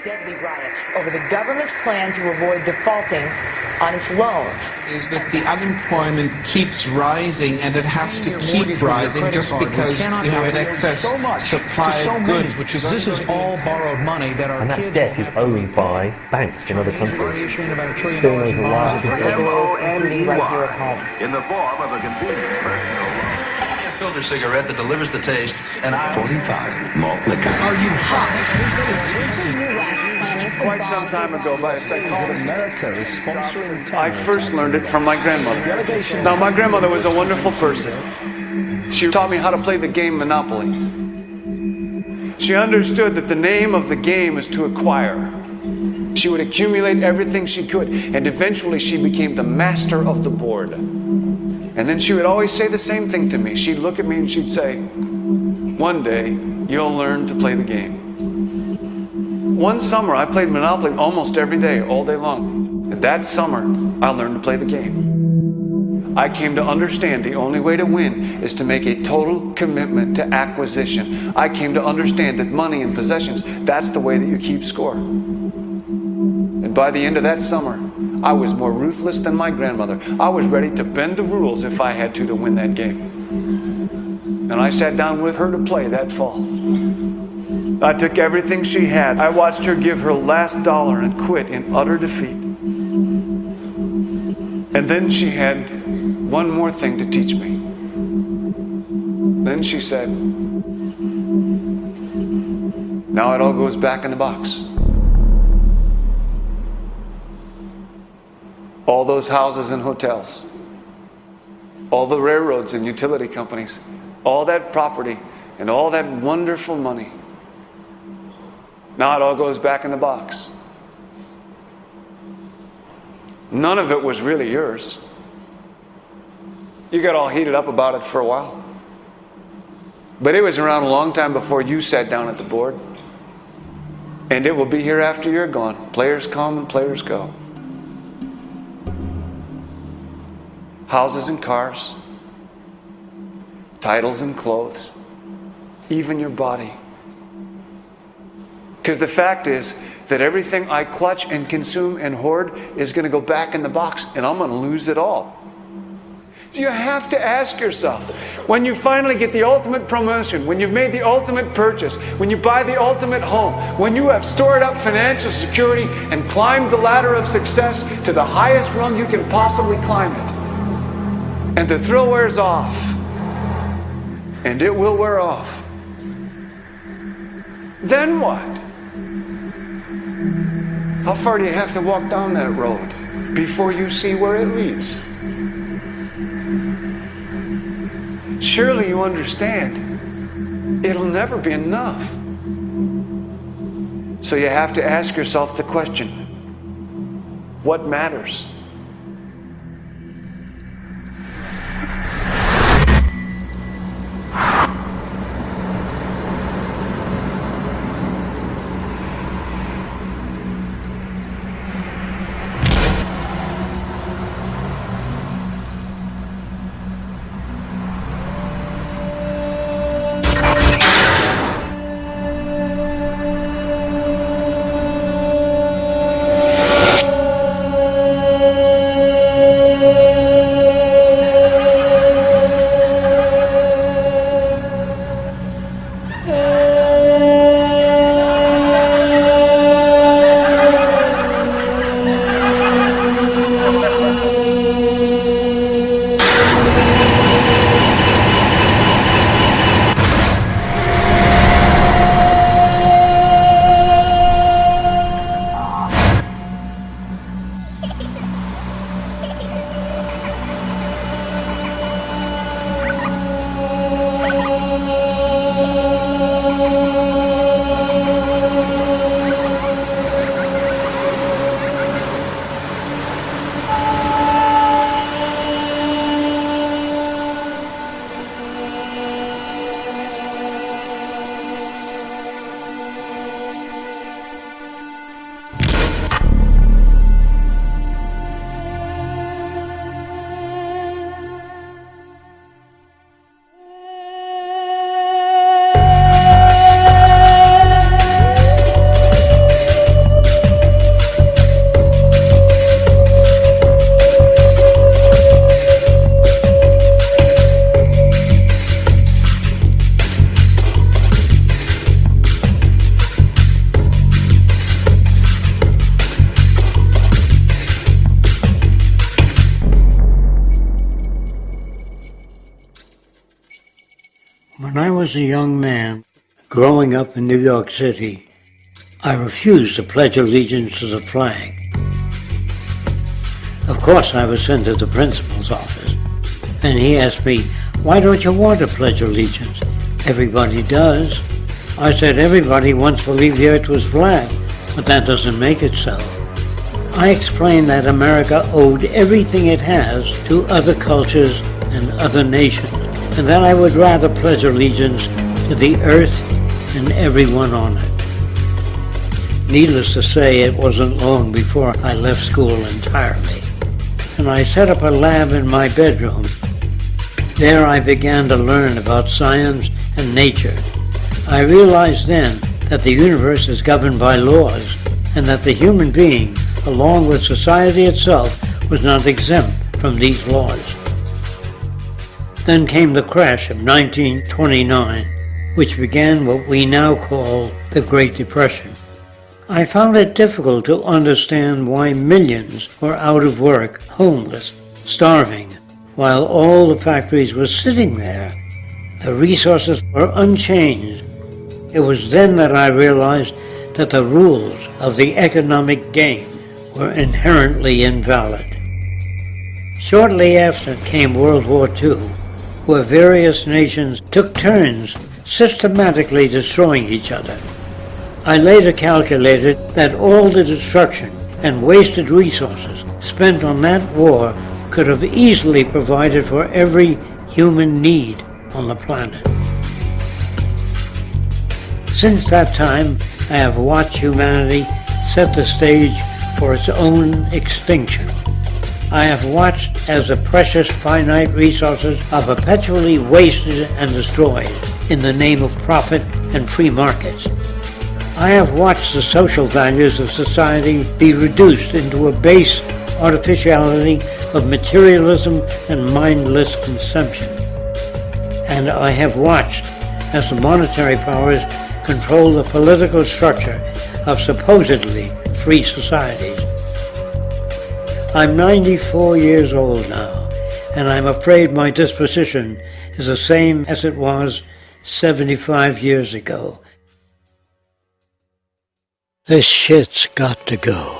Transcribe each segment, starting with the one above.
deadly riots over the government's plan to avoid defaulting on its loans. Is that the unemployment keeps rising, and it has to keep rising just because you have an excess supply of goods, which is this is all borrowed money that our and that debt is owned by banks in other countries. Spilling over wires to in the form of a convenient personal loan. A filter cigarette that delivers the taste, and 45 malt liquor. Are you hot? Quite some time ago, by a second, America is sponsoring I first learned it from my grandmother. Now, my grandmother was a wonderful person. She taught me how to play the game Monopoly. She understood that the name of the game is to acquire. She would accumulate everything she could, and eventually she became the master of the board. And then she would always say the same thing to me. She'd look at me and she'd say, "One day, you'll learn to play the game." One summer, I played Monopoly almost every day, all day long. And that summer, I learned to play the game. I came to understand the only way to win is to make a total commitment to acquisition. I came to understand that money and possessions, that's the way that you keep score. And by the end of that summer, I was more ruthless than my grandmother. I was ready to bend the rules if I had to win that game. And I sat down with her to play that fall. I took everything she had. I watched her give her last dollar and quit in utter defeat. And then she had one more thing to teach me. Then she said, "Now it all goes back in the box." All those houses and hotels, all the railroads and utility companies, all that property and all that wonderful money. Now it all goes back in the box. None of it was really yours. You got all heated up about it for a while. But it was around a long time before you sat down at the board. And it will be here after you're gone. Players come and players go. Houses and cars, titles and clothes, even your body. Because the fact is that everything I clutch and consume and hoard is going to go back in the box, and I'm going to lose it all. You have to ask yourself, when you finally get the ultimate promotion, when you've made the ultimate purchase, when you buy the ultimate home, when you have stored up financial security and climbed the ladder of success to the highest rung you can possibly climb it, and the thrill wears off, and it will wear off, then what? How far do you have to walk down that road before you see where it leads? Surely you understand, it'll never be enough. So you have to ask yourself the question, what matters? was a young man growing up in New York City, I refused to pledge allegiance to the flag. Of course, I was sent to the principal's office, and he asked me, "Why don't you want to pledge allegiance? Everybody does." I said, "Everybody once believed the earth was flat, but that doesn't make it so." I explained that America owed everything it has to other cultures and other nations, and that I would rather pledge allegiance to the earth and everyone on it. Needless to say, it wasn't long before I left school entirely, and I set up a lab in my bedroom. There I began to learn about science and nature. I realized then that the universe is governed by laws, and that the human being, along with society itself, was not exempt from these laws. Then came the crash of 1929, which began what we now call the Great Depression. I found it difficult to understand why millions were out of work, homeless, starving, while all the factories were sitting there. The resources were unchanged. It was then that I realized that the rules of the economic game were inherently invalid. Shortly after came World War II, where various nations took turns systematically destroying each other. I later calculated that all the destruction and wasted resources spent on that war could have easily provided for every human need on the planet. Since that time, I have watched humanity set the stage for its own extinction. I have watched as the precious finite resources are perpetually wasted and destroyed in the name of profit and free markets. I have watched the social values of society be reduced into a base artificiality of materialism and mindless consumption. And I have watched as the monetary powers control the political structure of supposedly free societies. I'm 94 years old now, and I'm afraid my disposition is the same as it was 75 years ago. This shit's got to go.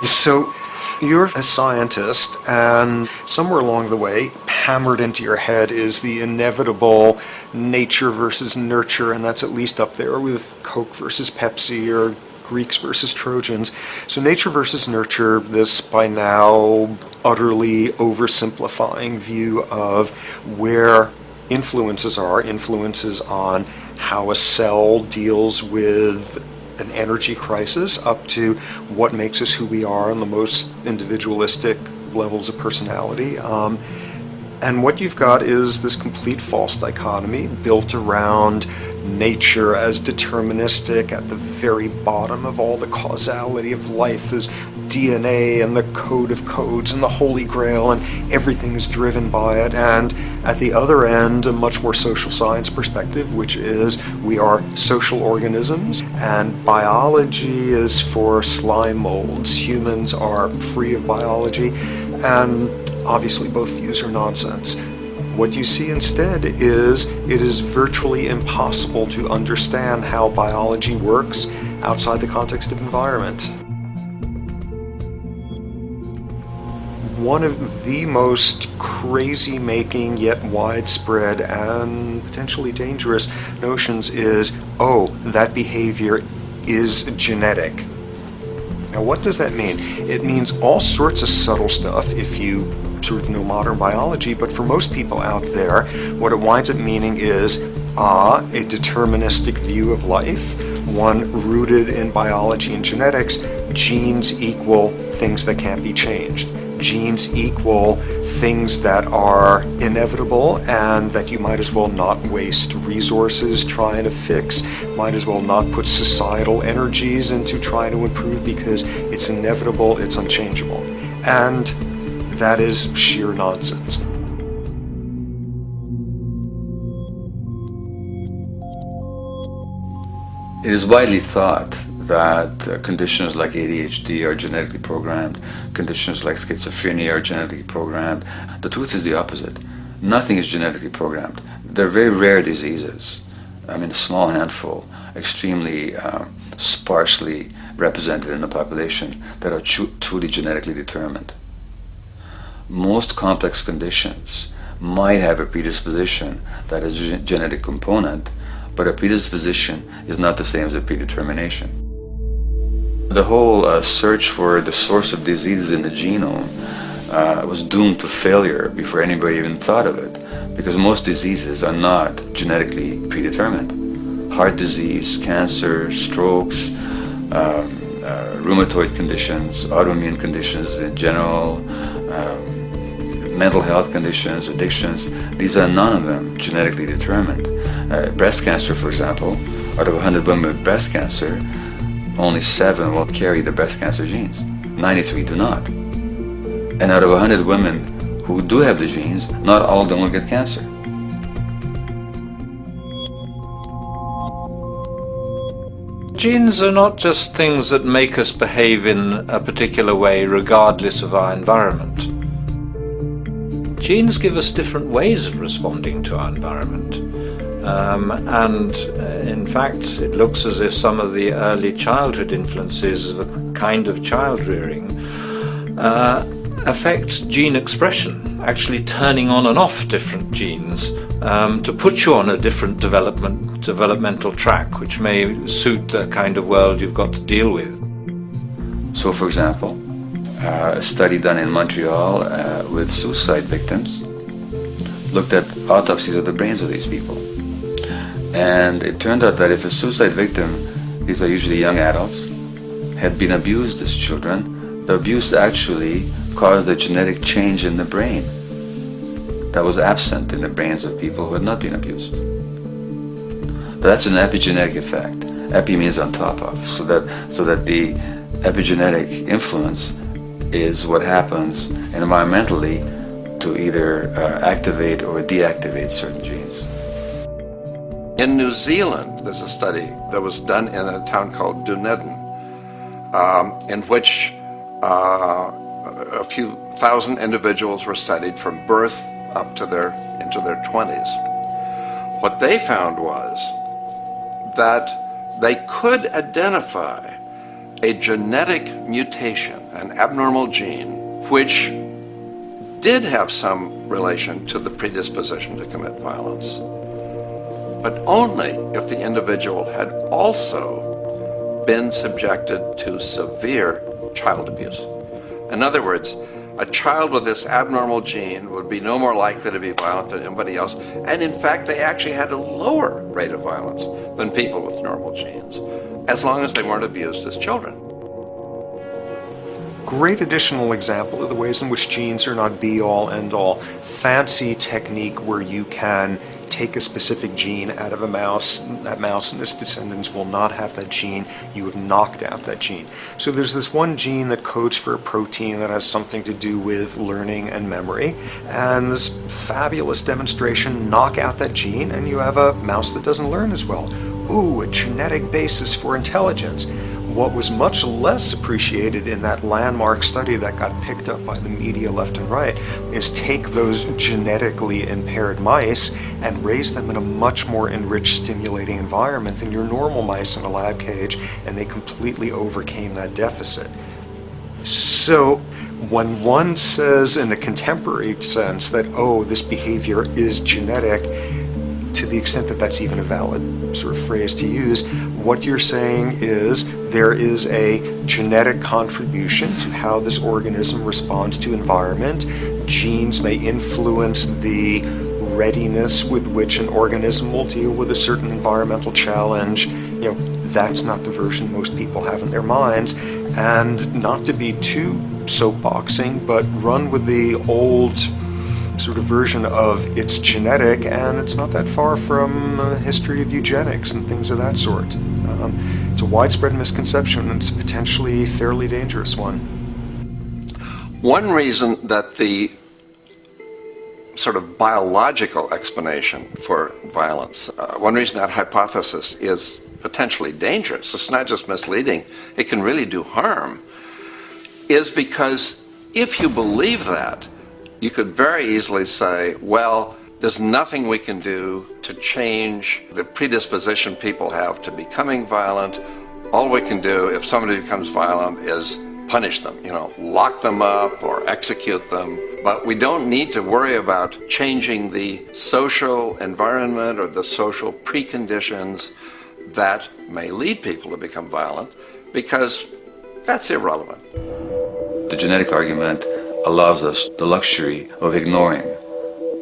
So you're a scientist, and somewhere along the way, hammered into your head is the inevitable nature versus nurture, and that's at least up there with Coke versus Pepsi or Greeks versus Trojans. So nature versus nurture, this by now utterly oversimplifying view of where influences on how a cell deals with an energy crisis, up to what makes us who we are on the most individualistic levels of personality. And what you've got is this complete false dichotomy built around nature as deterministic. At the very bottom of all the causality of life is DNA and the code of codes and the Holy Grail, and everything is driven by it. And at the other end, a much more social science perspective, which is we are social organisms, and biology is for slime molds. Humans are free of biology, and obviously both views are nonsense. What you see instead is it is virtually impossible to understand how biology works outside the context of environment. One of the most crazy-making yet widespread and potentially dangerous notions is, oh, that behavior is genetic. Now, what does that mean? It means all sorts of subtle stuff if you sort of know modern biology, but for most people out there, what it winds up meaning is a deterministic view of life, one rooted in biology and genetics, genes equal things that can't be changed. Genes equal things that are inevitable and that you might as well not waste resources trying to fix, might as well not put societal energies into trying to improve because it's inevitable, it's unchangeable. And that is sheer nonsense. It is widely thought that conditions like ADHD are genetically programmed, conditions like schizophrenia are genetically programmed. The truth is the opposite. Nothing is genetically programmed. They're very rare diseases. I mean, a small handful, extremely sparsely represented in the population that are truly genetically determined. Most complex conditions might have a predisposition that is a genetic component, but a predisposition is not the same as a predetermination. The whole search for the source of diseases in the genome was doomed to failure before anybody even thought of it, because most diseases are not genetically predetermined. Heart disease, cancer, strokes, rheumatoid conditions, autoimmune conditions in general, mental health conditions, addictions, these are none of them genetically determined. Breast cancer, for example, out of 100 women with breast cancer, only 7 will carry the breast cancer genes. 93 do not. And out of 100 women who do have the genes, not all of them will get cancer. Genes are not just things that make us behave in a particular way regardless of our environment. Genes give us different ways of responding to our environment. In fact, it looks as if some of the early childhood influences of a kind of child rearing affects gene expression, actually turning on and off different genes to put you on a different developmental track, which may suit the kind of world you've got to deal with. So, for example, a study done in Montreal with suicide victims looked at autopsies of the brains of these people. And it turned out that if a suicide victim, these are usually young adults, had been abused as children, the abuse actually caused a genetic change in the brain that was absent in the brains of people who had not been abused. That's an epigenetic effect. Epi means on top of, so that the epigenetic influence is what happens environmentally to either activate or deactivate certain genes. In New Zealand, there's a study that was done in a town called Dunedin, in which a few thousand individuals were studied from birth up to into their 20s. What they found was that they could identify a genetic mutation, an abnormal gene, which did have some relation to the predisposition to commit violence, but only if the individual had also been subjected to severe child abuse. In other words, a child with this abnormal gene would be no more likely to be violent than anybody else, and in fact they actually had a lower rate of violence than people with normal genes, as long as they weren't abused as children. Great additional example of the ways in which genes are not be-all, end-all. Fancy technique where you can take a specific gene out of a mouse, that mouse and its descendants will not have that gene, you have knocked out that gene. So there's this one gene that codes for a protein that has something to do with learning and memory, and this fabulous demonstration, knock out that gene and you have a mouse that doesn't learn as well. Ooh, a genetic basis for intelligence. What was much less appreciated in that landmark study that got picked up by the media left and right is take those genetically impaired mice and raise them in a much more enriched, stimulating environment than your normal mice in a lab cage, and they completely overcame that deficit. So when one says in a contemporary sense that, oh, this behavior is genetic, to the extent that that's even a valid sort of phrase to use, what you're saying is there is a genetic contribution to how this organism responds to environment. Genes may influence the readiness with which an organism will deal with a certain environmental challenge. You know, that's not the version most people have in their minds, and not to be too soapboxing, but run with the old sort of version of it's genetic and it's not that far from a history of eugenics and things of that sort. It's a widespread misconception, and it's a potentially fairly dangerous one. One reason that the sort of biological explanation for violence, one reason that hypothesis is potentially dangerous, it's not just misleading, it can really do harm, is because if you believe that, you could very easily say, well, there's nothing we can do to change the predisposition people have to becoming violent. All we can do if somebody becomes violent is punish them, lock them up or execute them. But we don't need to worry about changing the social environment or the social preconditions that may lead people to become violent, because that's irrelevant. The genetic argument allows us the luxury of ignoring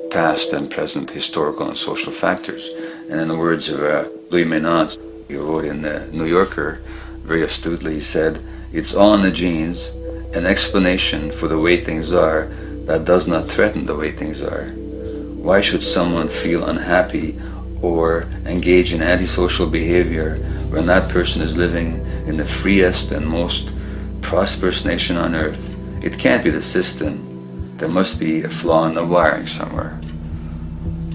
past and present historical and social factors. And in the words of Louis Menand, he wrote in the New Yorker, very astutely, he said, "It's all in the genes, an explanation for the way things are that does not threaten the way things are. Why should someone feel unhappy or engage in antisocial behavior when that person is living in the freest and most prosperous nation on earth? It can't be the system. There must be a flaw in the wiring somewhere,"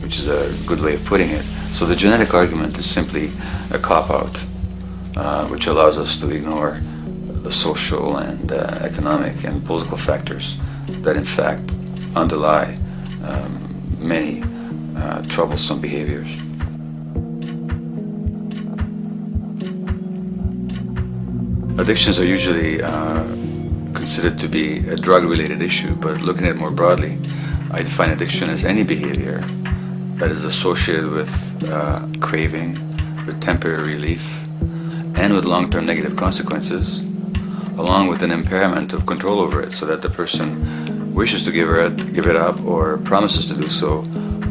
which is a good way of putting it. So the genetic argument is simply a cop-out, which allows us to ignore the social and economic and political factors that in fact underlie many troublesome behaviors. Addictions are usually considered to be a drug-related issue, but looking at it more broadly, I define addiction as any behavior that is associated with craving, with temporary relief, and with long-term negative consequences, along with an impairment of control over it, so that the person wishes to give it up or promises to do so,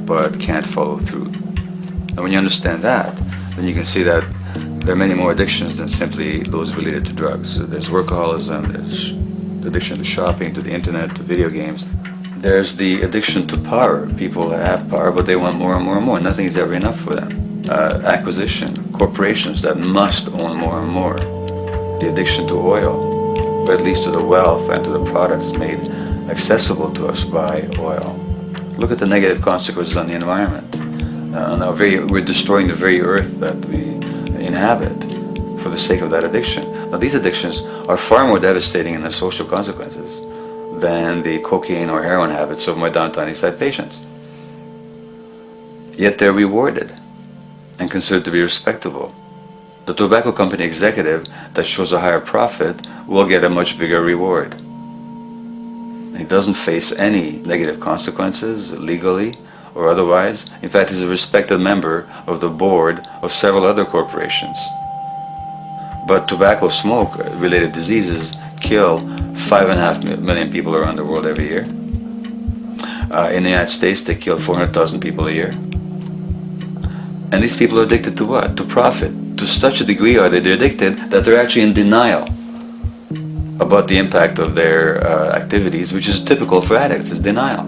but can't follow through. And when you understand that, then you can see that there are many more addictions than simply those related to drugs. There's workaholism, there's addiction to shopping, to the internet, to video games. There's the addiction to power. People have power, but they want more and more and more. Nothing is ever enough for them. Acquisition, corporations that must own more and more. The addiction to oil, or at least to the wealth and to the products made accessible to us by oil. Look at the negative consequences on the environment. We're destroying the very earth that we inhabit for the sake of that addiction. Now, these addictions are far more devastating in their social consequences than the cocaine or heroin habits of my downtown East Side patients. Yet they're rewarded and considered to be respectable. The tobacco company executive that shows a higher profit will get a much bigger reward. He doesn't face any negative consequences legally or otherwise. In fact, he's a respected member of the board of several other corporations. But tobacco smoke-related diseases kill 5.5 million people around the world every year. In the United States, they kill 400,000 people a year. And these people are addicted to what? To profit. To such a degree are they addicted that they're actually in denial about the impact of their activities, which is typical for addicts, is denial.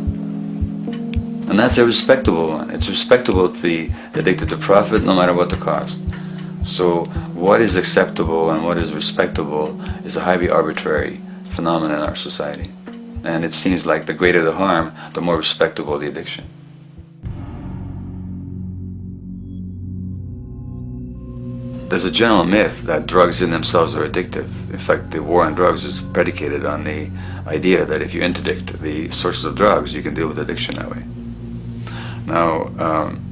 And that's a respectable one. It's respectable to be addicted to profit no matter what the cost. So what is acceptable and what is respectable is a highly arbitrary phenomenon in our society. And it seems like the greater the harm, the more respectable the addiction. There's a general myth that drugs in themselves are addictive. In fact, the war on drugs is predicated on the idea that if you interdict the sources of drugs, you can deal with addiction that way. Now,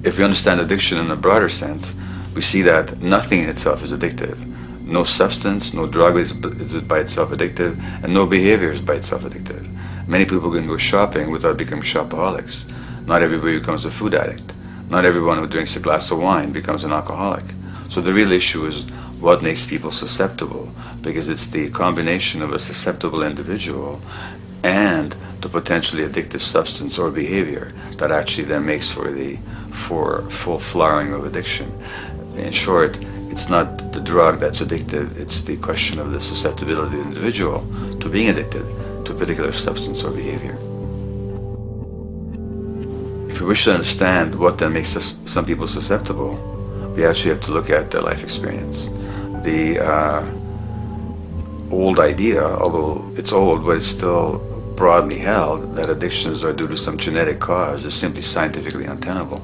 if we understand addiction in a broader sense, we see that nothing in itself is addictive. No substance, no drug is by itself addictive, and no behavior is by itself addictive. Many people can go shopping without becoming shopaholics. Not everybody becomes a food addict. Not everyone who drinks a glass of wine becomes an alcoholic. So the real issue is what makes people susceptible, because it's the combination of a susceptible individual and the potentially addictive substance or behavior that actually then makes for full flowering of addiction. In short, It's not the drug that's addictive, it's the question of the susceptibility of the individual to being addicted to a particular substance or behavior. If we wish to understand what then makes some people susceptible, we actually have to look at their life experience. The old idea, although it's old, but it's still broadly held, that addictions are due to some genetic cause is simply scientifically untenable.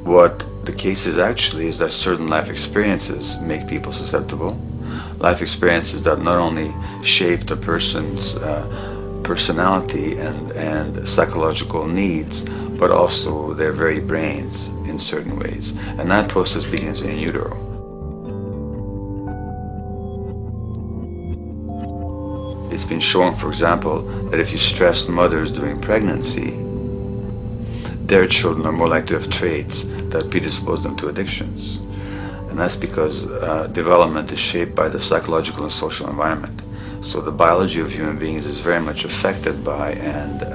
What the case is actually is that certain life experiences make people susceptible. Life experiences that not only shape the person's personality and psychological needs, but also their very brains in certain ways. And that process begins in utero. It's been shown, for example, that if you stress mothers during pregnancy, their children are more likely to have traits that predispose them to addictions. And that's because development is shaped by the psychological and social environment. So the biology of human beings is very much affected by and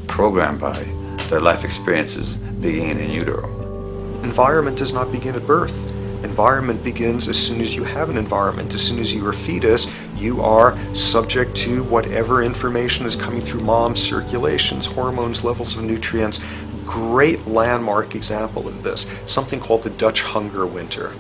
programmed by their life experiences beginning in utero. Environment does not begin at birth. Environment begins as soon as you have an environment. As soon as you're a fetus, you are subject to whatever information is coming through mom's circulations, hormones, levels of nutrients. Great landmark example of this, something called the Dutch hunger winter.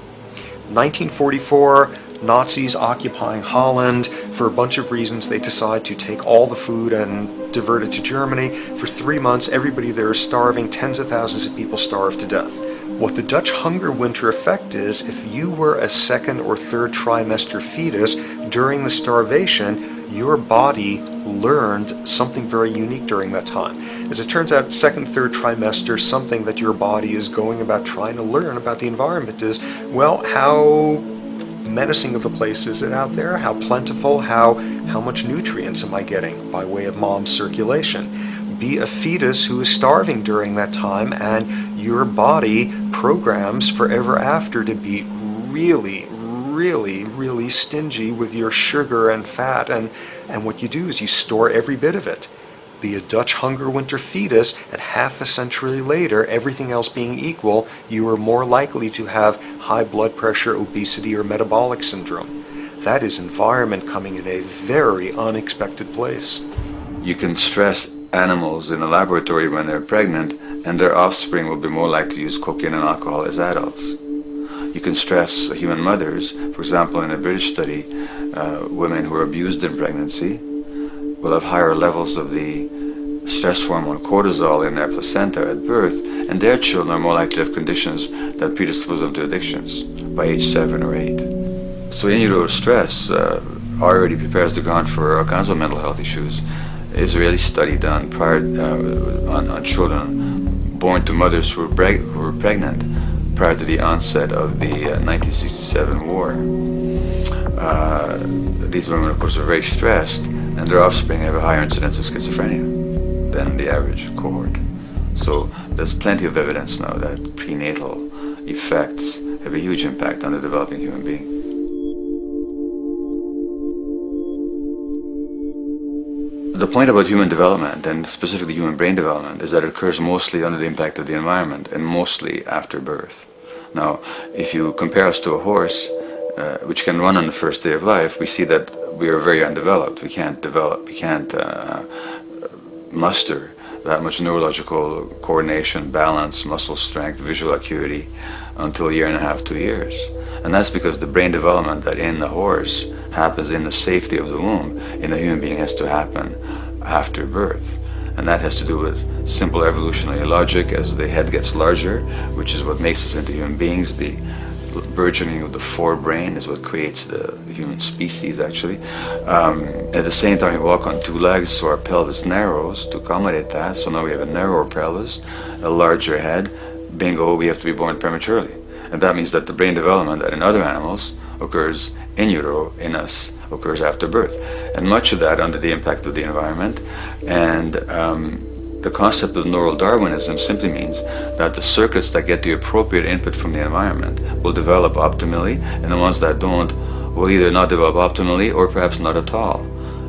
1944, Nazis occupying Holland. For a bunch of reasons, they decide to take all the food and divert it to Germany. For 3 months, everybody there is starving. Tens of thousands of people starve to death. What the Dutch hunger winter effect is, if you were a second or third trimester fetus during the starvation, your body learned something very unique during that time. As it turns out, second, third trimester, something that your body is going about trying to learn about the environment is, well, how menacing of a place is it out there? How plentiful? How much nutrients am I getting by way of mom's circulation? Be a fetus who is starving during that time, and your body programs forever after to be really, really, really stingy with your sugar and fat, and what you do is you store every bit of it. Be a Dutch hunger winter fetus, and half a century later, everything else being equal, you are more likely to have high blood pressure, obesity, or metabolic syndrome. That is environment coming in a very unexpected place. You can stress animals in a laboratory when they're pregnant, and their offspring will be more likely to use cocaine and alcohol as adults. You can stress human mothers. For example, in a British study, women who are abused in pregnancy will have higher levels of the stress hormone cortisol in their placenta at birth, and their children are more likely to have conditions that predispose them to addictions by age 7 or 8. So in utero stress already prepares the ground for all kinds of mental health issues. Israeli study done prior on children born to mothers who were pregnant prior to the onset of the 1967 war. These women, of course, are very stressed, and their offspring have a higher incidence of schizophrenia than the average cohort. So there's plenty of evidence now that prenatal effects have a huge impact on the developing human being. The point about human development, and specifically human brain development, is that it occurs mostly under the impact of the environment and mostly after birth. Now, if you compare us to a horse, which can run on the first day of life, we see that we are very undeveloped. We can't muster that much neurological coordination, balance, muscle strength, visual acuity until a year and a half, 2 years. And that's because the brain development that in the horse happens in the safety of the womb, in a human being has to happen after birth. And that has to do with simple evolutionary logic. As the head gets larger, which is what makes us into human beings, the burgeoning of the forebrain is what creates the human species, actually. At the same time, we walk on 2 legs, so our pelvis narrows to accommodate that. So now we have a narrower pelvis, a larger head. Bingo, we have to be born prematurely. And that means that the brain development that in other animals occurs in utero, in us, occurs after birth. And much of that under the impact of the environment. And the concept of neural Darwinism simply means that the circuits that get the appropriate input from the environment will develop optimally, and the ones that don't will either not develop optimally or perhaps not at all.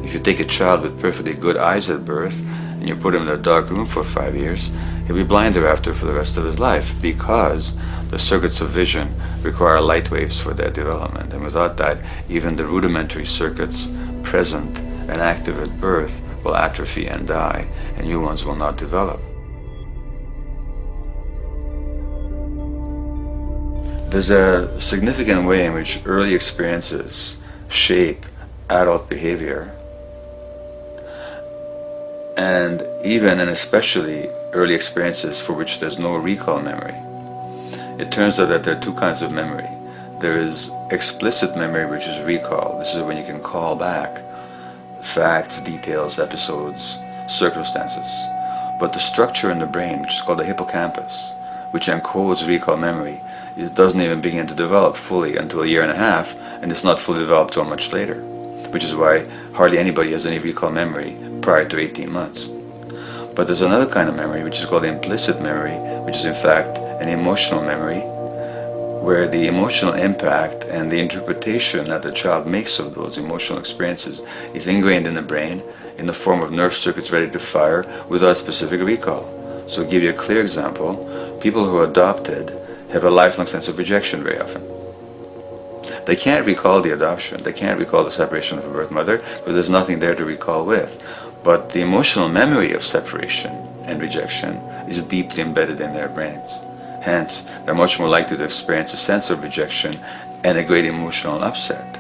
If you take a child with perfectly good eyes at birth and you put him in a dark room for 5 years, he'll be blind thereafter for the rest of his life, because the circuits of vision require light waves for their development, and without that, even the rudimentary circuits present and active at birth will atrophy and die, and new ones will not develop. There's a significant way in which early experiences shape adult behavior, and even and especially early experiences for which there's no recall memory. It turns out that there are two kinds of memory. There is explicit memory, which is recall. This is when you can call back facts, details, episodes, circumstances. But the structure in the brain, which is called the hippocampus, which encodes recall memory, it doesn't even begin to develop fully until a year and a half, and it's not fully developed until much later, which is why hardly anybody has any recall memory prior to 18 months. But there's another kind of memory, which is called implicit memory, which is in fact an emotional memory, where the emotional impact and the interpretation that the child makes of those emotional experiences is ingrained in the brain in the form of nerve circuits ready to fire without specific recall. So to give you a clear example, people who are adopted have a lifelong sense of rejection very often. They can't recall the adoption, they can't recall the separation of a birth mother because there's nothing there to recall with. But the emotional memory of separation and rejection is deeply embedded in their brains. Hence, they're much more likely to experience a sense of rejection and a great emotional upset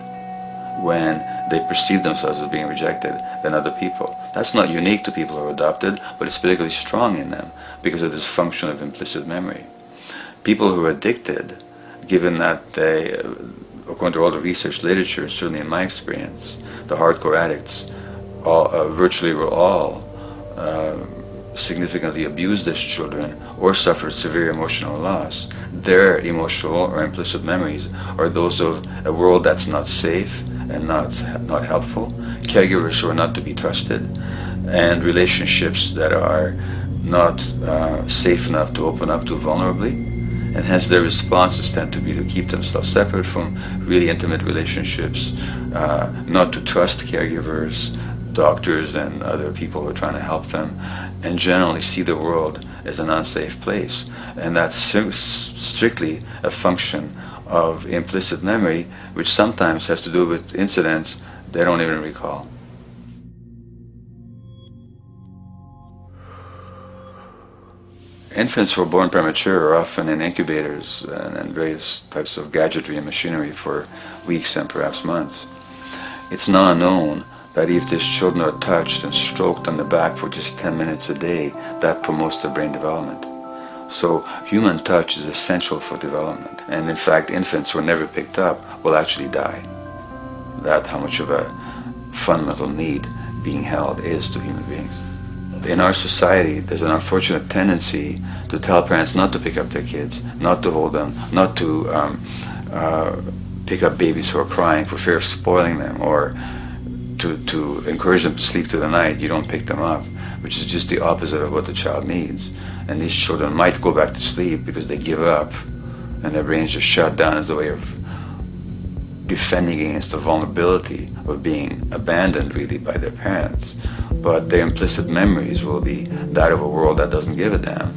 when they perceive themselves as being rejected than other people. That's not unique to people who are adopted, but it's particularly strong in them because of this function of implicit memory. People who are addicted, given that they, according to all the research literature, certainly in my experience, the hardcore addicts virtually were all significantly abused as children or suffered severe emotional loss. Their emotional or implicit memories are those of a world that's not safe and not helpful, caregivers who are not to be trusted, and relationships that are not safe enough to open up to vulnerably. And hence their responses tend to be to keep themselves separate from really intimate relationships, not to trust caregivers, doctors and other people who are trying to help them, and generally see the world as an unsafe place. And that's strictly a function of implicit memory, which sometimes has to do with incidents they don't even recall. Infants who are born premature are often in incubators and various types of gadgetry and machinery for weeks and perhaps months. It's now known that if these children are touched and stroked on the back for just 10 minutes a day, that promotes their brain development. So human touch is essential for development. And in fact, infants who are never picked up will actually die. That's how much of a fundamental need being held is to human beings. In our society, there's an unfortunate tendency to tell parents not to pick up their kids, not to hold them, not to pick up babies who are crying for fear of spoiling them, or to encourage them to sleep through the night. You don't pick them up, which is just the opposite of what the child needs. And these children might go back to sleep because they give up and their brains just shut down as a way of defending against the vulnerability of being abandoned really by their parents. But their implicit memories will be that of a world that doesn't give a damn.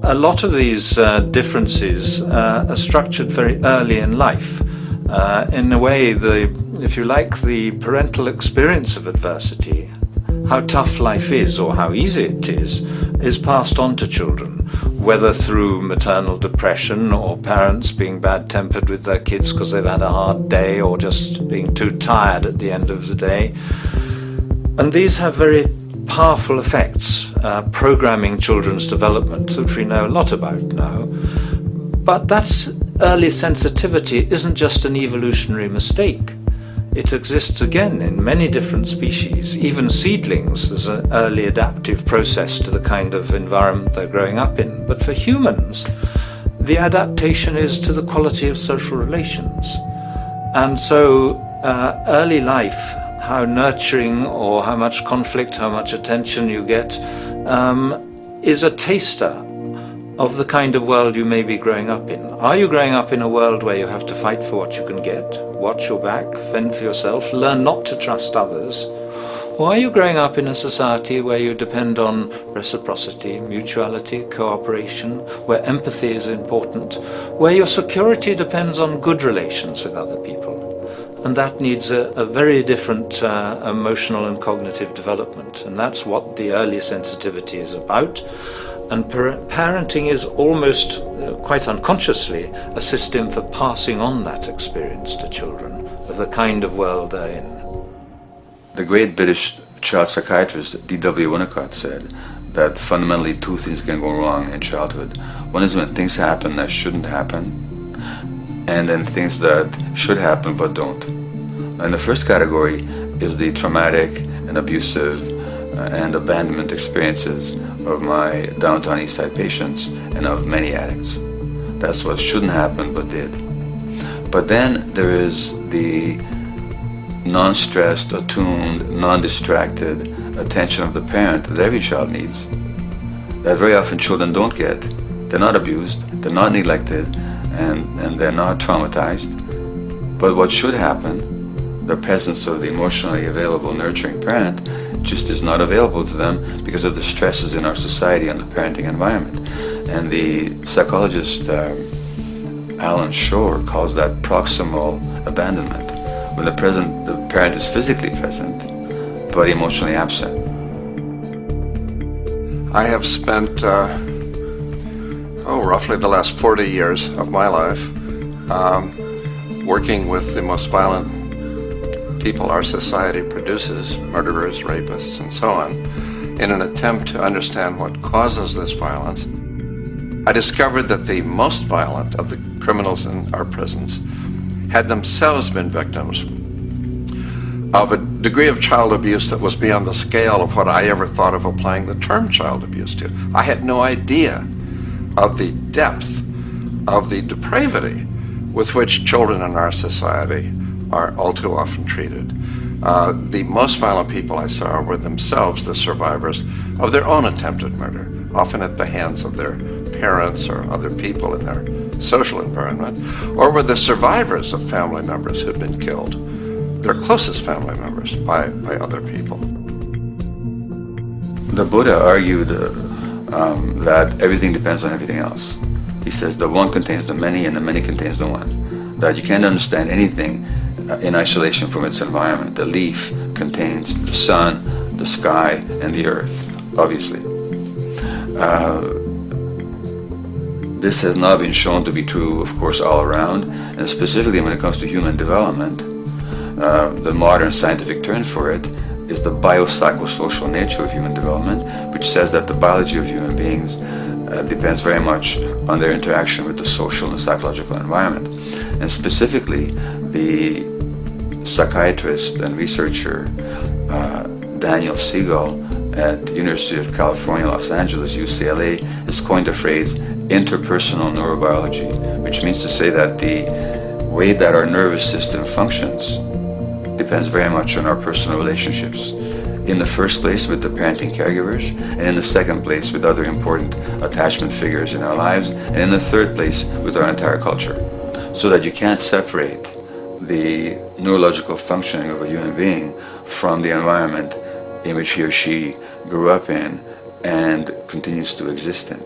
A lot of these differences are structured very early in life. In a way, if you like, the parental experience of adversity, how tough life is or how easy it is passed on to children, whether through maternal depression or parents being bad-tempered with their kids because they've had a hard day or just being too tired at the end of the day. And these have very powerful effects, programming children's development, which we know a lot about now. But that's early sensitivity isn't just an evolutionary mistake. It exists again in many different species. Even seedlings, there's an early adaptive process to the kind of environment they're growing up in. But for humans, the adaptation is to the quality of social relations. And so early life, how nurturing or how much conflict, how much attention you get, is a taster of the kind of world you may be growing up in. Are you growing up in a world where you have to fight for what you can get, watch your back, fend for yourself, learn not to trust others? Or are you growing up in a society where you depend on reciprocity, mutuality, cooperation, where empathy is important, where your security depends on good relations with other people? And that needs a very different emotional and cognitive development. And that's what the early sensitivity is about. And parenting is almost, quite unconsciously, a system for passing on that experience to children of the kind of world they're in. The great British child psychiatrist D.W. Winnicott said that fundamentally two things can go wrong in childhood. One is when things happen that shouldn't happen, and then things that should happen but don't. And the first category is the traumatic and abusive and abandonment experiences of my downtown East Side patients and of many addicts. That's what shouldn't happen but did. But then there is the non-stressed, attuned, non-distracted attention of the parent that every child needs, that very often children don't get. They're not abused, they're not neglected, and they're not traumatized. But what should happen, the presence of the emotionally available, nurturing parent, just is not available to them because of the stresses in our society and the parenting environment. And the psychologist Alan Shore calls that proximal abandonment, when the parent is physically present, but emotionally absent. I have spent, roughly the last 40 years of my life working with the most violent people our society produces, murderers, rapists, and so on, in an attempt to understand what causes this violence. I discovered that the most violent of the criminals in our prisons had themselves been victims of a degree of child abuse that was beyond the scale of what I ever thought of applying the term child abuse to. I had no idea of the depth of the depravity with which children in our society are all too often treated. The most violent people I saw were themselves the survivors of their own attempted murder, often at the hands of their parents or other people in their social environment, or were the survivors of family members who'd been killed, their closest family members, by other people. The Buddha argued that everything depends on everything else. He says the one contains the many and the many contains the one. That you can't understand anything in isolation from its environment. The leaf contains the sun, the sky, and the earth, obviously. This has not been shown to be true, of course, all around, and specifically when it comes to human development. The modern scientific term for it is the biopsychosocial nature of human development, which says that the biology of human beings depends very much on their interaction with the social and psychological environment. And specifically, the psychiatrist and researcher Daniel Siegel at the University of California, Los Angeles, UCLA, has coined the phrase interpersonal neurobiology, which means to say that the way that our nervous system functions depends very much on our personal relationships. In the first place with the parenting caregivers, and in the second place with other important attachment figures in our lives, and in the third place with our entire culture. So that you can't separate the neurological functioning of a human being from the environment in which he or she grew up in and continues to exist in.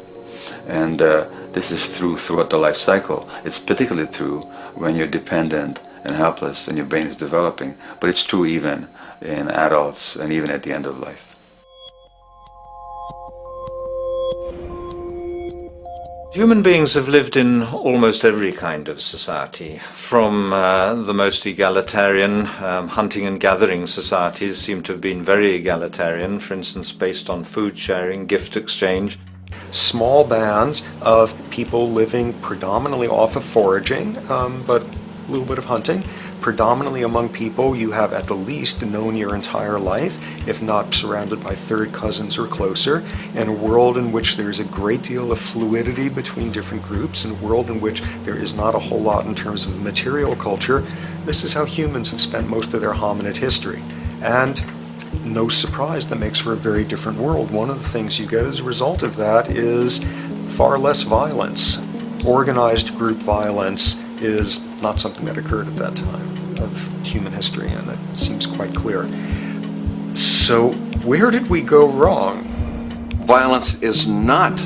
And this is true throughout the life cycle. It's particularly true when you're dependent and helpless and your brain is developing, but it's true even in adults and even at the end of life. Human beings have lived in almost every kind of society, from the most egalitarian, hunting and gathering societies seem to have been very egalitarian, for instance based on food sharing, gift exchange. Small bands of people living predominantly off of foraging, but a little bit of hunting. Predominantly among people you have at the least known your entire life, if not surrounded by third cousins or closer, in a world in which there's a great deal of fluidity between different groups, in a world in which there is not a whole lot in terms of material culture. This is how humans have spent most of their hominid history. And no surprise, that makes for a very different world. One of the things you get as a result of that is far less violence. Organized group violence is not something that occurred at that time of human history, and that seems quite clear. So So where did we go wrong? Violence is not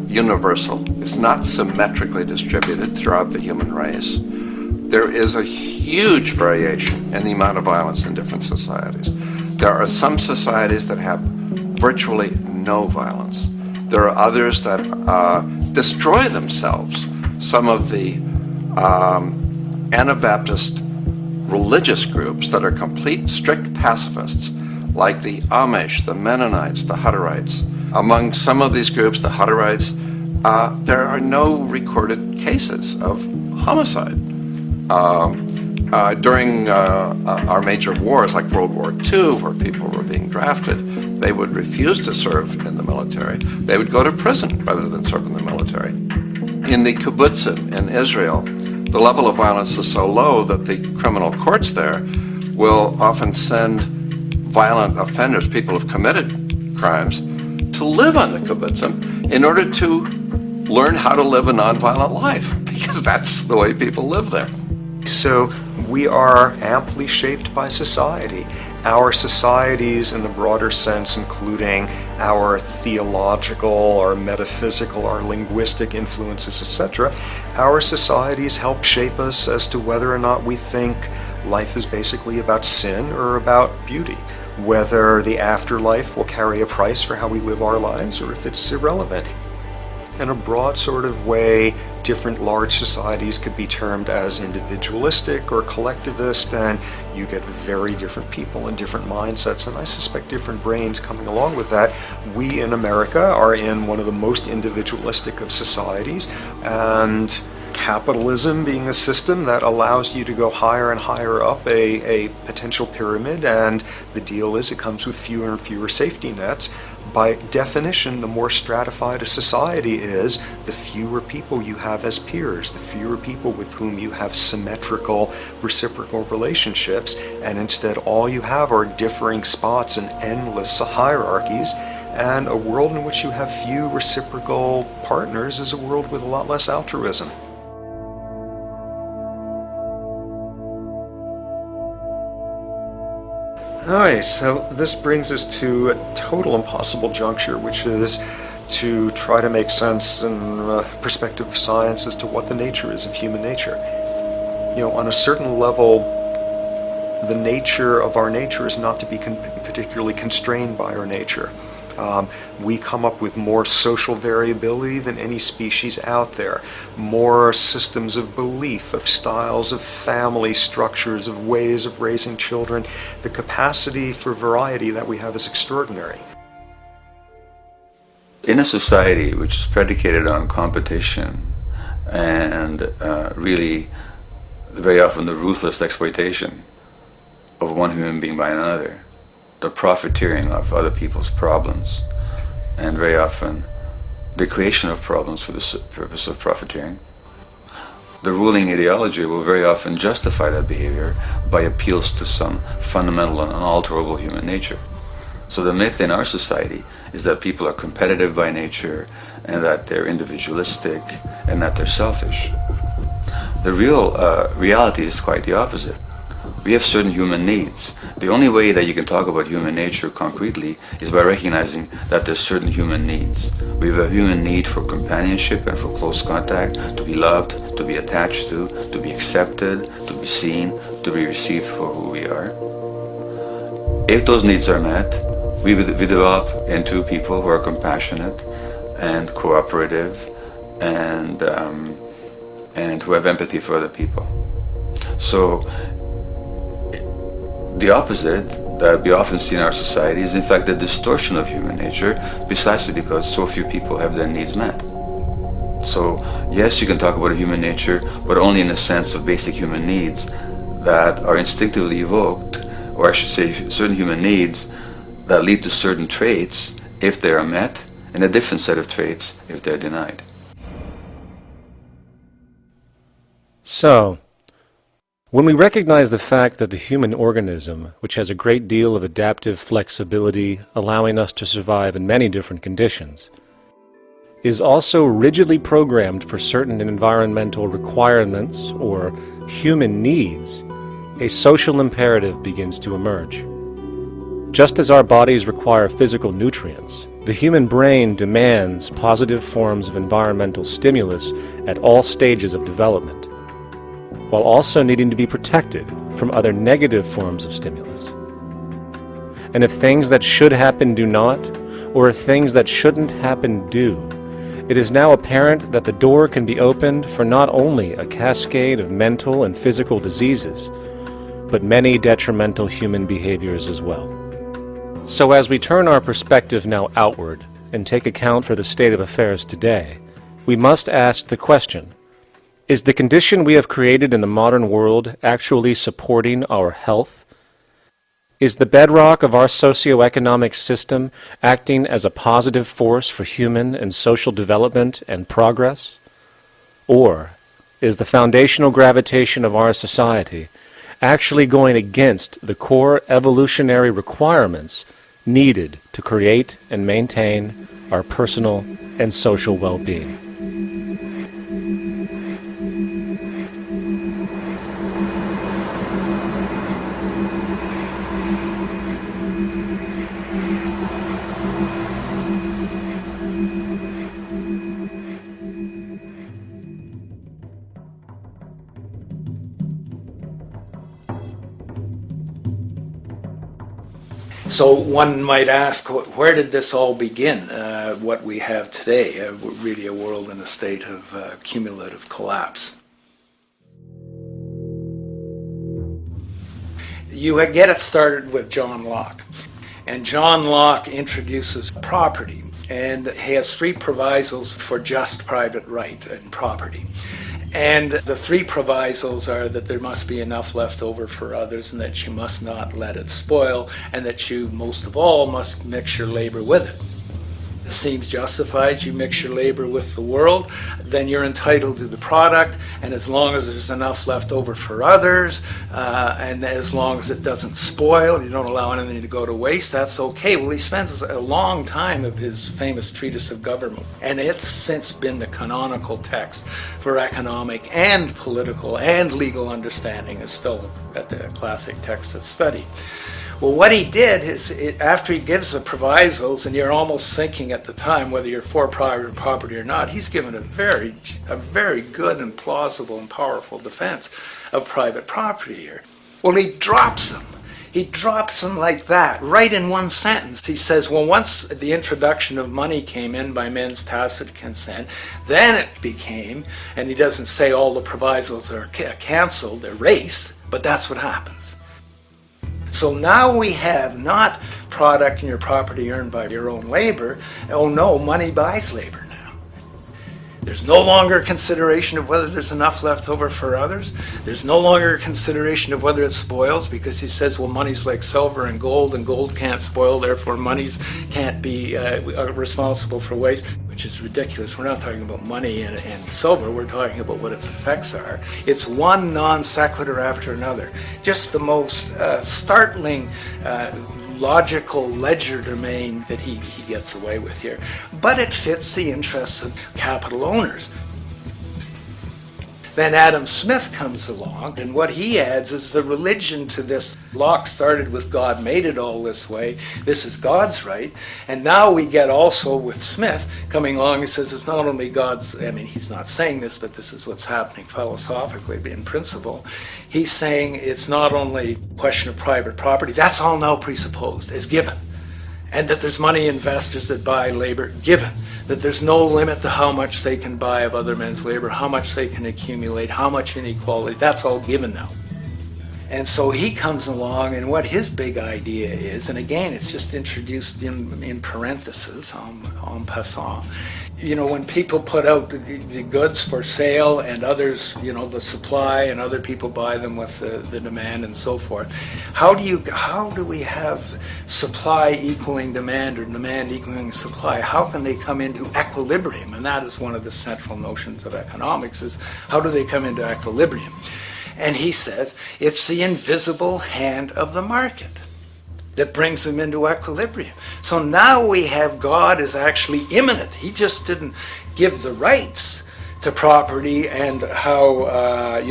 universal. It's not symmetrically distributed throughout the human race. There is a huge variation in the amount of violence in different societies. There are some societies that have virtually no violence. There are others that destroy themselves. Some of the Anabaptist religious groups that are complete strict pacifists, like the Amish, the Mennonites, the Hutterites. Among some of these groups, the Hutterites, there are no recorded cases of homicide. During our major wars, like World War II, where people were being drafted, they would refuse to serve in the military. They would go to prison rather than serve in the military. In the kibbutzim in Israel, the level of violence is so low that the criminal courts there will often send violent offenders, people who've committed crimes, to live on the kibbutzim in order to learn how to live a nonviolent life, because that's the way people live there. So we are amply shaped by society. Our societies in the broader sense, including our theological, our metaphysical, our linguistic influences, etc., our societies help shape us as to whether or not we think life is basically about sin or about beauty, whether the afterlife will carry a price for how we live our lives or if it's irrelevant. In a broad sort of way, different large societies could be termed as individualistic or collectivist, and you get very different people and different mindsets, and I suspect different brains coming along with that. We in America are in one of the most individualistic of societies, and capitalism being a system that allows you to go higher and higher up a potential pyramid, and the deal is it comes with fewer and fewer safety nets. By definition, the more stratified a society is, the fewer people you have as peers, the fewer people with whom you have symmetrical, reciprocal relationships, and instead all you have are differing spots and endless hierarchies. And a world in which you have few reciprocal partners is a world with a lot less altruism. Alright, so this brings us to a total impossible juncture, which is to try to make sense in perspective of science as to what the nature is of human nature. You know, on a certain level, the nature of our nature is not to be particularly constrained by our nature. We come up with more social variability than any species out there, more systems of belief, of styles of family structures, of ways of raising children. The capacity for variety that we have is extraordinary. In a society which is predicated on competition and really very often the ruthless exploitation of one human being by another, the profiteering of other people's problems, and very often the creation of problems for the purpose of profiteering, the ruling ideology will very often justify that behavior by appeals to some fundamental and unalterable human nature. So the myth in our society is that people are competitive by nature, and that they're individualistic, and that they're selfish. The real reality is quite the opposite. We have certain human needs. The only way that you can talk about human nature concretely is by recognizing that there's certain human needs. We have a human need for companionship and for close contact, to be loved, to be attached to be accepted, to be seen, to be received for who we are. If those needs are met, we develop into people who are compassionate and cooperative and who have empathy for other people. So the opposite that we often see in our society is in fact the distortion of human nature, precisely because so few people have their needs met. So yes, you can talk about a human nature, but only in the sense of basic human needs that are instinctively evoked, or I should say certain human needs that lead to certain traits if they are met, and a different set of traits if they're denied. So, when we recognize the fact that the human organism, which has a great deal of adaptive flexibility, allowing us to survive in many different conditions, is also rigidly programmed for certain environmental requirements or human needs, a social imperative begins to emerge. Just as our bodies require physical nutrients, the human brain demands positive forms of environmental stimulus at all stages of development, while also needing to be protected from other negative forms of stimulus. And if things that should happen do not, or if things that shouldn't happen do, it is now apparent that the door can be opened for not only a cascade of mental and physical diseases, but many detrimental human behaviors as well. So as we turn our perspective now outward and take account for the state of affairs today, we must ask the question, is the condition we have created in the modern world actually supporting our health? Is the bedrock of our socioeconomic system acting as a positive force for human and social development and progress? Or is the foundational gravitation of our society actually going against the core evolutionary requirements needed to create and maintain our personal and social well-being? So one might ask, where did this all begin? What we have today, really a world in a state of cumulative collapse. You get it started with John Locke. And John Locke introduces property, and he has three provisos for just private right and property. And the three provisos are that there must be enough left over for others, and that you must not let it spoil, and that you, most of all, must mix your labor with it. It seems justified. You mix your labor with the world, then you're entitled to the product, and as long as there's enough left over for others, and as long as it doesn't spoil, you don't allow anything to go to waste, that's okay. Well, he spends a long time of his famous treatise of government, and it's since been the canonical text for economic and political and legal understanding. Is still a classic text of study. Well, what he did is, after he gives the provisos, and you're almost thinking at the time whether you're for private property or not, he's given a very good and plausible and powerful defense of private property here. Well, he drops them. He drops them like that, right in one sentence. He says, well, once the introduction of money came in by men's tacit consent, then it became, and he doesn't say all the provisos are canceled, erased, but that's what happens. So now we have not product and your property earned by your own labor. Oh no, money buys labor now. There's no longer a consideration of whether there's enough left over for others. There's no longer a consideration of whether it spoils, because he says, well, money's like silver and gold can't spoil, therefore monies can't be responsible for waste, which is ridiculous. We're not talking about money and silver, we're talking about what its effects are. It's one non sequitur after another. Just the most startling logical legerdemain that he gets away with here. But it fits the interests of capital owners. Then Adam Smith comes along, and what he adds is the religion to this. Locke started with God made it all this way. This is God's right. And now we get also with Smith coming along and says it's not only God's, I mean, he's not saying this, but this is what's happening philosophically in principle. He's saying it's not only a question of private property, that's all now presupposed, is given. And that there's money investors that buy labor, given. That there's no limit to how much they can buy of other men's labor, how much they can accumulate, how much inequality, that's all given now. And so he comes along, and what his big idea is, and again, it's just introduced in parentheses, en passant. You know, when people put out the goods for sale and others, you know, the supply, and other people buy them with the demand and so forth, how do we have supply equaling demand or demand equaling supply? How can they come into equilibrium? And that is one of the central notions of economics, is how do they come into equilibrium? And he says it's the invisible hand of the market that brings them into equilibrium. So now we have God is actually immanent. He just didn't give the rights to property and how,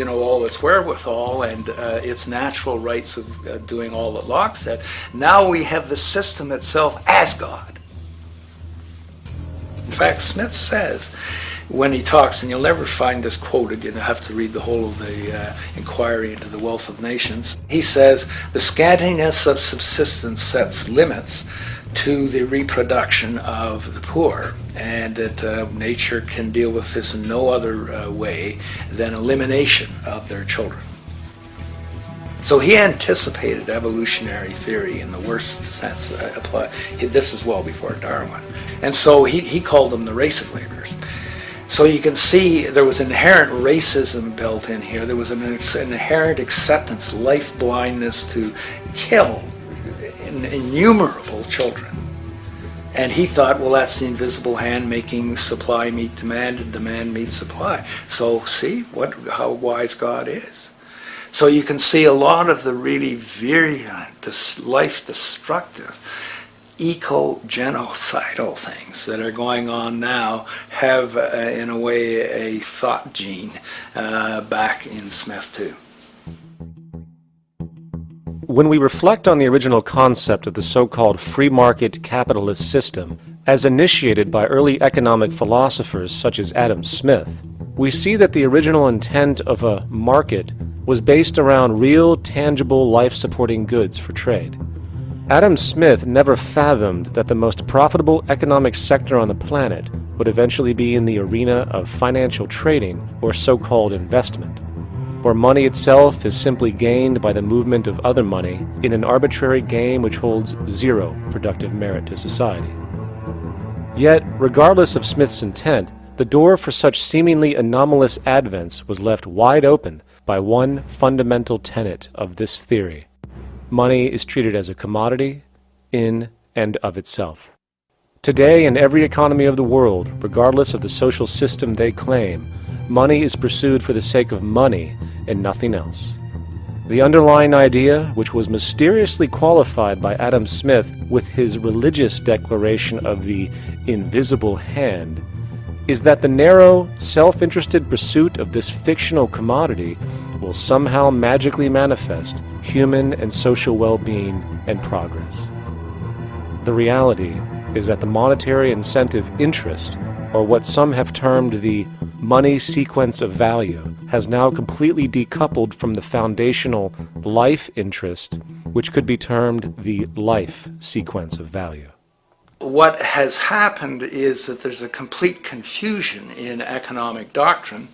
all its wherewithal and its natural rights of doing all that Locke said. Now we have the system itself as God. In fact, Smith says, when he talks, and you'll never find this quoted, you have to read the whole of the Inquiry into the Wealth of Nations. He says, the scantiness of subsistence sets limits to the reproduction of the poor, and that nature can deal with this in no other way than elimination of their children. So he anticipated evolutionary theory in the worst sense. This is well before Darwin. And so he called them the race of laborers. So you can see there was inherent racism built in here. There was an inherent acceptance, life blindness to kill innumerable children. And he thought, well, that's the invisible hand making supply meet demand and demand meet supply. So see how wise God is. So you can see a lot of the really virulent, life-destructive, eco-genocidal things that are going on now have, in a way, a thought gene back in Smith too. When we reflect on the original concept of the so-called free market capitalist system, as initiated by early economic philosophers such as Adam Smith, we see that the original intent of a market was based around real, tangible, life-supporting goods for trade. Adam Smith never fathomed that the most profitable economic sector on the planet would eventually be in the arena of financial trading, or so-called investment, where money itself is simply gained by the movement of other money in an arbitrary game which holds zero productive merit to society. Yet, regardless of Smith's intent, the door for such seemingly anomalous advents was left wide open by one fundamental tenet of this theory. Money is treated as a commodity in and of itself. Today, in every economy of the world, regardless of the social system they claim, money is pursued for the sake of money and nothing else. The underlying idea, which was mysteriously qualified by Adam Smith with his religious declaration of the invisible hand, is that the narrow, self-interested pursuit of this fictional commodity will somehow magically manifest human and social well-being and progress. The reality is that the monetary incentive interest, or what some have termed the money sequence of value, has now completely decoupled from the foundational life interest, which could be termed the life sequence of value. What has happened is that there's a complete confusion in economic doctrine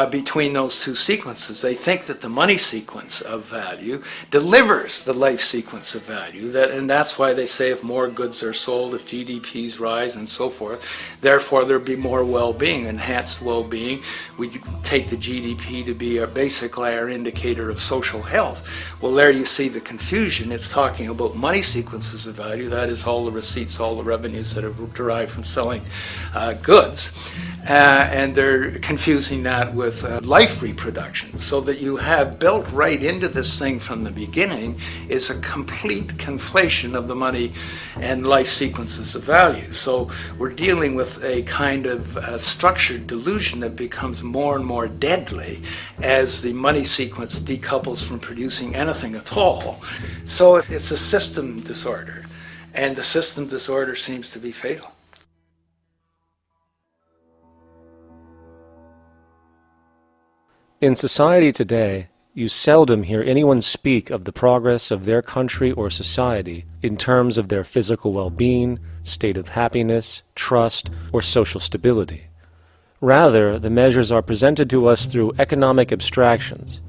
between those two sequences. They think that the money sequence of value delivers the life sequence of value, and that's why they say if more goods are sold, if GDPs rise and so forth, therefore there'll be more well-being, enhanced well-being. We take the GDP to be basically our indicator of social health. Well, there you see the confusion. It's talking about money sequences of value, that is all the receipts, all the revenues that are derived from selling goods. And they're confusing that with life reproduction, so that you have built right into this thing from the beginning is a complete conflation of the money and life sequences of value. So we're dealing with a kind of structured delusion that becomes more and more deadly as the money sequence decouples from producing anything at all. So it's a system disorder, and the system disorder seems to be fatal. In society today, you seldom hear anyone speak of the progress of their country or society in terms of their physical well-being, state of happiness, trust, or social stability. Rather, the measures are presented to us through economic abstractions.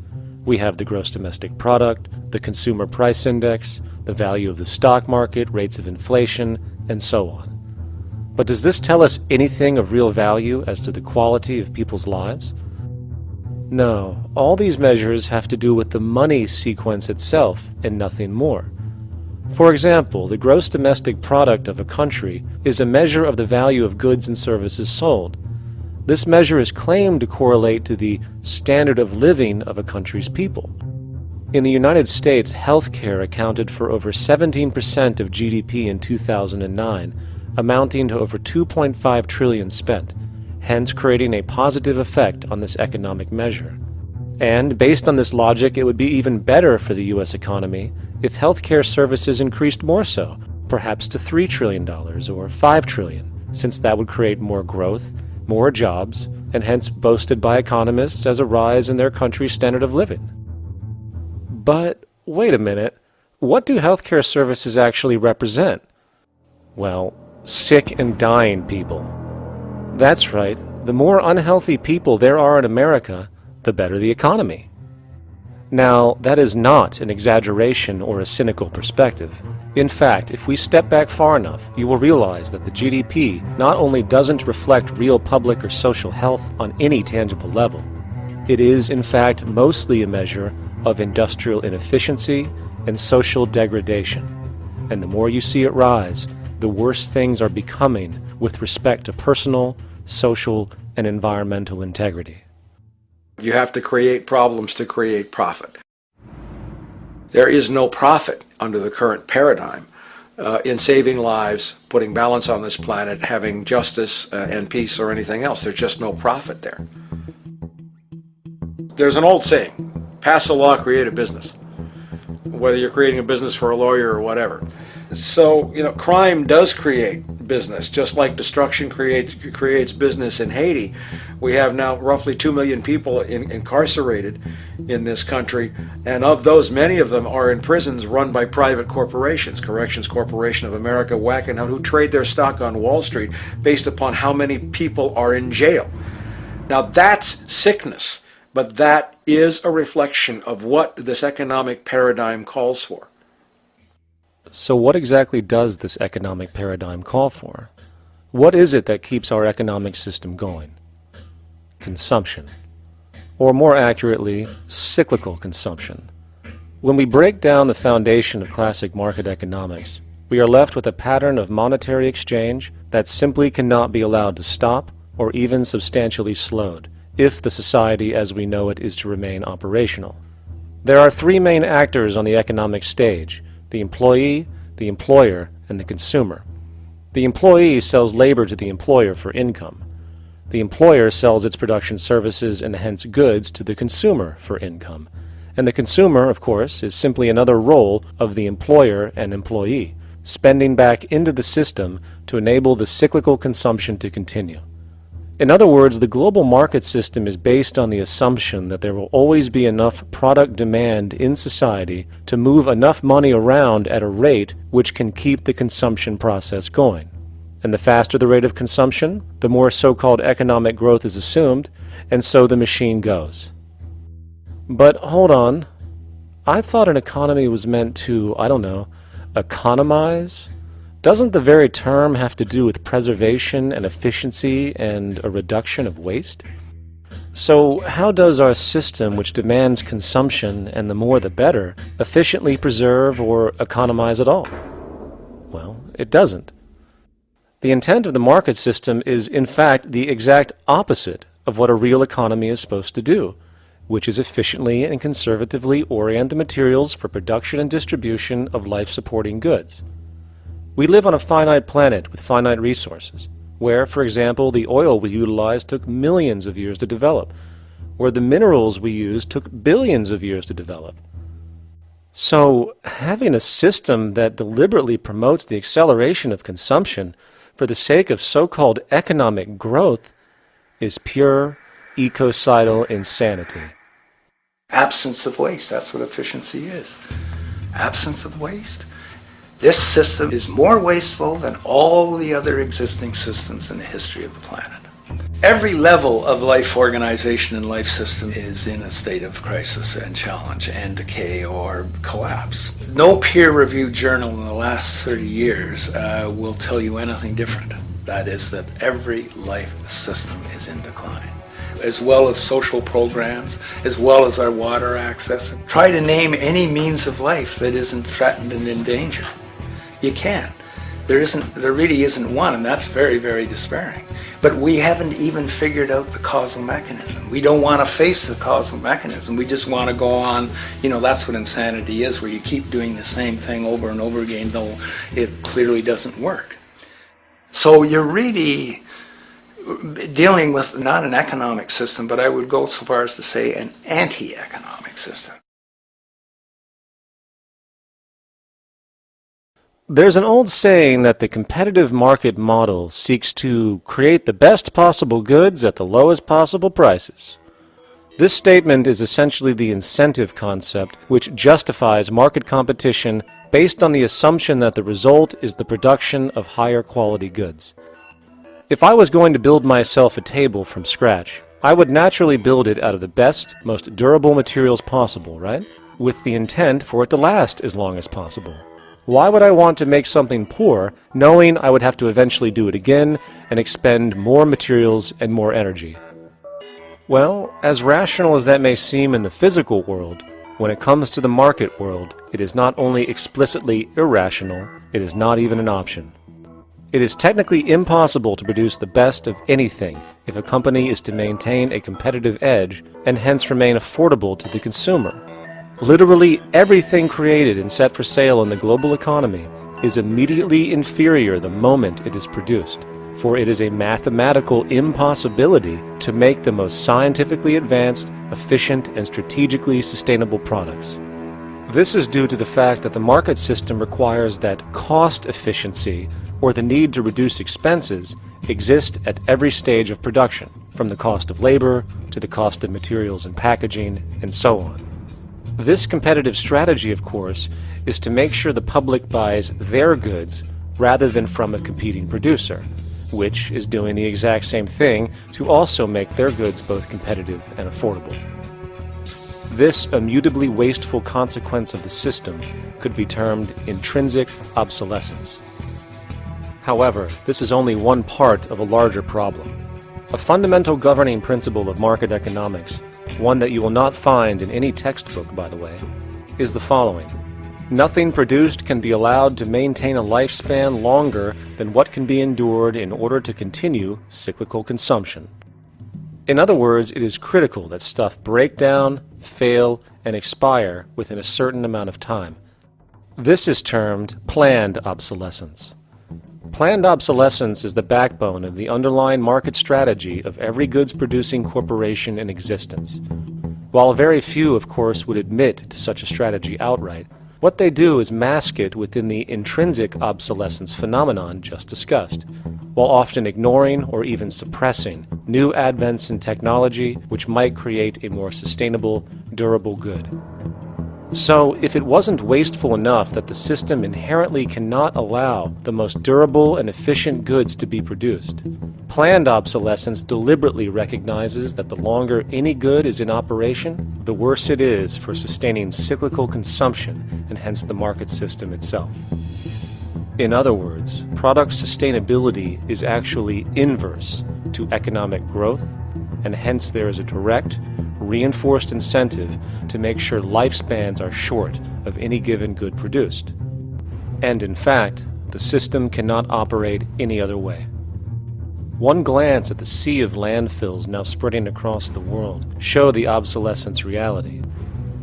We have the gross domestic product, the consumer price index, the value of the stock market, rates of inflation, and so on. But does this tell us anything of real value as to the quality of people's lives? No, all these measures have to do with the money sequence itself and nothing more. For example, the gross domestic product of a country is a measure of the value of goods and services sold. This measure is claimed to correlate to the standard of living of a country's people. In the United States, healthcare accounted for over 17% of GDP in 2009, amounting to over $2.5 trillion spent, hence creating a positive effect on this economic measure. And based on this logic, it would be even better for the U.S. economy if healthcare services increased more so, perhaps to $3 trillion or $5 trillion, since that would create more growth, more jobs, and hence boasted by economists as a rise in their country's standard of living. But wait a minute, what do healthcare services actually represent? Well, sick and dying people. That's right, the more unhealthy people there are in America, the better the economy. Now, that is not an exaggeration or a cynical perspective. In fact, if we step back far enough, you will realize that the GDP not only doesn't reflect real public or social health on any tangible level, it is, in fact, mostly a measure of industrial inefficiency and social degradation. And the more you see it rise, the worse things are becoming with respect to personal, social, and environmental integrity. You have to create problems to create profit. There is no profit under the current paradigm in saving lives, putting balance on this planet, having justice and peace or anything else. There's just no profit there. There's an old saying, pass a law, create a business. Whether you're creating a business for a lawyer or whatever. So, crime does create business, just like destruction creates business in Haiti. We have now roughly 2 million people incarcerated in this country, and of those, many of them are in prisons run by private corporations, Corrections Corporation of America, Wackenhut, who trade their stock on Wall Street based upon how many people are in jail. Now that's sickness, but that is a reflection of what this economic paradigm calls for. So what exactly does this economic paradigm call for? What is it that keeps our economic system going? Consumption. Or more accurately, cyclical consumption. When we break down the foundation of classic market economics, we are left with a pattern of monetary exchange that simply cannot be allowed to stop or even substantially slowed, if the society as we know it is to remain operational. There are three main actors on the economic stage: the employee, the employer, and the consumer. The employee sells labor to the employer for income. The employer sells its production services and hence goods to the consumer for income. And the consumer, of course, is simply another role of the employer and employee, spending back into the system to enable the cyclical consumption to continue. In other words, the global market system is based on the assumption that there will always be enough product demand in society to move enough money around at a rate which can keep the consumption process going. And the faster the rate of consumption, the more so-called economic growth is assumed, and so the machine goes. But hold on, I thought an economy was meant to, economize? Doesn't the very term have to do with preservation and efficiency and a reduction of waste? So how does our system, which demands consumption and the more the better, efficiently preserve or economize at all? Well, it doesn't. The intent of the market system is, in fact, the exact opposite of what a real economy is supposed to do, which is efficiently and conservatively orient the materials for production and distribution of life-supporting goods. We live on a finite planet with finite resources, where, for example, the oil we utilize took millions of years to develop, where the minerals we use took billions of years to develop. So, having a system that deliberately promotes the acceleration of consumption for the sake of so-called economic growth is pure ecocidal insanity. Absence of waste, that's what efficiency is. Absence of waste. This system is more wasteful than all the other existing systems in the history of the planet. Every level of life organization and life system is in a state of crisis and challenge and decay or collapse. No peer-reviewed journal in the last 30 years will tell you anything different. That is that every life system is in decline, as well as social programs, as well as our water access. Try to name any means of life that isn't threatened and in danger. You can't. There really isn't one, and that's very, very despairing. But we haven't even figured out the causal mechanism. We don't want to face the causal mechanism. We just want to go on, that's what insanity is, where you keep doing the same thing over and over again, though it clearly doesn't work. So you're really dealing with not an economic system, but I would go so far as to say an anti-economic system. There's an old saying that the competitive market model seeks to create the best possible goods at the lowest possible prices. This statement is essentially the incentive concept, which justifies market competition based on the assumption that the result is the production of higher quality goods. If I was going to build myself a table from scratch, I would naturally build it out of the best, most durable materials possible, right? With the intent for it to last as long as possible. Why would I want to make something poor, knowing I would have to eventually do it again and expend more materials and more energy? Well, as rational as that may seem in the physical world, when it comes to the market world, it is not only explicitly irrational, it is not even an option. It is technically impossible to produce the best of anything if a company is to maintain a competitive edge and hence remain affordable to the consumer. Literally everything created and set for sale in the global economy is immediately inferior the moment it is produced, for it is a mathematical impossibility to make the most scientifically advanced, efficient, and strategically sustainable products. This is due to the fact that the market system requires that cost efficiency, or the need to reduce expenses, exist at every stage of production, from the cost of labor to the cost of materials and packaging, and so on. This competitive strategy, of course, is to make sure the public buys their goods rather than from a competing producer, which is doing the exact same thing to also make their goods both competitive and affordable. This immutably wasteful consequence of the system could be termed intrinsic obsolescence. However, this is only one part of a larger problem. A fundamental governing principle of market economics, one that you will not find in any textbook, by the way, is the following. Nothing produced can be allowed to maintain a lifespan longer than what can be endured in order to continue cyclical consumption. In other words, it is critical that stuff break down, fail, and expire within a certain amount of time. This is termed planned obsolescence. Planned obsolescence is the backbone of the underlying market strategy of every goods-producing corporation in existence. While very few, of course, would admit to such a strategy outright, what they do is mask it within the intrinsic obsolescence phenomenon just discussed, while often ignoring or even suppressing new advents in technology which might create a more sustainable, durable good. So, if it wasn't wasteful enough that the system inherently cannot allow the most durable and efficient goods to be produced, planned obsolescence deliberately recognizes that the longer any good is in operation, the worse it is for sustaining cyclical consumption and hence the market system itself. In other words, product sustainability is actually inverse to economic growth, and hence there is a direct, reinforced incentive to make sure lifespans are short of any given good produced. And in fact, the system cannot operate any other way. One glance at the sea of landfills now spreading across the world show the obsolescence reality.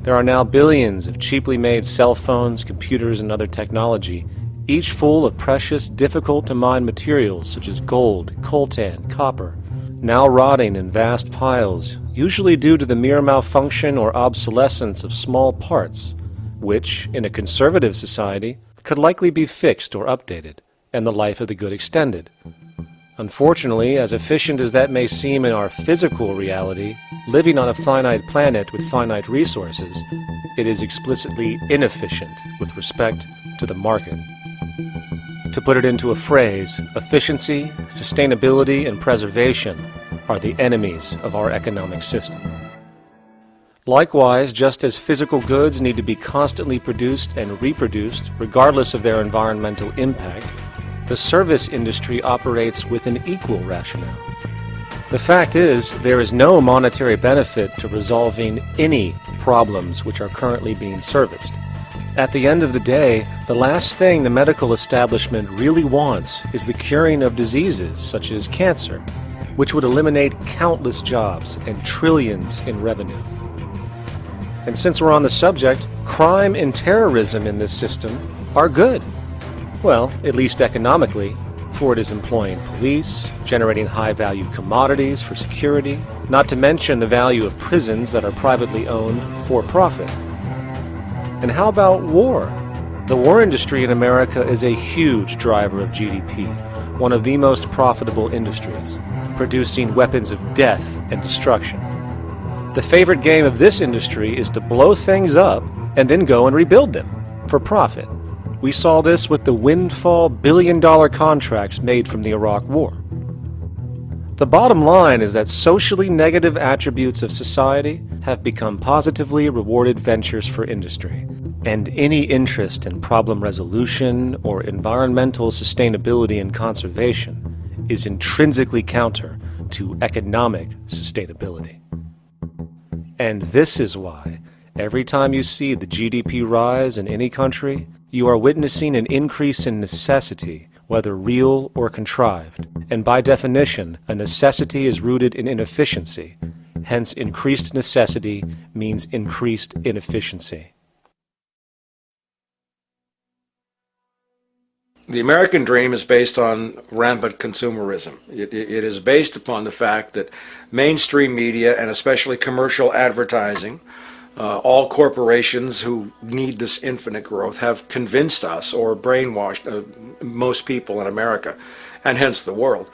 There are now billions of cheaply made cell phones, computers, and other technology, each full of precious, difficult-to-mine materials such as gold, coltan, copper, now rotting in vast piles, usually due to the mere malfunction or obsolescence of small parts, which, in a conservative society, could likely be fixed or updated, and the life of the good extended. Unfortunately, as efficient as that may seem in our physical reality, living on a finite planet with finite resources, it is explicitly inefficient with respect to the market. To put it into a phrase, efficiency, sustainability, and preservation are the enemies of our economic system. Likewise, just as physical goods need to be constantly produced and reproduced, regardless of their environmental impact, the service industry operates with an equal rationale. The fact is, there is no monetary benefit to resolving any problems which are currently being serviced. At the end of the day, the last thing the medical establishment really wants is the curing of diseases such as cancer, which would eliminate countless jobs and trillions in revenue. And since we're on the subject, crime and terrorism in this system are good. Well, at least economically, for it is employing police, generating high-value commodities for security, not to mention the value of prisons that are privately owned for profit. And how about war? The war industry in America is a huge driver of GDP, one of the most profitable industries, producing weapons of death and destruction. The favorite game of this industry is to blow things up and then go and rebuild them for profit. We saw this with the windfall billion-dollar contracts made from the Iraq War. The bottom line is that socially negative attributes of society have become positively rewarded ventures for industry, and any interest in problem resolution or environmental sustainability and conservation is intrinsically counter to economic sustainability. And this is why, every time you see the GDP rise in any country, you are witnessing an increase in necessity, whether real or contrived. And by definition, a necessity is rooted in inefficiency. Hence, increased necessity means increased inefficiency. The American dream is based on rampant consumerism. It is based upon the fact that mainstream media, and especially commercial advertising, all corporations who need this infinite growth, have convinced us or brainwashed most people in America, and hence the world,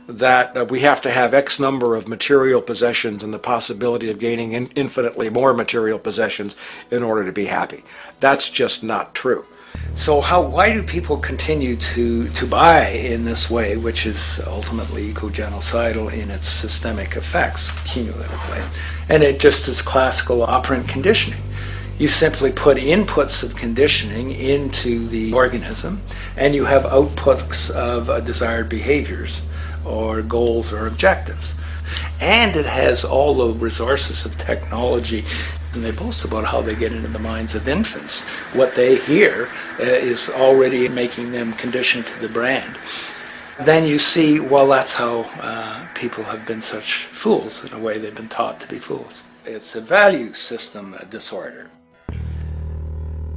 that we have to have X number of material possessions and the possibility of gaining infinitely more material possessions in order to be happy. That's just not true. So why do people continue to buy in this way, which is ultimately eco-genocidal in its systemic effects cumulatively? And it just is classical operant conditioning. You simply put inputs of conditioning into the organism, and you have outputs of desired behaviors or goals or objectives. And it has all the resources of technology. And they boast about how they get into the minds of infants. What they hear is already making them conditioned to the brand. Then you see, well, that's how people have been such fools. In a way, they've been taught to be fools. It's a value system disorder.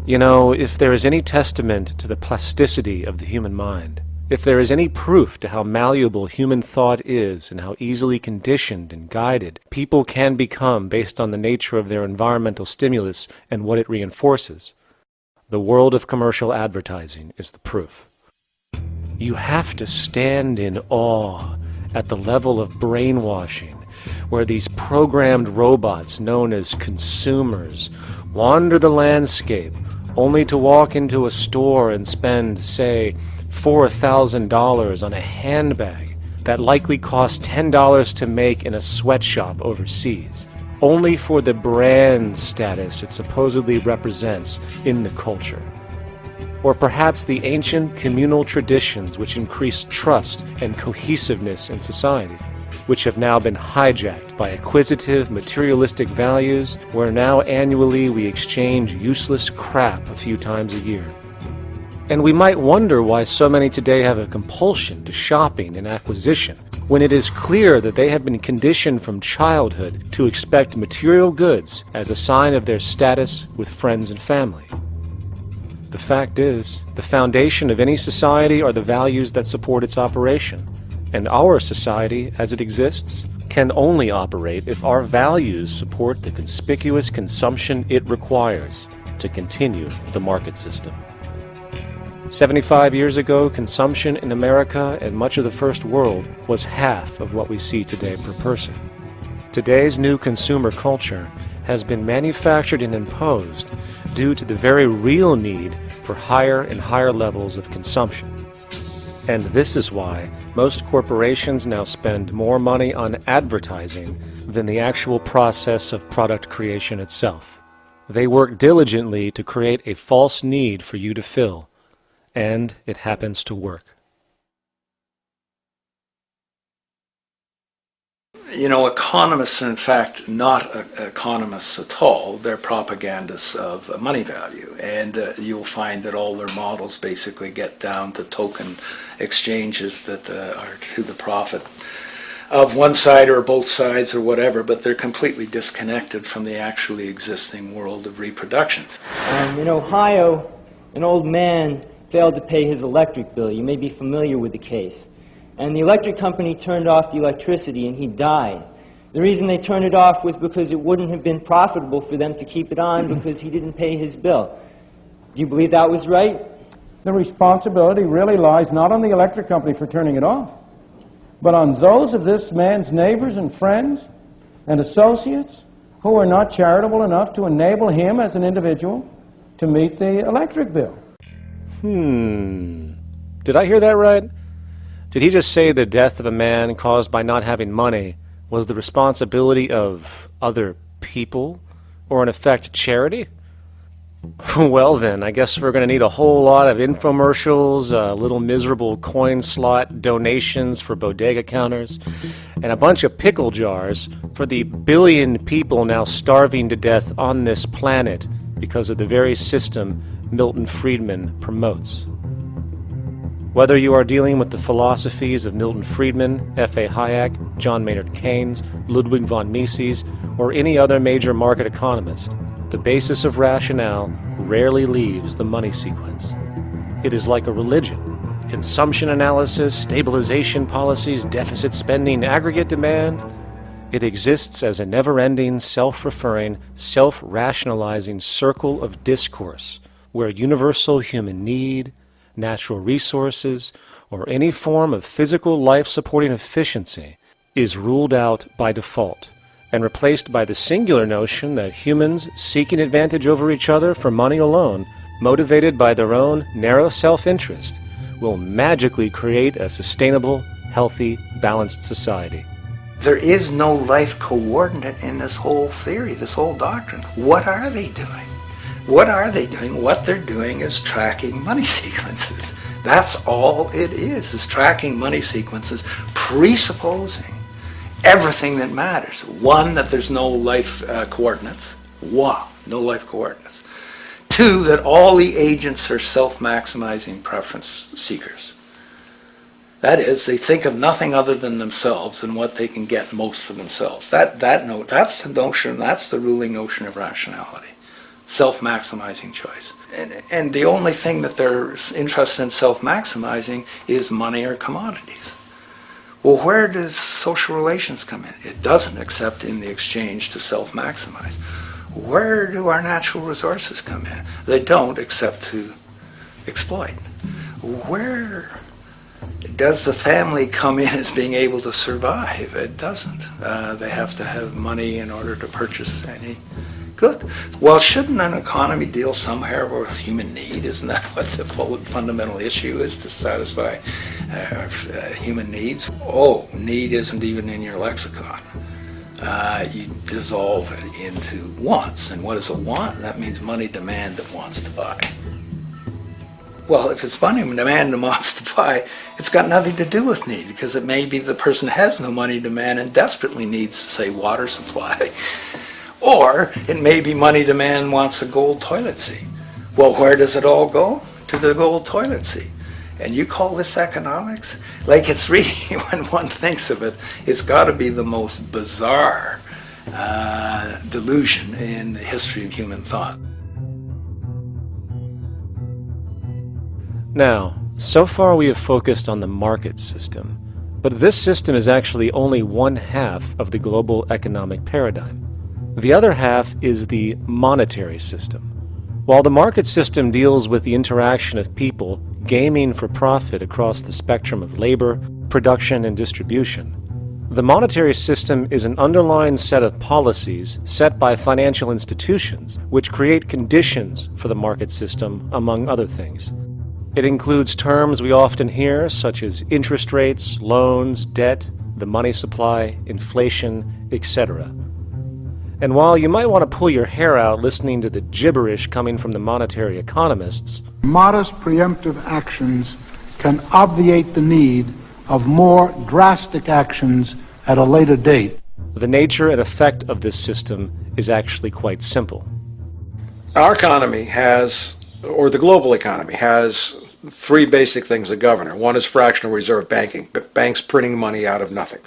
You know, if there is any testament to the plasticity of the human mind, if there is any proof to how malleable human thought is and how easily conditioned and guided people can become based on the nature of their environmental stimulus and what it reinforces, the world of commercial advertising is the proof. You have to stand in awe at the level of brainwashing where these programmed robots known as consumers wander the landscape only to walk into a store and spend, say, $4,000 on a handbag that likely costs $10 to make in a sweatshop overseas, only for the brand status it supposedly represents in the culture. Or perhaps the ancient communal traditions which increase trust and cohesiveness in society, which have now been hijacked by acquisitive, materialistic values, where now annually we exchange useless crap a few times a year. And we might wonder why so many today have a compulsion to shopping and acquisition, when it is clear that they have been conditioned from childhood to expect material goods as a sign of their status with friends and family. The fact is, the foundation of any society are the values that support its operation, and our society, as it exists, can only operate if our values support the conspicuous consumption it requires to continue the market system. 75 years ago, consumption in America and much of the First World was half of what we see today per person. Today's new consumer culture has been manufactured and imposed due to the very real need for higher and higher levels of consumption. And this is why most corporations now spend more money on advertising than the actual process of product creation itself. They work diligently to create a false need for you to fill, and it happens to work. You know, economists are in fact not economists at all. They're propagandists of money value, and you'll find that all their models basically get down to token exchanges that are to the profit of one side or both sides or whatever, but they're completely disconnected from the actually existing world of reproduction. In Ohio, an old man failed to pay his electric bill. You may be familiar with the case. And the electric company turned off the electricity and he died. The reason they turned it off was because it wouldn't have been profitable for them to keep it on because he didn't pay his bill. Do you believe that was right? The responsibility really lies not on the electric company for turning it off, but on those of this man's neighbors and friends and associates who are not charitable enough to enable him as an individual to meet the electric bill. Did I hear that right? Did he just say the death of a man caused by not having money was the responsibility of other people, or in effect charity? Well then, I guess we're going to need a whole lot of infomercials, little miserable coin slot donations for bodega counters, and a bunch of pickle jars for the billion people now starving to death on this planet because of the very system Milton Friedman promotes. Whether you are dealing with the philosophies of Milton Friedman, F.A. Hayek, John Maynard Keynes, Ludwig von Mises, or any other major market economist, the basis of rationale rarely leaves the money sequence. It is like a religion. Consumption analysis, stabilization policies, deficit spending, aggregate demand. It exists as a never-ending, self-referring, self-rationalizing circle of discourse where universal human need, natural resources, or any form of physical life-supporting efficiency is ruled out by default and replaced by the singular notion that humans seeking advantage over each other for money alone, motivated by their own narrow self-interest, will magically create a sustainable, healthy, balanced society. There is no life coordinate in this whole theory, this whole doctrine. What are they doing? What are they doing? What they're doing is tracking money sequences. That's all it is tracking money sequences, presupposing everything that matters. One, that there's no life coordinates. Wow, no life coordinates. Two, that all the agents are self-maximizing preference seekers. That is, they think of nothing other than themselves and what they can get most for themselves. That's the notion, that's the ruling notion of rationality. Self-maximizing choice. And the only thing that they're interested in self-maximizing is money or commodities. Well, where does social relations come in? It doesn't, except in the exchange to self-maximize. Where do our natural resources come in? They don't, except to exploit. Where does the family come in as being able to survive? It doesn't. They have to have money in order to purchase any good. Well, shouldn't an economy deal somewhere with human need? Isn't that what the fundamental issue is, to satisfy human needs? Oh, need isn't even in your lexicon. You dissolve it into wants. And what is a want? That means money demand that wants to buy. Well, if it's money demand and wants to buy, it's got nothing to do with need, because it may be the person has no money demand and desperately needs, say, water supply. Or it may be money demand wants a gold toilet seat. Well, where does it all go? To the gold toilet seat. And you call this economics? Like, it's really, when one thinks of it, it's got to be the most bizarre delusion in the history of human thought. Now, so far we have focused on the market system, but this system is actually only one half of the global economic paradigm. The other half is the monetary system. While the market system deals with the interaction of people gaming for profit across the spectrum of labor, production, and distribution, the monetary system is an underlying set of policies set by financial institutions which create conditions for the market system, among other things. It includes terms we often hear, such as interest rates, loans, debt, the money supply, inflation, etc. And while you might want to pull your hair out listening to the gibberish coming from the monetary economists, modest preemptive actions can obviate the need of more drastic actions at a later date. The nature and effect of this system is actually quite simple. Our economy has, or the global economy has, three basic things that govern it. One is fractional reserve banking, banks printing money out of nothing.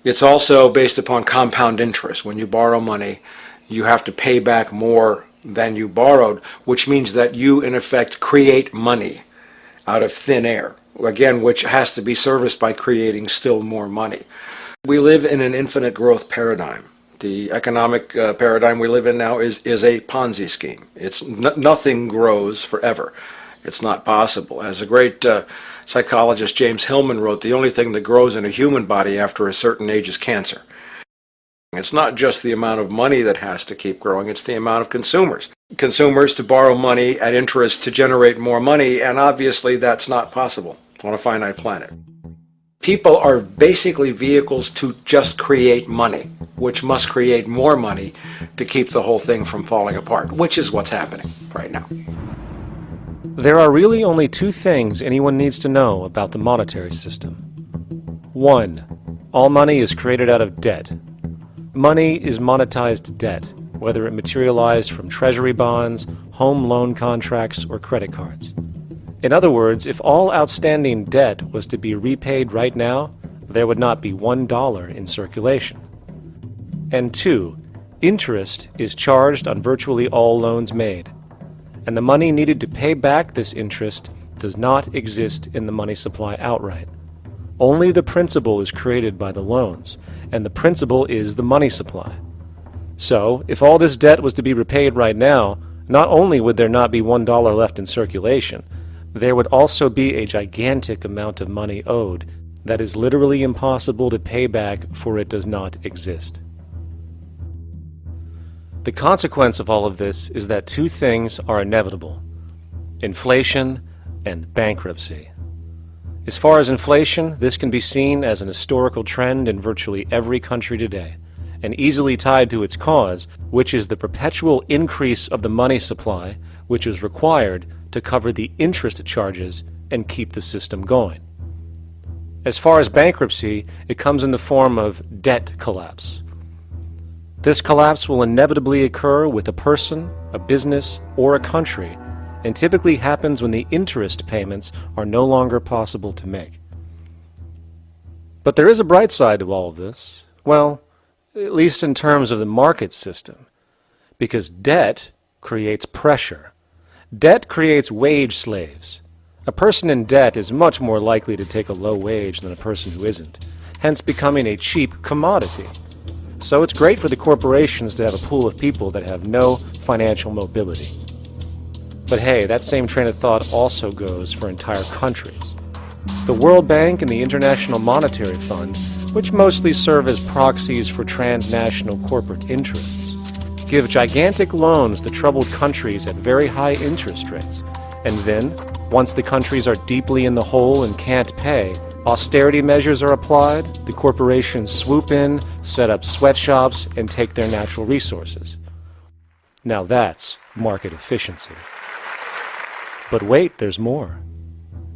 It's also based upon compound interest. When you borrow money, you have to pay back more than you borrowed, which means that you, in effect, create money out of thin air, again, which has to be serviced by creating still more money. We live in an infinite growth paradigm. The economic paradigm we live in now is a Ponzi scheme. Nothing grows forever. It's not possible. As a great psychologist James Hillman wrote, the only thing that grows in a human body after a certain age is cancer. It's not just the amount of money that has to keep growing, it's the amount of consumers. Consumers to borrow money at interest to generate more money, and obviously that's not possible on a finite planet. People are basically vehicles to just create money, which must create more money to keep the whole thing from falling apart, which is what's happening right now. There are really only two things anyone needs to know about the monetary system. 1. All money is created out of debt. Money is monetized debt, whether it materialized from treasury bonds, home loan contracts, or credit cards. In other words, if all outstanding debt was to be repaid right now, there would not be $1 in circulation. And 2, interest is charged on virtually all loans made, and the money needed to pay back this interest does not exist in the money supply outright. Only the principal is created by the loans, and the principal is the money supply. So, if all this debt was to be repaid right now, not only would there not be $1 left in circulation, there would also be a gigantic amount of money owed that is literally impossible to pay back, for it does not exist. The consequence of all of this is that two things are inevitable: inflation and bankruptcy. As far as inflation, this can be seen as an historical trend in virtually every country today, and easily tied to its cause, which is the perpetual increase of the money supply, which is required to cover the interest charges and keep the system going. As far as bankruptcy, it comes in the form of debt collapse. This collapse will inevitably occur with a person, a business, or a country, and typically happens when the interest payments are no longer possible to make. But there is a bright side to all of this. Well, at least in terms of the market system, because debt creates pressure. Debt creates wage slaves. A person in debt is much more likely to take a low wage than a person who isn't, hence becoming a cheap commodity. So it's great for the corporations to have a pool of people that have no financial mobility. But hey, that same train of thought also goes for entire countries. The World Bank and the International Monetary Fund, which mostly serve as proxies for transnational corporate interests, give gigantic loans to troubled countries at very high interest rates, and then, once the countries are deeply in the hole and can't pay, austerity measures are applied, the corporations swoop in, set up sweatshops, and take their natural resources. Now that's market efficiency. But wait, there's more.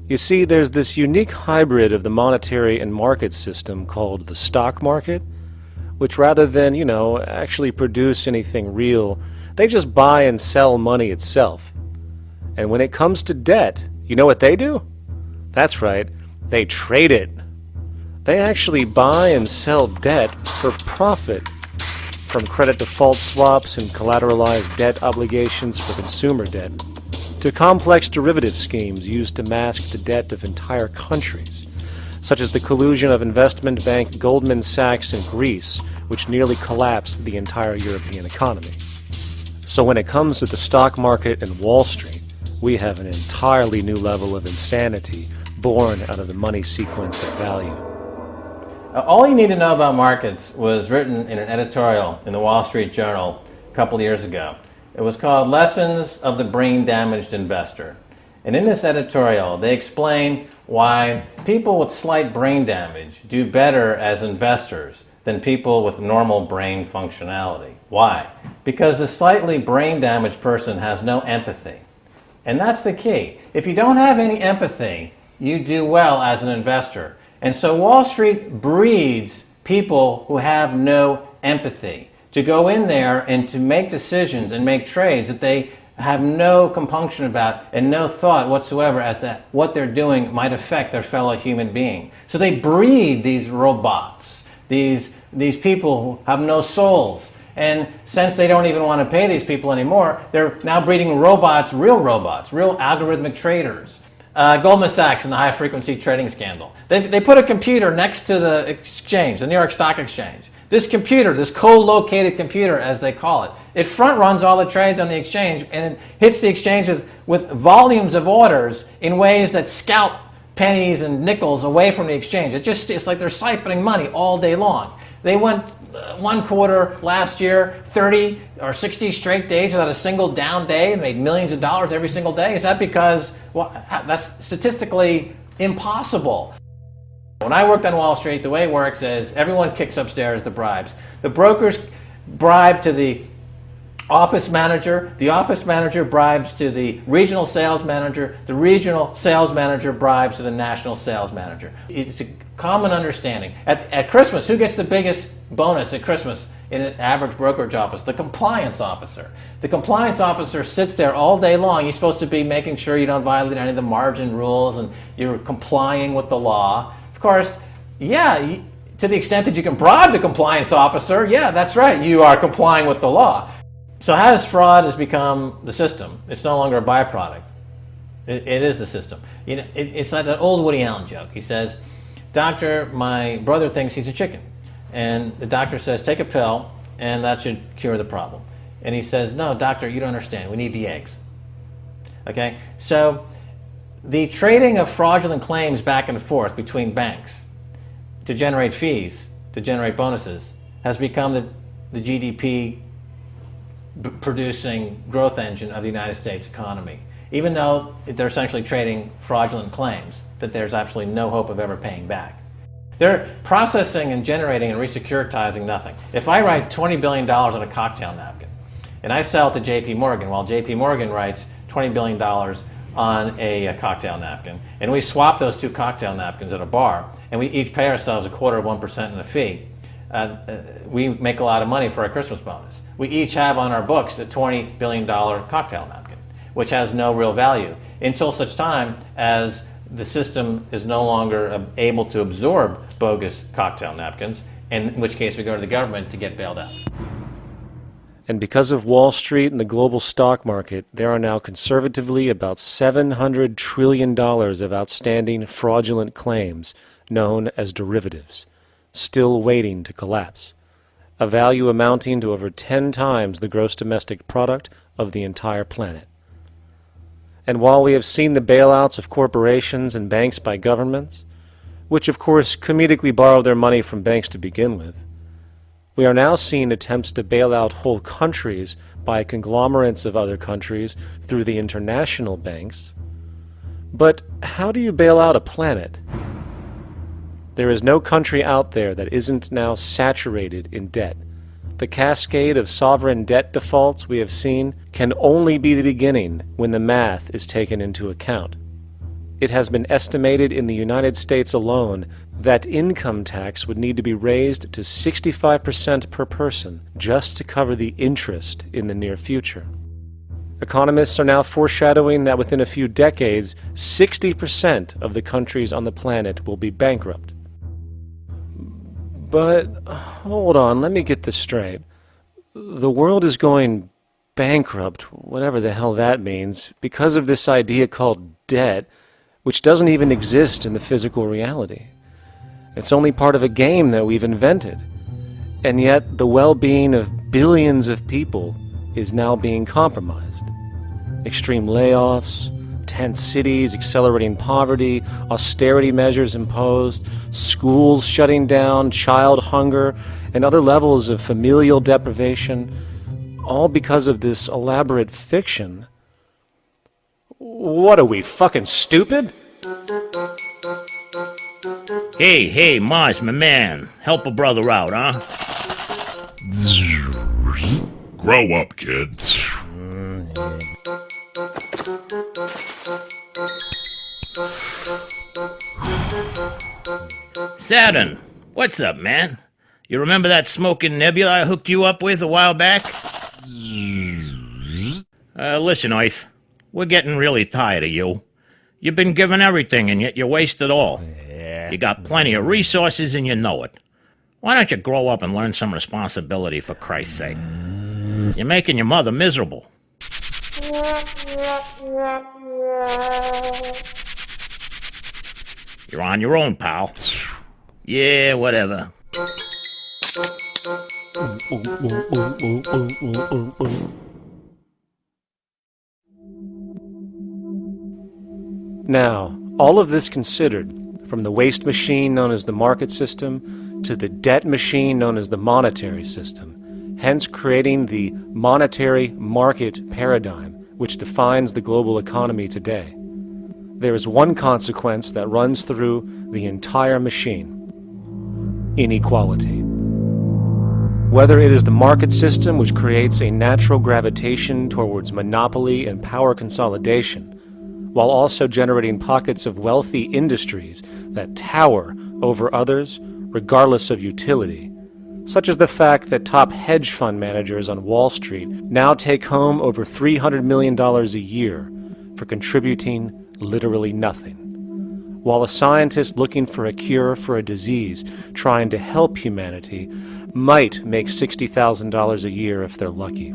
You see, there's this unique hybrid of the monetary and market system called the stock market, which rather than, actually produce anything real, they just buy and sell money itself. And when it comes to debt, you know what they do? That's right, they trade it. They actually buy and sell debt for profit, from credit default swaps and collateralized debt obligations for consumer debt, to complex derivative schemes used to mask the debt of entire countries, such as the collusion of investment bank Goldman Sachs in Greece, which nearly collapsed the entire European economy. So when it comes to the stock market and Wall Street, we have an entirely new level of insanity born out of the money sequence of value. All you need to know about markets was written in an editorial in the Wall Street Journal a couple years ago. It was called Lessons of the Brain-Damaged Investor. And in this editorial, they explain why people with slight brain damage do better as investors than people with normal brain functionality. Why? Because the slightly brain-damaged person has no empathy. And that's the key. If you don't have any empathy, you do well as an investor. And so Wall Street breeds people who have no empathy to go in there and to make decisions and make trades that they have no compunction about and no thought whatsoever as to what they're doing might affect their fellow human being. So they breed these robots, these people who have no souls. And since they don't even want to pay these people anymore, they're now breeding robots, real algorithmic traders. Goldman Sachs and the high-frequency trading scandal. They put a computer next to the exchange, the New York Stock Exchange. This computer, this co-located computer, as they call it, it front-runs all the trades on the exchange, and it hits the exchange with volumes of orders in ways that scout pennies and nickels away from the exchange. It's like they're siphoning money all day long. They went one quarter last year, 30 or 60 straight days without a single down day and made millions of dollars every single day. Is that because, well, that's statistically impossible. When I worked on Wall Street, the way it works is everyone kicks upstairs the bribes. The brokers bribe to the office manager bribes to the regional sales manager bribes to the national sales manager. It's a common understanding. At Christmas, who gets the biggest bonus at Christmas in an average brokerage office? The compliance officer. The compliance officer sits there all day long. He's supposed to be making sure you don't violate any of the margin rules and you're complying with the law. Of course, yeah, to the extent that you can bribe the compliance officer, yeah, that's right, you are complying with the law. So how does fraud has become the system? It's no longer a byproduct. It is the system. You know, it's like that old Woody Allen joke. He says, "Doctor, my brother thinks he's a chicken." And the doctor says, "Take a pill, and that should cure the problem." And he says, "No, doctor, you don't understand. We need the eggs." Okay? So the trading of fraudulent claims back and forth between banks to generate fees, to generate bonuses, has become the GDP producing growth engine of the United States economy. Even though they're essentially trading fraudulent claims that there's absolutely no hope of ever paying back. They're processing and generating and resecuritizing nothing. If I write $20 billion on a cocktail napkin and I sell it to JP Morgan while JP Morgan writes $20 billion on a cocktail napkin, and we swap those two cocktail napkins at a bar and we each pay ourselves 1/4% in a fee, we make a lot of money for our Christmas bonus. We each have on our books a $20 billion cocktail napkin, which has no real value until such time as the system is no longer able to absorb bogus cocktail napkins, in which case we go to the government to get bailed out. And because of Wall Street and the global stock market, there are now conservatively about $700 trillion of outstanding fraudulent claims known as derivatives, still waiting to collapse, a value amounting to over 10 times the gross domestic product of the entire planet. And while we have seen the bailouts of corporations and banks by governments, which of course comedically borrow their money from banks to begin with, we are now seeing attempts to bail out whole countries by conglomerates of other countries through the international banks. But how do you bail out a planet? There is no country out there that isn't now saturated in debt. The cascade of sovereign debt defaults we have seen can only be the beginning when the math is taken into account. It has been estimated in the United States alone that income tax would need to be raised to 65% per person just to cover the interest in the near future. Economists are now foreshadowing that within a few decades, 60% of the countries on the planet will be bankrupt. But, hold on, let me get this straight. The world is going bankrupt, whatever the hell that means, because of this idea called debt, which doesn't even exist in the physical reality. It's only part of a game that we've invented. And yet, the well-being of billions of people is now being compromised. Extreme layoffs, tent cities, accelerating poverty, austerity measures imposed, schools shutting down, child hunger, and other levels of familial deprivation, all because of this elaborate fiction. What are we, fucking stupid? Hey, Mars, my man. Help a brother out, huh? Grow up, kid. Saturn, what's up, man? You remember that smoking nebula I hooked you up with a while back? Listen, Earth, we're getting really tired of you. You've been given everything, and yet you waste it all. You got plenty of resources, and you know it. Why don't you grow up and learn some responsibility, for Christ's sake? You're making your mother miserable. You're on your own, pal. Yeah, whatever. Now, all of this considered, from the waste machine known as the market system to the debt machine known as the monetary system, hence creating the monetary market paradigm which defines the global economy today. There is one consequence that runs through the entire machine: inequality. Whether it is the market system which creates a natural gravitation towards monopoly and power consolidation, while also generating pockets of wealthy industries that tower over others regardless of utility, such as the fact that top hedge fund managers on Wall Street now take home over $300 million a year for contributing literally nothing, while a scientist looking for a cure for a disease trying to help humanity might make $60,000 a year if they're lucky.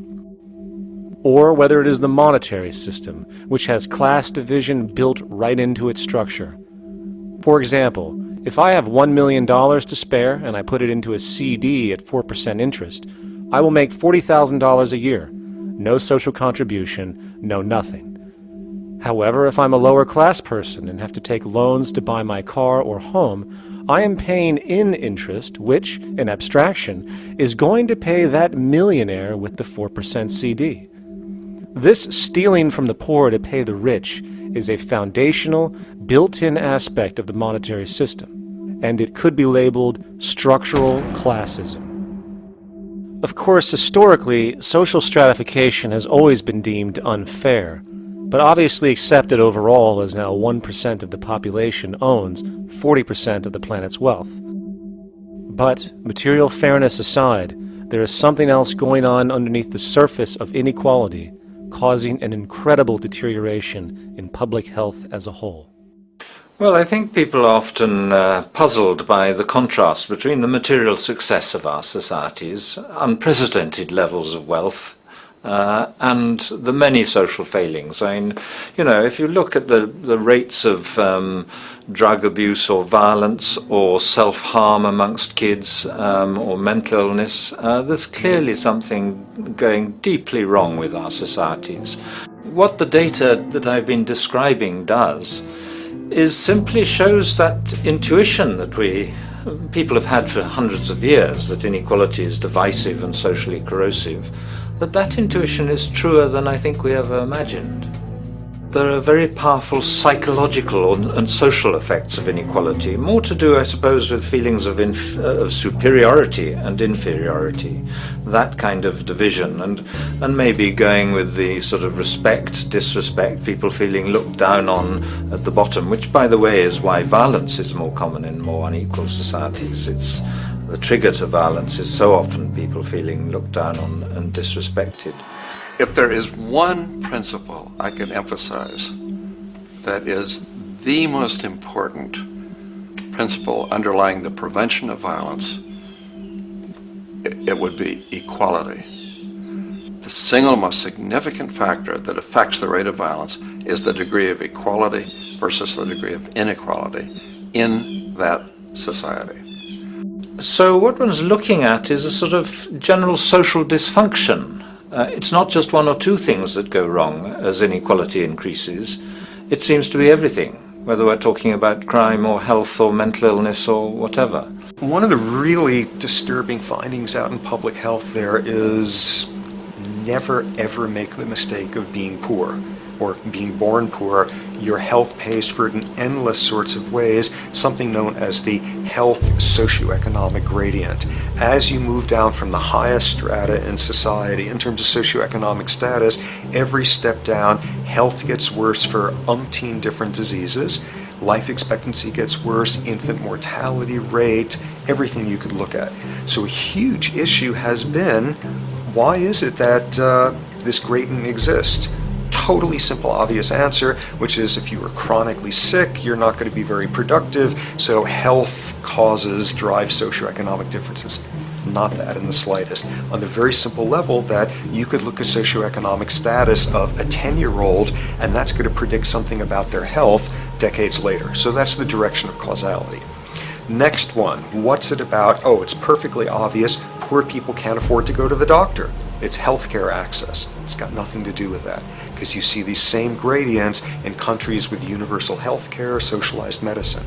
Or whether it is the monetary system, which has class division built right into its structure. For example, if I have $1 million to spare and I put it into a CD at 4% interest, I will make $40,000 a year. No social contribution, no nothing. However, if I'm a lower class person and have to take loans to buy my car or home, I am paying in interest, which, in abstraction, is going to pay that millionaire with the 4% CD. This stealing from the poor to pay the rich is a foundational, built-in aspect of the monetary system, and it could be labeled structural classism. Of course, historically, social stratification has always been deemed unfair, but obviously accepted overall as now 1% of the population owns 40% of the planet's wealth. But, material fairness aside, there is something else going on underneath the surface of inequality, causing an incredible deterioration in public health as a whole. Well, I think people are often puzzled by the contrast between the material success of our societies, unprecedented levels of wealth, and the many social failings. I mean, you know, if you look at the rates of drug abuse or violence or self-harm amongst kids or mental illness, there's clearly something going deeply wrong with our societies. What the data that I've been describing does is simply shows that intuition that people have had for hundreds of years, that inequality is divisive and socially corrosive, that intuition is truer than I think we ever imagined. There are very powerful psychological and social effects of inequality, more to do, I suppose, with feelings of superiority and inferiority, that kind of division, and maybe going with the sort of respect, disrespect, people feeling looked down on at the bottom, which, by the way, is why violence is more common in more unequal societies. It's the trigger to violence is so often people feeling looked down on and disrespected. If there is one principle I can emphasize that is the most important principle underlying the prevention of violence, it would be equality. The single most significant factor that affects the rate of violence is the degree of equality versus the degree of inequality in that society. So what one's looking at is a sort of general social dysfunction. It's not just one or two things that go wrong as inequality increases. It seems to be everything, whether we're talking about crime or health or mental illness or whatever. One of the really disturbing findings out in public health there is never ever make the mistake of being poor or being born poor. Your health pays for it in endless sorts of ways, something known as the health socioeconomic gradient. As you move down from the highest strata in society in terms of socioeconomic status, every step down, health gets worse for umpteen different diseases. Life expectancy gets worse, infant mortality rate, everything you could look at. So a huge issue has been, why is it that this gradient exists? Totally simple, obvious answer, which is if you are chronically sick, you're not going to be very productive, so health causes drive socioeconomic differences. Not that in the slightest. On the very simple level that you could look at socioeconomic status of a 10-year-old, and that's going to predict something about their health decades later. So that's the direction of causality. Next one, what's it about? Oh, it's perfectly obvious. Poor people can't afford to go to the doctor. It's healthcare access. It's got nothing to do with that, because you see these same gradients in countries with universal healthcare, socialized medicine.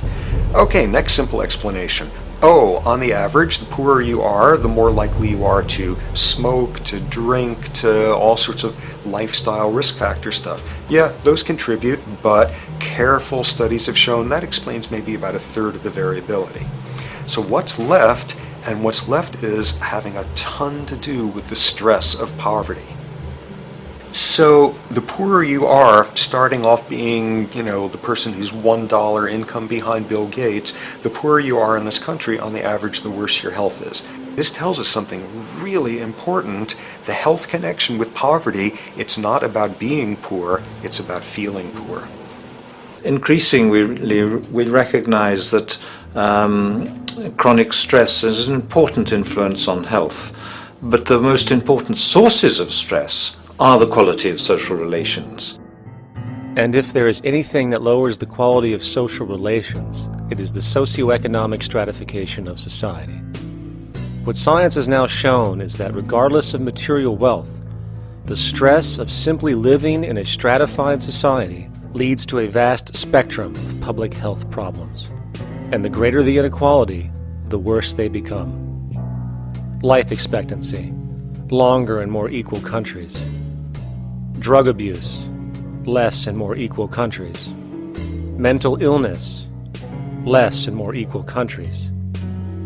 Okay, next simple explanation. Oh, on the average, the poorer you are, the more likely you are to smoke, to drink, to all sorts of lifestyle risk factor stuff. Yeah, those contribute, but careful studies have shown that explains maybe about a third of the variability. So what's left? And what's left is having a ton to do with the stress of poverty. So the poorer you are, starting off being, the person who's $1 income behind Bill Gates, the poorer you are in this country, on the average, the worse your health is. This tells us something really important. The health connection with poverty, it's not about being poor, it's about feeling poor. Increasingly, we recognize that chronic stress is an important influence on health, but the most important sources of stress are the quality of social relations. And if there is anything that lowers the quality of social relations, it is the socioeconomic stratification of society. What science has now shown is that regardless of material wealth, the stress of simply living in a stratified society leads to a vast spectrum of public health problems. And the greater the inequality, the worse they become. Life expectancy, longer in more equal countries. Drug abuse, less in more equal countries. Mental illness, less in more equal countries.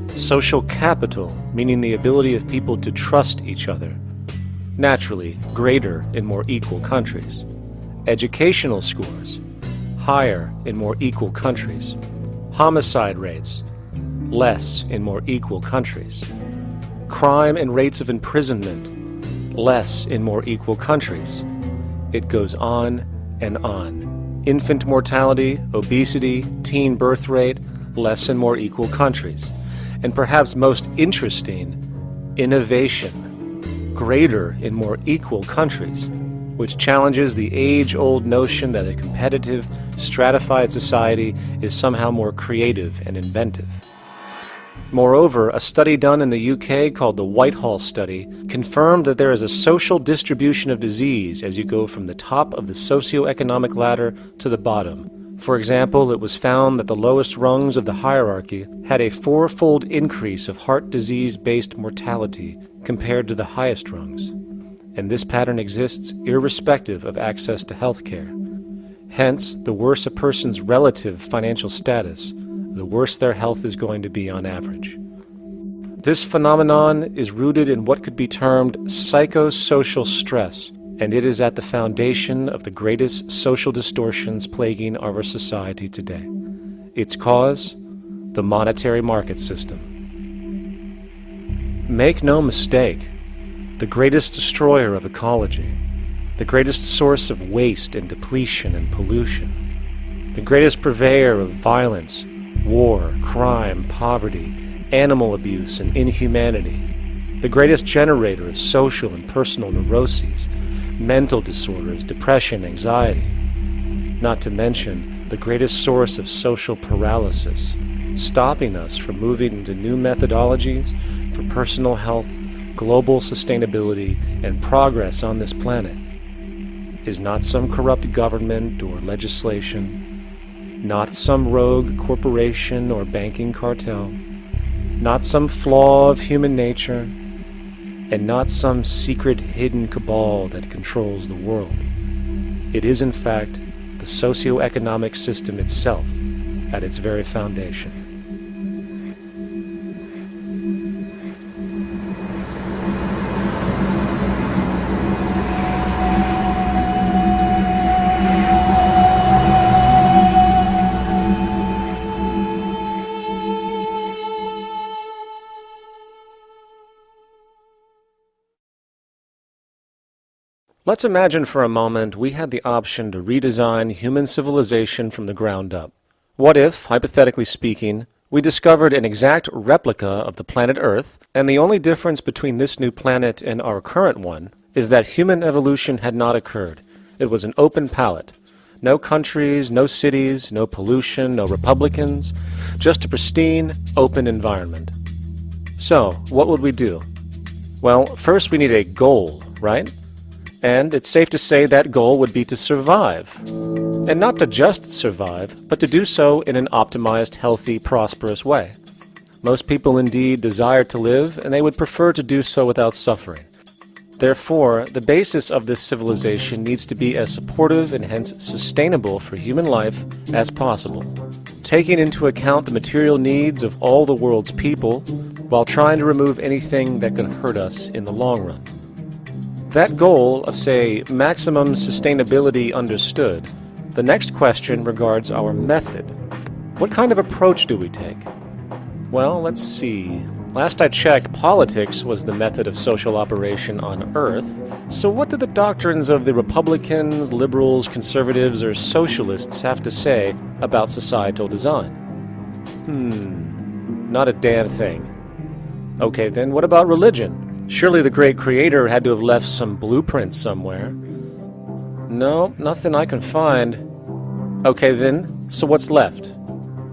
Social capital, meaning the ability of people to trust each other, naturally greater in more equal countries. Educational scores, higher in more equal countries. Homicide rates, less in more equal countries. Crime and rates of imprisonment, less in more equal countries. It goes on and on. Infant mortality, obesity, teen birth rate, less in more equal countries. And perhaps most interesting, innovation, greater in more equal countries, which challenges the age-old notion that a competitive, stratified society is somehow more creative and inventive. Moreover, a study done in the UK called the Whitehall Study confirmed that there is a social distribution of disease as you go from the top of the socioeconomic ladder to the bottom. For example, it was found that the lowest rungs of the hierarchy had a 4-fold increase of heart disease-based mortality compared to the highest rungs. And this pattern exists irrespective of access to health care. Hence, the worse a person's relative financial status, the worse their health is going to be on average. This phenomenon is rooted in what could be termed psychosocial stress, and it is at the foundation of the greatest social distortions plaguing our society today. Its cause? The monetary market system. Make no mistake, the greatest destroyer of ecology, the greatest source of waste and depletion and pollution, the greatest purveyor of violence, war, crime, poverty, animal abuse, and inhumanity, the greatest generator of social and personal neuroses, mental disorders, depression, anxiety, not to mention the greatest source of social paralysis, stopping us from moving into new methodologies for personal health, global sustainability, and progress on this planet, is not some corrupt government or legislation, not some rogue corporation or banking cartel, not some flaw of human nature, and not some secret hidden cabal that controls the world. It is, in fact, the socio-economic system itself at its very foundation. Let's imagine for a moment we had the option to redesign human civilization from the ground up. What if, hypothetically speaking, We discovered an exact replica of the planet Earth, and the only difference between this new planet and our current one is that human evolution had not occurred. It was an open palette. No countries, no cities, no pollution, no Republicans, just a pristine, open environment. So, what would we do? Well, first we need a goal, right? And it's safe to say that goal would be to survive. And not to just survive, but to do so in an optimized, healthy, prosperous way. Most people indeed desire to live, and they would prefer to do so without suffering. Therefore, the basis of this civilization needs to be as supportive and hence sustainable for human life as possible, taking into account the material needs of all the world's people, while trying to remove anything that could hurt us in the long run. That goal of, say, maximum sustainability understood, the next question regards our method. What kind of approach do we take? Well, let's see. Last I checked, politics was the method of social operation on Earth. So what do the doctrines of the Republicans, liberals, conservatives, or socialists have to say about societal design? Not a damn thing. Okay, then what about religion? Surely the great creator had to have left some blueprint somewhere. No, nothing I can find. Okay then, so what's left?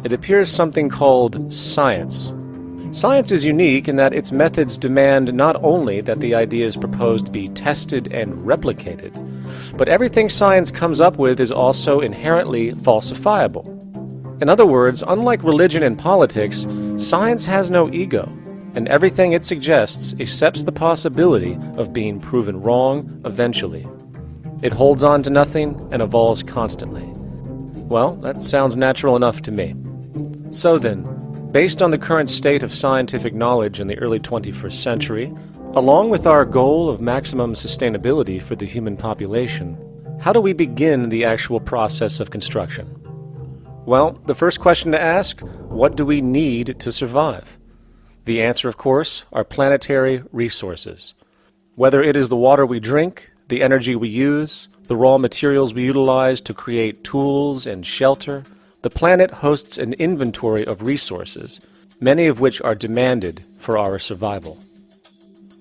It appears something called science. Science is unique in that its methods demand not only that the ideas proposed be tested and replicated, but everything science comes up with is also inherently falsifiable. In other words, unlike religion and politics, science has no ego, and everything it suggests accepts the possibility of being proven wrong eventually. It holds on to nothing and evolves constantly. Well, that sounds natural enough to me. So then, based on the current state of scientific knowledge in the early 21st century, along with our goal of maximum sustainability for the human population, how do we begin the actual process of construction? Well, the first question to ask, what do we need to survive? The answer, of course, are planetary resources. Whether it is the water we drink, the energy we use, the raw materials we utilize to create tools and shelter, the planet hosts an inventory of resources, many of which are demanded for our survival.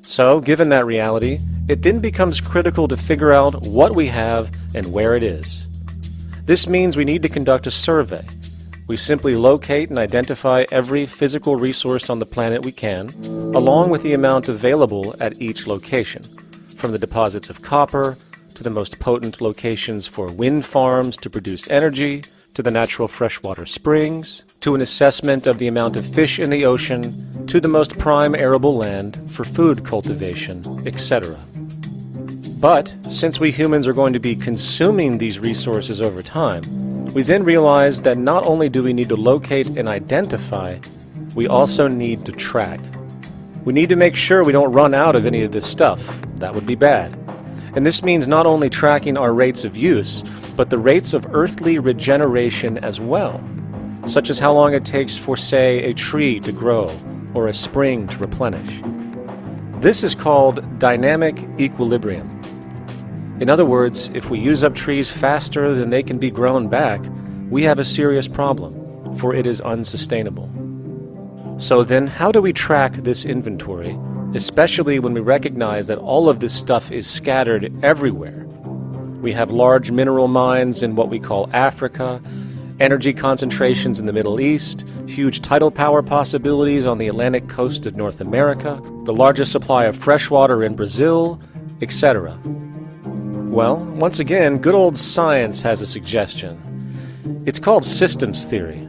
So, given that reality, it then becomes critical to figure out what we have and where it is. This means we need to conduct a survey. We simply locate and identify every physical resource on the planet we can, along with the amount available at each location, from the deposits of copper to the most potent locations for wind farms to produce energy, to the natural freshwater springs, to an assessment of the amount of fish in the ocean, to the most prime arable land for food cultivation, etc. But since we humans are going to be consuming these resources over time, we then realize that not only do we need to locate and identify, we also need to track. We need to make sure we don't run out of any of this stuff. That would be bad. And this means not only tracking our rates of use, but the rates of earthly regeneration as well, such as how long it takes for, say, a tree to grow or a spring to replenish. This is called dynamic equilibrium. In other words, if we use up trees faster than they can be grown back, we have a serious problem, for it is unsustainable. So then, how do we track this inventory, especially when we recognize that all of this stuff is scattered everywhere? We have large mineral mines in what we call Africa, energy concentrations in the Middle East, huge tidal power possibilities on the Atlantic coast of North America, the largest supply of fresh water in Brazil, etc. Well, once again, good old science has a suggestion. It's called systems theory.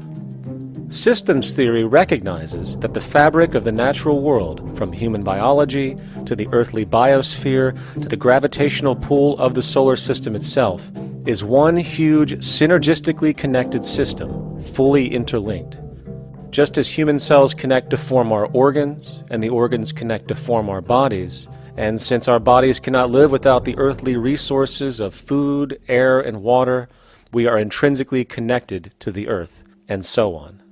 Systems theory recognizes that the fabric of the natural world, from human biology to the earthly biosphere to the gravitational pull of the solar system itself, is one huge synergistically connected system, fully interlinked. Just as human cells connect to form our organs, and the organs connect to form our bodies, and since our bodies cannot live without the earthly resources of food, air, and water, we are intrinsically connected to the earth, and so on.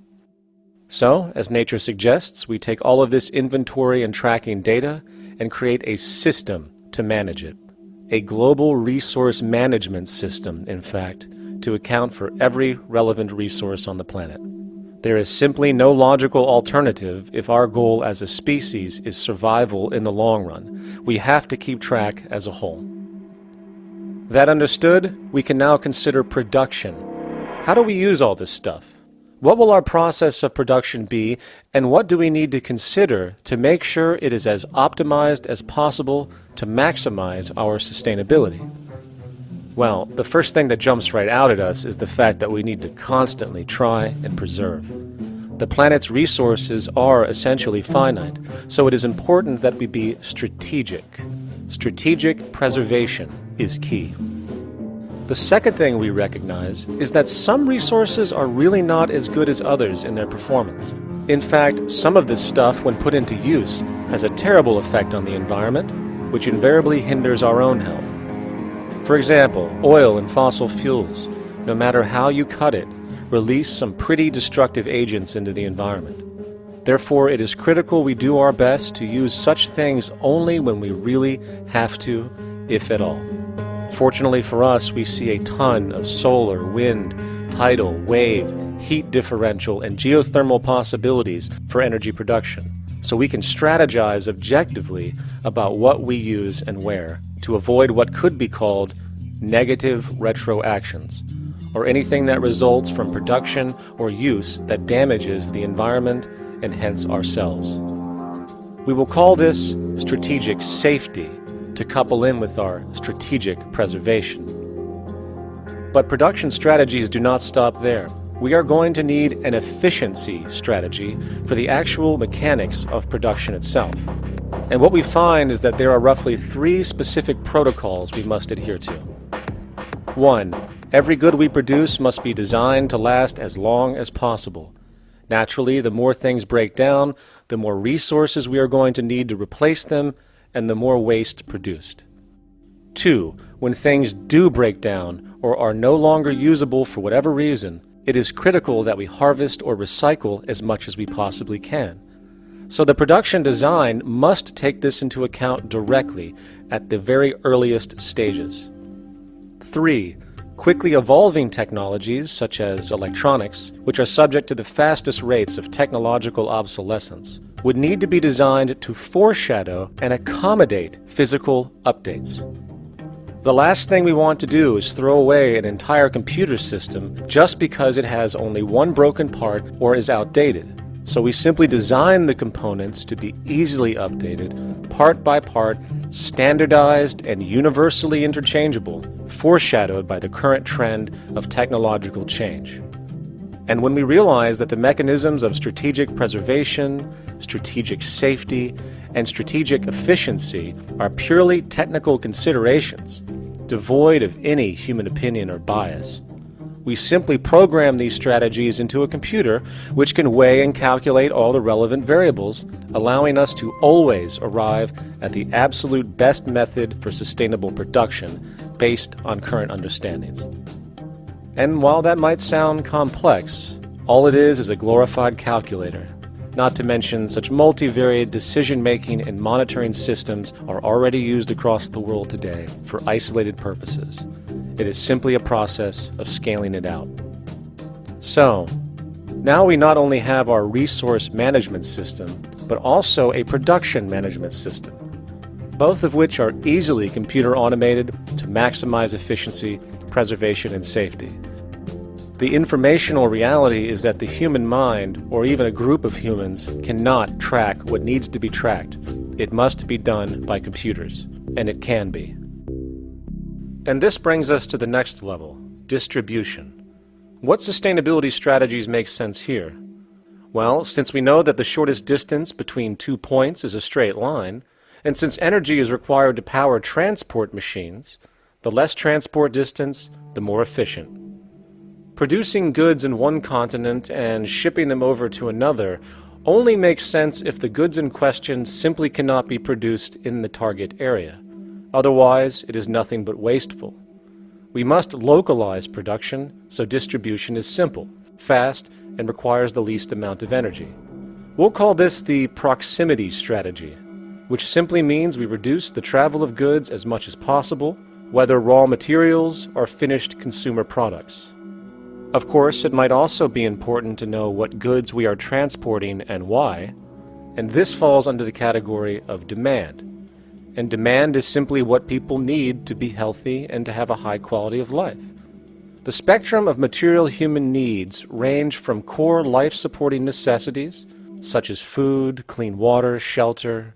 So, as nature suggests, we take all of this inventory and tracking data and create a system to manage it. A global resource management system, in fact, to account for every relevant resource on the planet. There is simply no logical alternative if our goal as a species is survival in the long run. We have to keep track as a whole. That understood, we can now consider production. How do we use all this stuff? What will our process of production be, and what do we need to consider to make sure it is as optimized as possible to maximize our sustainability? Well, the first thing that jumps right out at us is the fact that we need to constantly try and preserve. The planet's resources are essentially finite, so it is important that we be strategic. Strategic preservation is key. The second thing we recognize is that some resources are really not as good as others in their performance. In fact, some of this stuff, when put into use, has a terrible effect on the environment, which invariably hinders our own health. For example, oil and fossil fuels, no matter how you cut it, release some pretty destructive agents into the environment. Therefore, it is critical we do our best to use such things only when we really have to, if at all. Fortunately for us, we see a ton of solar, wind, tidal, wave, heat differential, and geothermal possibilities for energy production, so we can strategize objectively about what we use and where to avoid what could be called negative retroactions, or anything that results from production or use that damages the environment and hence ourselves. We will call this strategic safety to couple in with our strategic preservation. But production strategies do not stop there. We are going to need an efficiency strategy for the actual mechanics of production itself. And what we find is that there are roughly 3 specific protocols we must adhere to. 1. Every good we produce must be designed to last as long as possible. Naturally, the more things break down, the more resources we are going to need to replace them, and the more waste produced. 2. When things do break down or are no longer usable for whatever reason, it is critical that we harvest or recycle as much as we possibly can. So the production design must take this into account directly at the very earliest stages. 3. Quickly evolving technologies, such as electronics, which are subject to the fastest rates of technological obsolescence, would need to be designed to foreshadow and accommodate physical updates. The last thing we want to do is throw away an entire computer system just because it has only one broken part or is outdated. So we simply design the components to be easily updated, part by part, standardized and universally interchangeable, foreshadowed by the current trend of technological change. And when we realize that the mechanisms of strategic preservation, strategic safety, and strategic efficiency are purely technical considerations, devoid of any human opinion or bias, we simply program these strategies into a computer which can weigh and calculate all the relevant variables, allowing us to always arrive at the absolute best method for sustainable production based on current understandings. And while that might sound complex, all it is a glorified calculator. Not to mention such multivariate decision-making and monitoring systems are already used across the world today for isolated purposes. It is simply a process of scaling it out. So, now we not only have our resource management system, but also a production management system, both of which are easily computer automated to maximize efficiency, preservation, and safety. The informational reality is that the human mind, or even a group of humans, cannot track what needs to be tracked. It must be done by computers, and it can be. And this brings us to the next level, distribution. What sustainability strategies make sense here? Well, since we know that the shortest distance between 2 points is a straight line, and since energy is required to power transport machines, the less transport distance, the more efficient. Producing goods in one continent and shipping them over to another only makes sense if the goods in question simply cannot be produced in the target area. Otherwise, it is nothing but wasteful. We must localize production so distribution is simple, fast, and requires the least amount of energy. We'll call this the proximity strategy, which simply means we reduce the travel of goods as much as possible, whether raw materials or finished consumer products. Of course, it might also be important to know what goods we are transporting and why, and this falls under the category of demand. And demand is simply what people need to be healthy and to have a high quality of life. The spectrum of material human needs range from core life-supporting necessities, such as food, clean water, shelter,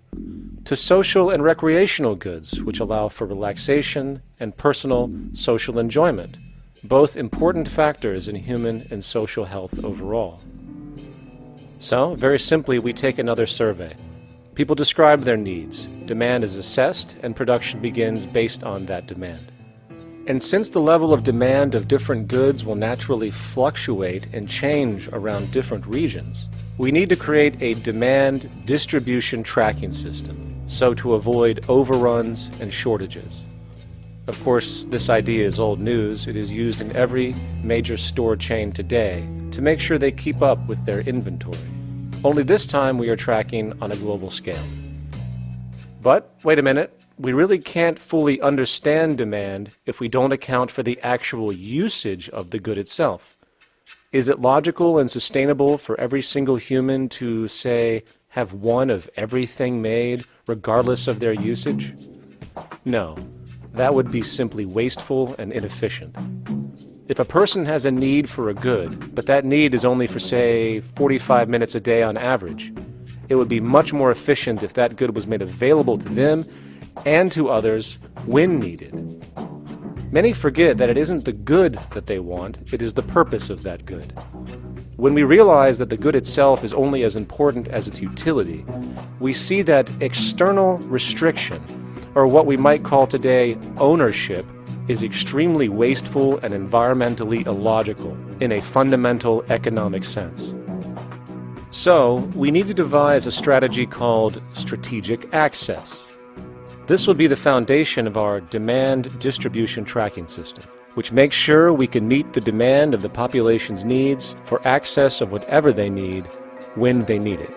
to social and recreational goods, which allow for relaxation and personal social enjoyment, both important factors in human and social health overall. So, very simply, we take another survey. People describe their needs. Demand is assessed, and production begins based on that demand. And since the level of demand of different goods will naturally fluctuate and change around different regions, we need to create a demand distribution tracking system, so to avoid overruns and shortages. Of course, this idea is old news. It is used in every major store chain today to make sure they keep up with their inventory. Only this time we are tracking on a global scale. But, wait a minute, we really can't fully understand demand if we don't account for the actual usage of the good itself. Is it logical and sustainable for every single human to, say, have one of everything made, regardless of their usage? No, that would be simply wasteful and inefficient. If a person has a need for a good, but that need is only for, say, 45 minutes a day on average, it would be much more efficient if that good was made available to them and to others when needed. Many forget that it isn't the good that they want, it is the purpose of that good. When we realize that the good itself is only as important as its utility, we see that external restriction, or what we might call today ownership, is extremely wasteful and environmentally illogical in a fundamental economic sense. So, we need to devise a strategy called strategic access. This will be the foundation of our demand distribution tracking system, which makes sure we can meet the demand of the population's needs for access of whatever they need, when they need it.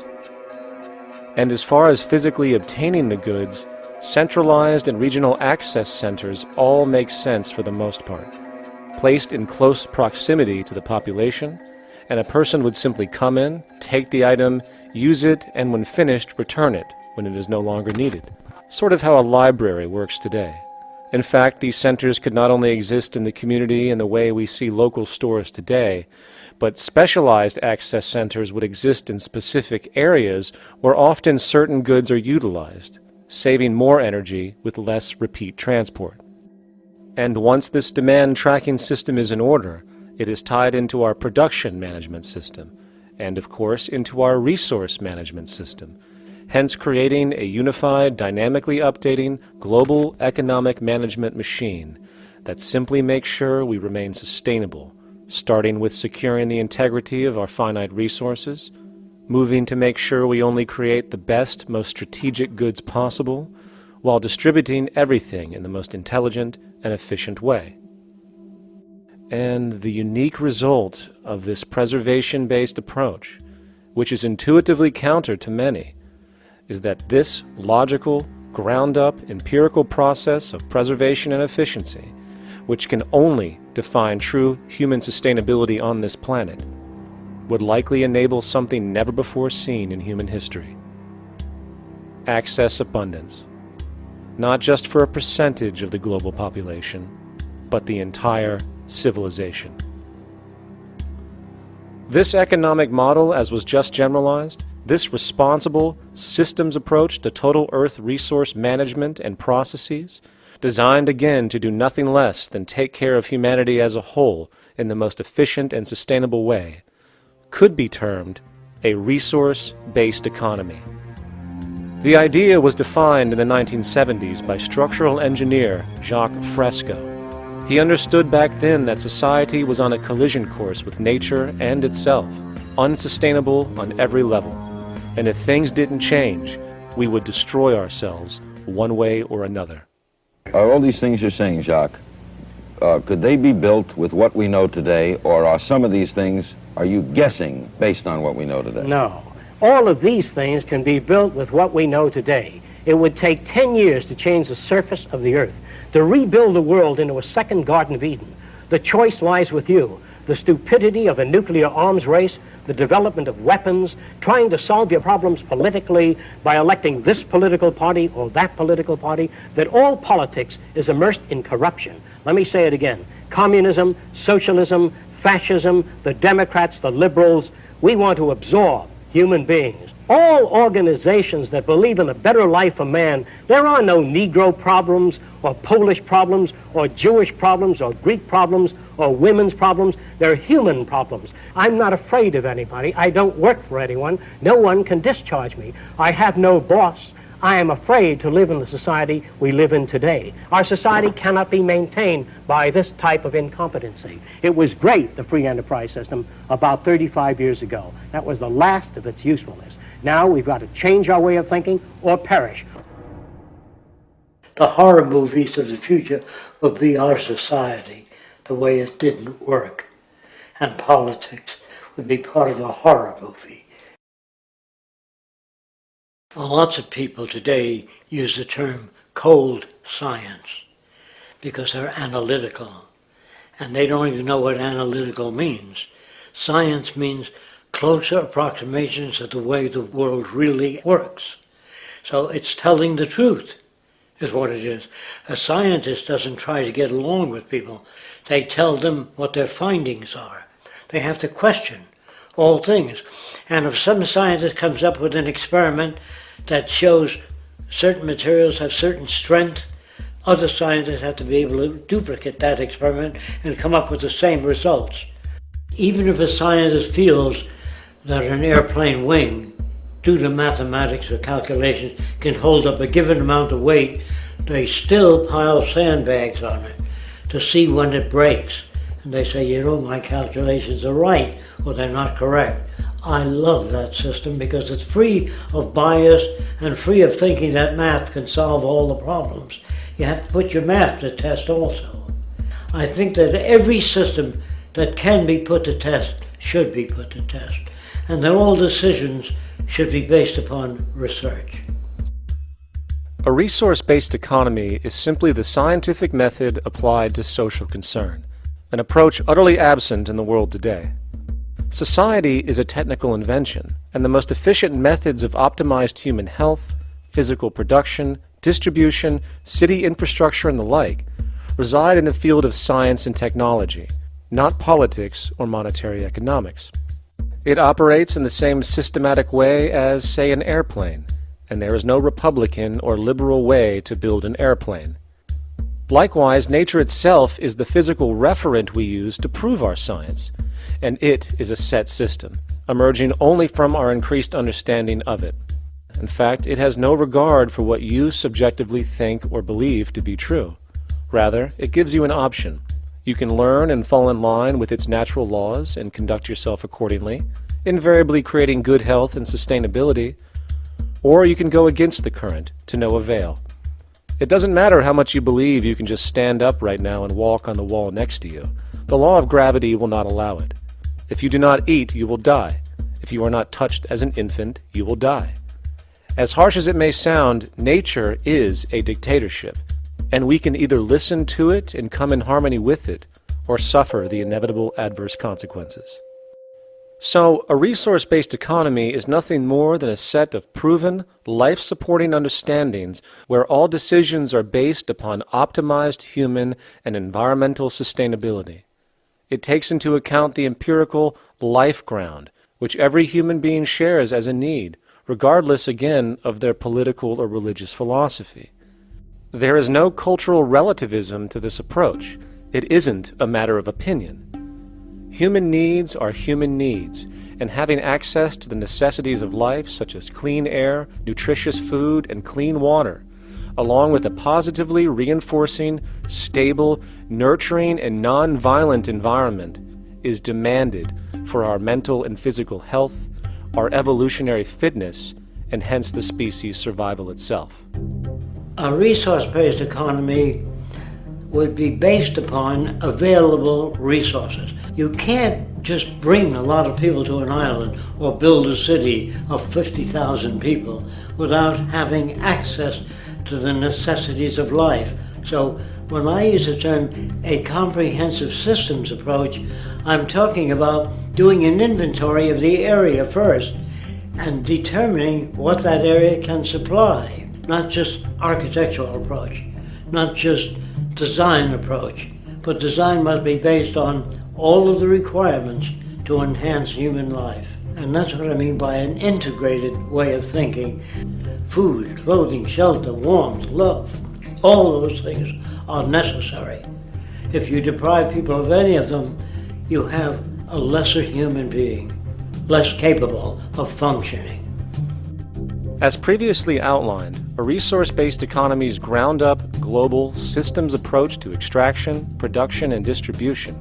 And as far as physically obtaining the goods, centralized and regional access centers all make sense for the most part, placed in close proximity to the population, and a person would simply come in, take the item, use it, and when finished, return it when it is no longer needed. Sort of how a library works today. In fact, these centers could not only exist in the community in the way we see local stores today, but specialized access centers would exist in specific areas where often certain goods are utilized, saving more energy with less repeat transport. And once this demand tracking system is in order, it is tied into our production management system, and of course into our resource management system, hence creating a unified, dynamically updating, global economic management machine that simply makes sure we remain sustainable, starting with securing the integrity of our finite resources, moving to make sure we only create the best, most strategic goods possible, while distributing everything in the most intelligent and efficient way. And the unique result of this preservation-based approach, which is intuitively counter to many, is that this logical, ground-up, empirical process of preservation and efficiency, which can only define true human sustainability on this planet, would likely enable something never before seen in human history. Access abundance, not just for a percentage of the global population, but the entire civilization. This economic model, as was just generalized, this responsible systems approach to total Earth resource management and processes, designed again to do nothing less than take care of humanity as a whole in the most efficient and sustainable way, could be termed a resource-based economy. The idea was defined in the 1970s by structural engineer Jacques Fresco. He understood back then that society was on a collision course with nature and itself, unsustainable on every level. And if things didn't change, we would destroy ourselves one way or another. Are all these things you're saying, Jacques, could they be built with what we know today, or are some of these things, are you guessing based on what we know today? No. All of these things can be built with what we know today. It would take 10 years to change the surface of the Earth, to rebuild the world into a second Garden of Eden. The choice lies with you. the stupidity of a nuclear arms race, the development of weapons, trying to solve your problems politically by electing this political party or that political party, that all politics is immersed in corruption. Let me say it again. Communism, socialism, fascism, the Democrats, the liberals, we want to absorb human beings. All organizations that believe in a better life for man, there are no Negro problems or Polish problems or Jewish problems or Greek problems or women's problems. They're human problems. I'm not afraid of anybody. I don't work for anyone. No one can discharge me. I have no boss. I am afraid to live in the society we live in today. Our society cannot be maintained by this type of incompetency. It was great, the free enterprise system, about 35 years ago. That was the last of its usefulness. Now we've got to change our way of thinking or perish. The horror movies of the future will be our society, the way it didn't work. And politics would be part of a horror movie. Lots of people today use the term cold science because they're analytical. And they don't even know what analytical means. Science means closer approximations of the way the world really works. So it's telling the truth, is what it is. A scientist doesn't try to get along with people. They tell them what their findings are. They have to question all things. And if some scientist comes up with an experiment that shows certain materials have certain strength, other scientists have to be able to duplicate that experiment and come up with the same results. Even if a scientist feels that an airplane wing, due to mathematics or calculations, can hold up a given amount of weight, they still pile sandbags on it to see when it breaks. And they say, you know, my calculations are right, or they're not correct. I love that system because it's free of bias and free of thinking that math can solve all the problems. You have to put your math to test also. I think that every system that can be put to test should be put to test. And that all decisions should be based upon research. A resource-based economy is simply the scientific method applied to social concern, an approach utterly absent in the world today. Society is a technical invention, and the most efficient methods of optimized human health, physical production, distribution, city infrastructure, and the like reside in the field of science and technology, not politics or monetary economics. It operates in the same systematic way as, say, an airplane, and there is no Republican or liberal way to build an airplane. Likewise, nature itself is the physical referent we use to prove our science, and it is a set system, emerging only from our increased understanding of it. In fact, it has no regard for what you subjectively think or believe to be true. Rather, it gives you an option. You can learn and fall in line with its natural laws and conduct yourself accordingly, invariably creating good health and sustainability, or you can go against the current to no avail. It doesn't matter how much you believe you can just stand up right now and walk on the wall next to you. The law of gravity will not allow it. If you do not eat, you will die. If you are not touched as an infant, you will die. As harsh as it may sound, nature is a dictatorship, and we can either listen to it and come in harmony with it, or suffer the inevitable adverse consequences. So, a resource-based economy is nothing more than a set of proven, life-supporting understandings where all decisions are based upon optimized human and environmental sustainability. It takes into account the empirical life ground, which every human being shares as a need, regardless, again, of their political or religious philosophy. There is no cultural relativism to this approach. It isn't a matter of opinion. Human needs are human needs, and having access to the necessities of life, such as clean air, nutritious food, and clean water, along with a positively reinforcing, stable, nurturing, and non-violent environment, is demanded for our mental and physical health, our evolutionary fitness, and hence the species' survival itself. A resource-based economy would be based upon available resources. You can't just bring a lot of people to an island or build a city of 50,000 people without having access to the necessities of life, So when I use the term a comprehensive systems approach, I'm talking about doing an inventory of the area first and determining what that area can supply, not just architectural approach, not just design approach, but design must be based on all of the requirements to enhance human life. And that's what I mean by an integrated way of thinking. Food, clothing, shelter, warmth, love, all those things are necessary. If you deprive people of any of them, you have a lesser human being, less capable of functioning. As previously outlined, a resource-based economy's ground-up, global, systems approach to extraction, production, and distribution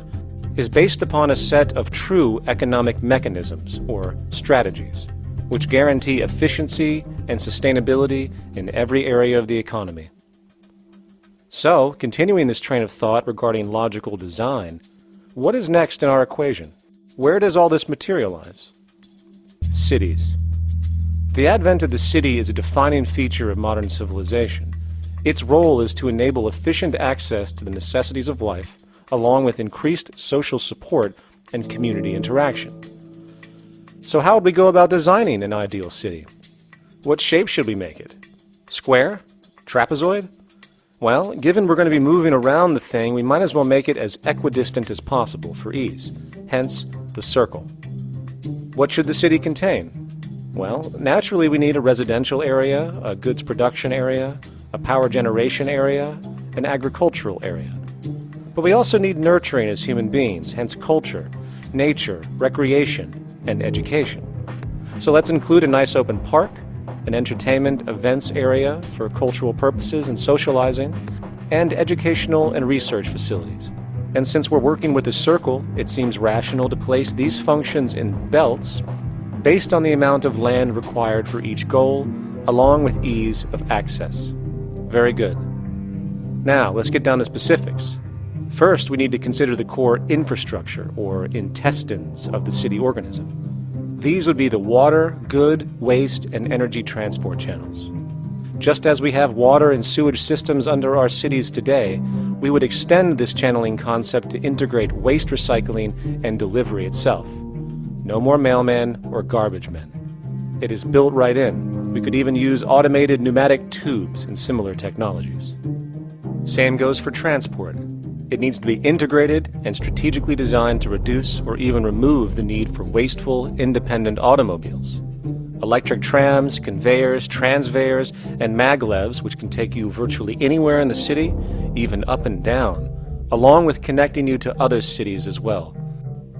is based upon a set of true economic mechanisms, or strategies, which guarantee efficiency and sustainability in every area of the economy. So, continuing this train of thought regarding logical design, what is next in our equation? Where does all this materialize? Cities. The advent of the city is a defining feature of modern civilization. Its role is to enable efficient access to the necessities of life, along with increased social support and community interaction. So how would we go about designing an ideal city? What shape should we make it? Square? Trapezoid? Well, given we're going to be moving around the thing, we might as well make it as equidistant as possible for ease, hence the circle. What should the city contain? Well, naturally we need a residential area, a goods production area, a power generation area, an agricultural area. But we also need nurturing as human beings, hence culture, nature, recreation, and education. So let's include a nice open park, an entertainment events area for cultural purposes and socializing, and educational and research facilities. And since we're working with a circle, it seems rational to place these functions in belts based on the amount of land required for each goal, along with ease of access. Very good. Now, let's get down to specifics. First, we need to consider the core infrastructure, or intestines, of the city organism. These would be the water, good, waste, and energy transport channels. Just as we have water and sewage systems under our cities today, we would extend this channeling concept to integrate waste recycling and delivery itself. No more mailmen or garbage men. It is built right in. We could even use automated pneumatic tubes and similar technologies. Same goes for transport. It needs to be integrated and strategically designed to reduce or even remove the need for wasteful, independent automobiles. Electric trams, conveyors, transveyors, and maglevs, which can take you virtually anywhere in the city, even up and down, along with connecting you to other cities as well.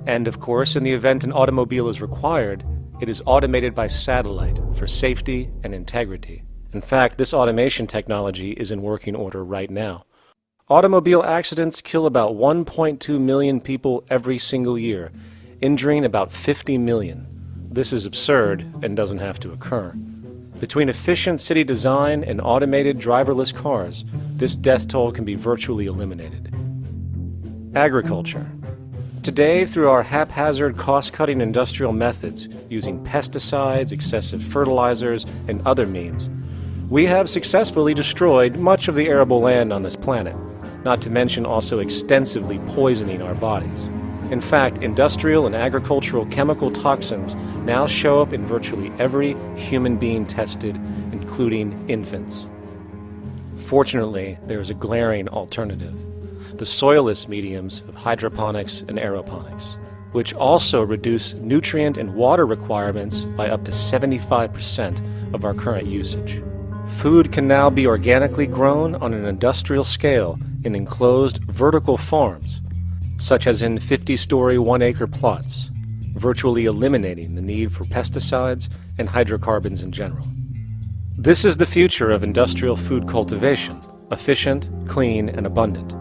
And of course, in the event an automobile is required, it is automated by satellite for safety and integrity. In fact, this automation technology is in working order right now. Automobile accidents kill about 1.2 million people every single year, injuring about 50 million. This is absurd and doesn't have to occur. Between efficient city design and automated driverless cars, this death toll can be virtually eliminated. Agriculture. Today, through our haphazard, cost-cutting industrial methods, using pesticides, excessive fertilizers, and other means, we have successfully destroyed much of the arable land on this planet, not to mention also extensively poisoning our bodies. In fact, industrial and agricultural chemical toxins now show up in virtually every human being tested, including infants. Fortunately, there is a glaring alternative: the soilless mediums of hydroponics and aeroponics, which also reduce nutrient and water requirements by up to 75% of our current usage. Food can now be organically grown on an industrial scale in enclosed vertical farms, such as in 50-story 1-acre plots, virtually eliminating the need for pesticides and hydrocarbons in general. This is the future of industrial food cultivation, efficient, clean, and abundant.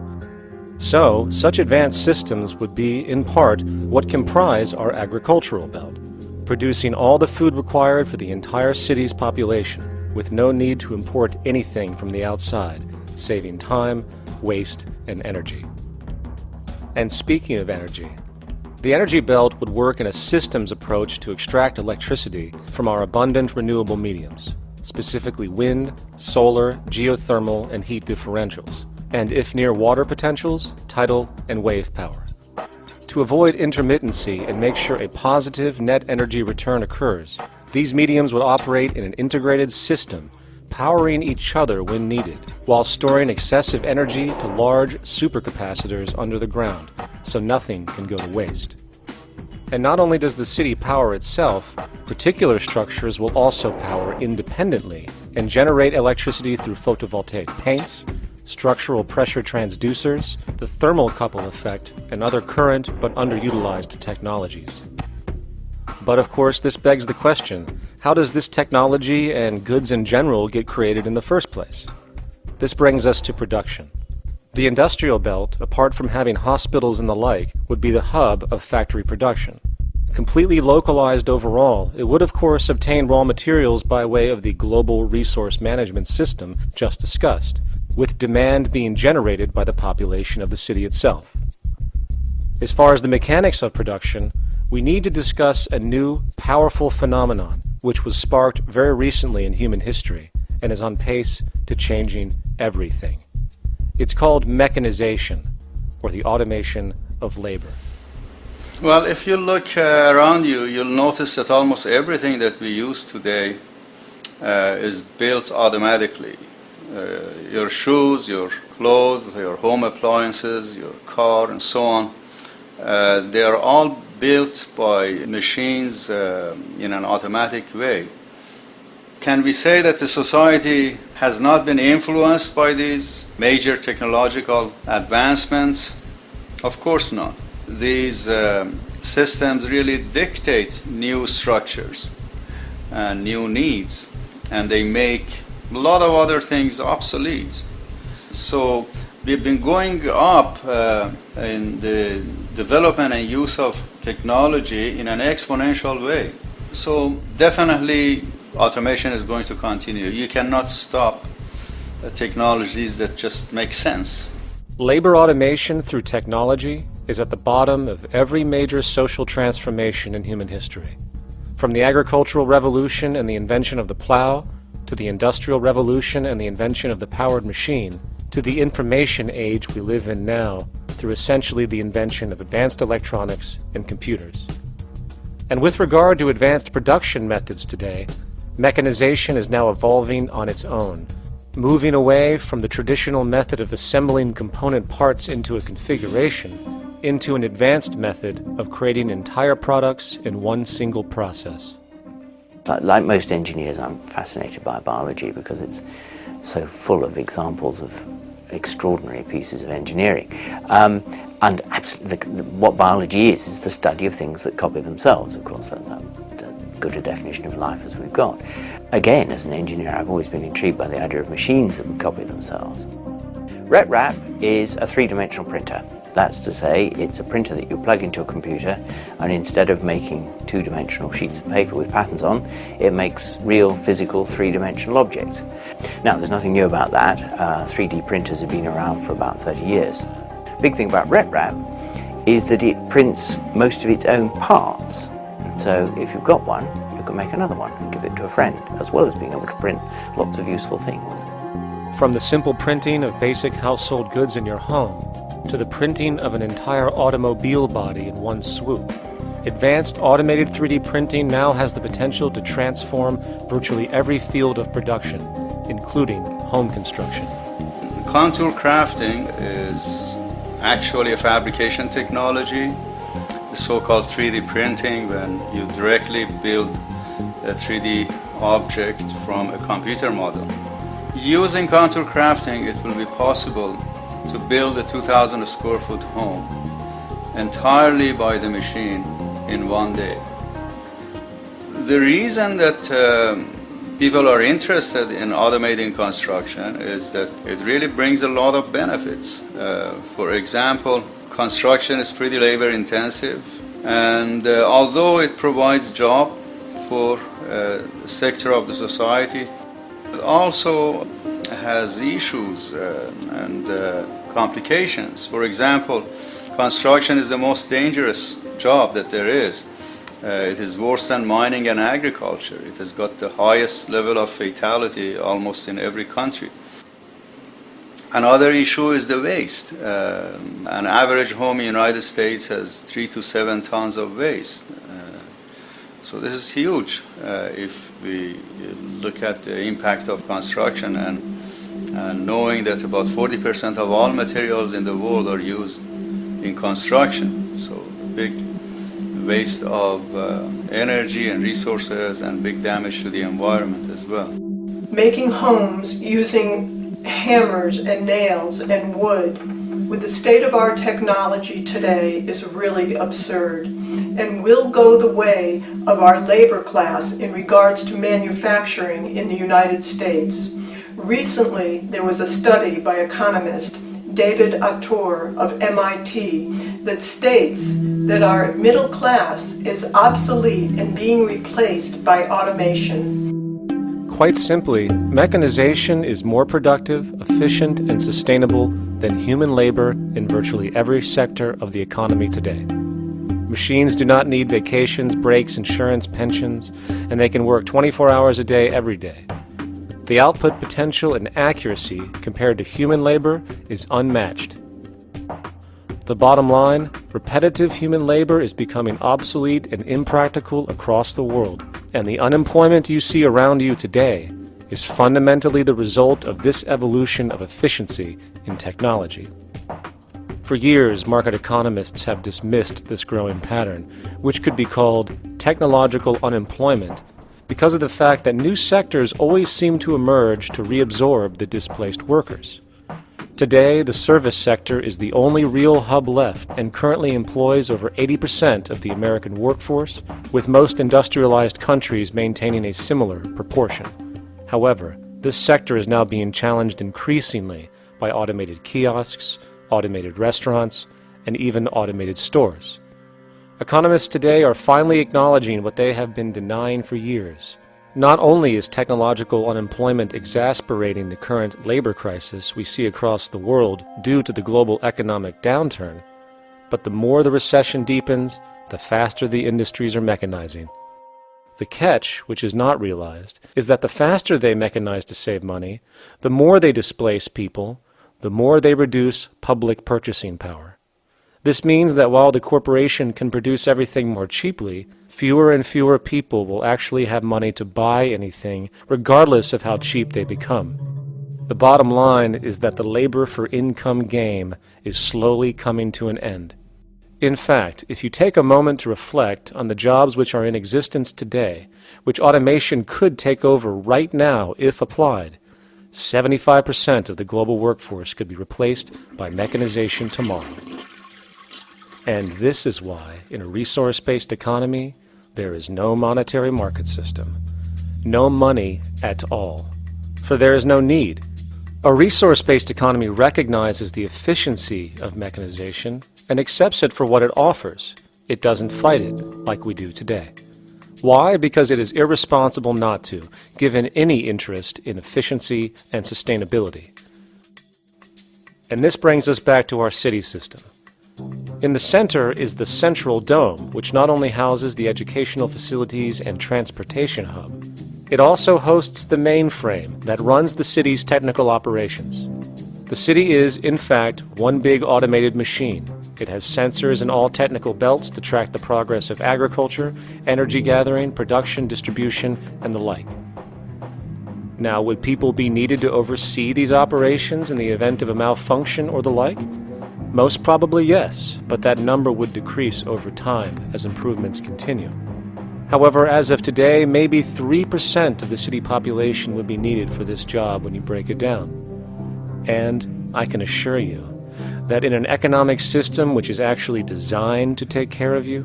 So, such advanced systems would be, in part, what comprise our agricultural belt, producing all the food required for the entire city's population, with no need to import anything from the outside, saving time, waste, and energy. And speaking of energy, the energy belt would work in a systems approach to extract electricity from our abundant renewable mediums, specifically wind, solar, geothermal, and heat differentials, and if near water potentials, tidal and wave power. To avoid intermittency and make sure a positive net energy return occurs, these mediums would operate in an integrated system, powering each other when needed, while storing excessive energy to large supercapacitors under the ground, so nothing can go to waste. And not only does the city power itself, particular structures will also power independently and generate electricity through photovoltaic paints, structural pressure transducers, the thermocouple effect, and other current but underutilized technologies. But of course, this begs the question, how does this technology and goods in general get created in the first place? This brings us to production. The industrial belt, apart from having hospitals and the like, would be the hub of factory production. Completely localized overall, it would of course obtain raw materials by way of the global resource management system just discussed, with demand being generated by the population of the city itself. As far as the mechanics of production, we need to discuss a new, powerful phenomenon which was sparked very recently in human history and is on pace to changing everything. It's called mechanization, or the automation of labor. Well, if you look around you, you'll notice that almost everything that we use today is built automatically. Your shoes, your clothes, your home appliances, your car, and so on, they are all built by machines in an automatic way. Can we say that the society has not been influenced by these major technological advancements? Of course not. These systems really dictate new structures and new needs, and they make a lot of other things obsolete. So we've been going up in the development and use of technology in an exponential way. So definitely automation is going to continue. You cannot stop technologies that just make sense. Labor automation through technology is at the bottom of every major social transformation in human history. From the agricultural revolution and the invention of the plow, to the industrial revolution and the invention of the powered machine, to the information age we live in now through essentially the invention of advanced electronics and computers. And with regard to advanced production methods today, mechanization is now evolving on its own, moving away from the traditional method of assembling component parts into a configuration into an advanced method of creating entire products in one single process. Like most engineers, I'm fascinated by biology because it's so full of examples of extraordinary pieces of engineering. And what biology is the study of things that copy themselves. Of course, that's good a definition of life as we've got. Again, as an engineer, I've always been intrigued by the idea of machines that would copy themselves. RepRap is a three-dimensional printer. That's to say, it's a printer that you plug into a computer, and instead of making two-dimensional sheets of paper with patterns on, it makes real, physical, three-dimensional objects. Now, there's nothing new about that. 3D printers have been around for about 30 years. Big thing about RepRap is that it prints most of its own parts. So if you've got one, you can make another one and give it to a friend, as well as being able to print lots of useful things. From the simple printing of basic household goods in your home, to the printing of an entire automobile body in one swoop, advanced automated 3D printing now has the potential to transform virtually every field of production, including home construction. Contour crafting is actually a fabrication technology, the so-called 3D printing, when you directly build a 3D object from a computer model. Using contour crafting, it will be possible to build a 2,000 square foot home entirely by the machine in one day. The reason that people are interested in automating construction is that it really brings a lot of benefits. For example, construction is pretty labor intensive, and although it provides job for a sector of the society, it also has issues and complications. For example, construction is the most dangerous job that there is. It is worse than mining and agriculture. It has got the highest level of fatality almost in every country. Another issue is the waste. An average home in the United States has 3 to 7 tons of waste. So this is huge if we look at the impact of construction and knowing that about 40% of all materials in the world are used in construction. So big waste of energy and resources and big damage to the environment as well. Making homes using hammers and nails and wood with the state-of-art technology today is really absurd and will go the way of our labor class in regards to manufacturing in the United States. Recently, there was a study by economist David Attor of MIT that states that our middle class is obsolete and being replaced by automation. Quite simply, mechanization is more productive, efficient, and sustainable than human labor in virtually every sector of the economy today. Machines do not need vacations, breaks, insurance, pensions, and they can work 24 hours a day every day. The output potential and accuracy compared to human labor is unmatched. The bottom line, repetitive human labor is becoming obsolete and impractical across the world, and the unemployment you see around you today is fundamentally the result of this evolution of efficiency in technology. For years, market economists have dismissed this growing pattern, which could be called technological unemployment, because of the fact that new sectors always seem to emerge to reabsorb the displaced workers. Today, the service sector is the only real hub left and currently employs over 80% of the American workforce, with most industrialized countries maintaining a similar proportion. However, this sector is now being challenged increasingly by automated kiosks, automated restaurants, and even automated stores. Economists today are finally acknowledging what they have been denying for years. Not only is technological unemployment exacerbating the current labor crisis we see across the world due to the global economic downturn, but the more the recession deepens, the faster the industries are mechanizing. The catch, which is not realized, is that the faster they mechanize to save money, the more they displace people, the more they reduce public purchasing power. This means that while the corporation can produce everything more cheaply, fewer and fewer people will actually have money to buy anything, regardless of how cheap they become. The bottom line is that the labor for income game is slowly coming to an end. In fact, if you take a moment to reflect on the jobs which are in existence today, which automation could take over right now if applied, 75% of the global workforce could be replaced by mechanization tomorrow. And this is why, in a resource-based economy, there is no monetary market system, no money at all, for there is no need. A resource-based economy recognizes the efficiency of mechanization and accepts it for what it offers. It doesn't fight it like we do today. Why? Because it is irresponsible not to, given any interest in efficiency and sustainability. And this brings us back to our city system. In the center is the central dome, which not only houses the educational facilities and transportation hub, it also hosts the mainframe that runs the city's technical operations. The city is, in fact, one big automated machine. It has sensors in all technical belts to track the progress of agriculture, energy gathering, production, distribution, and the like. Now, would people be needed to oversee these operations in the event of a malfunction or the like? Most probably yes, but that number would decrease over time as improvements continue. However, as of today, maybe 3% of the city population would be needed for this job when you break it down. And I can assure you that in an economic system which is actually designed to take care of you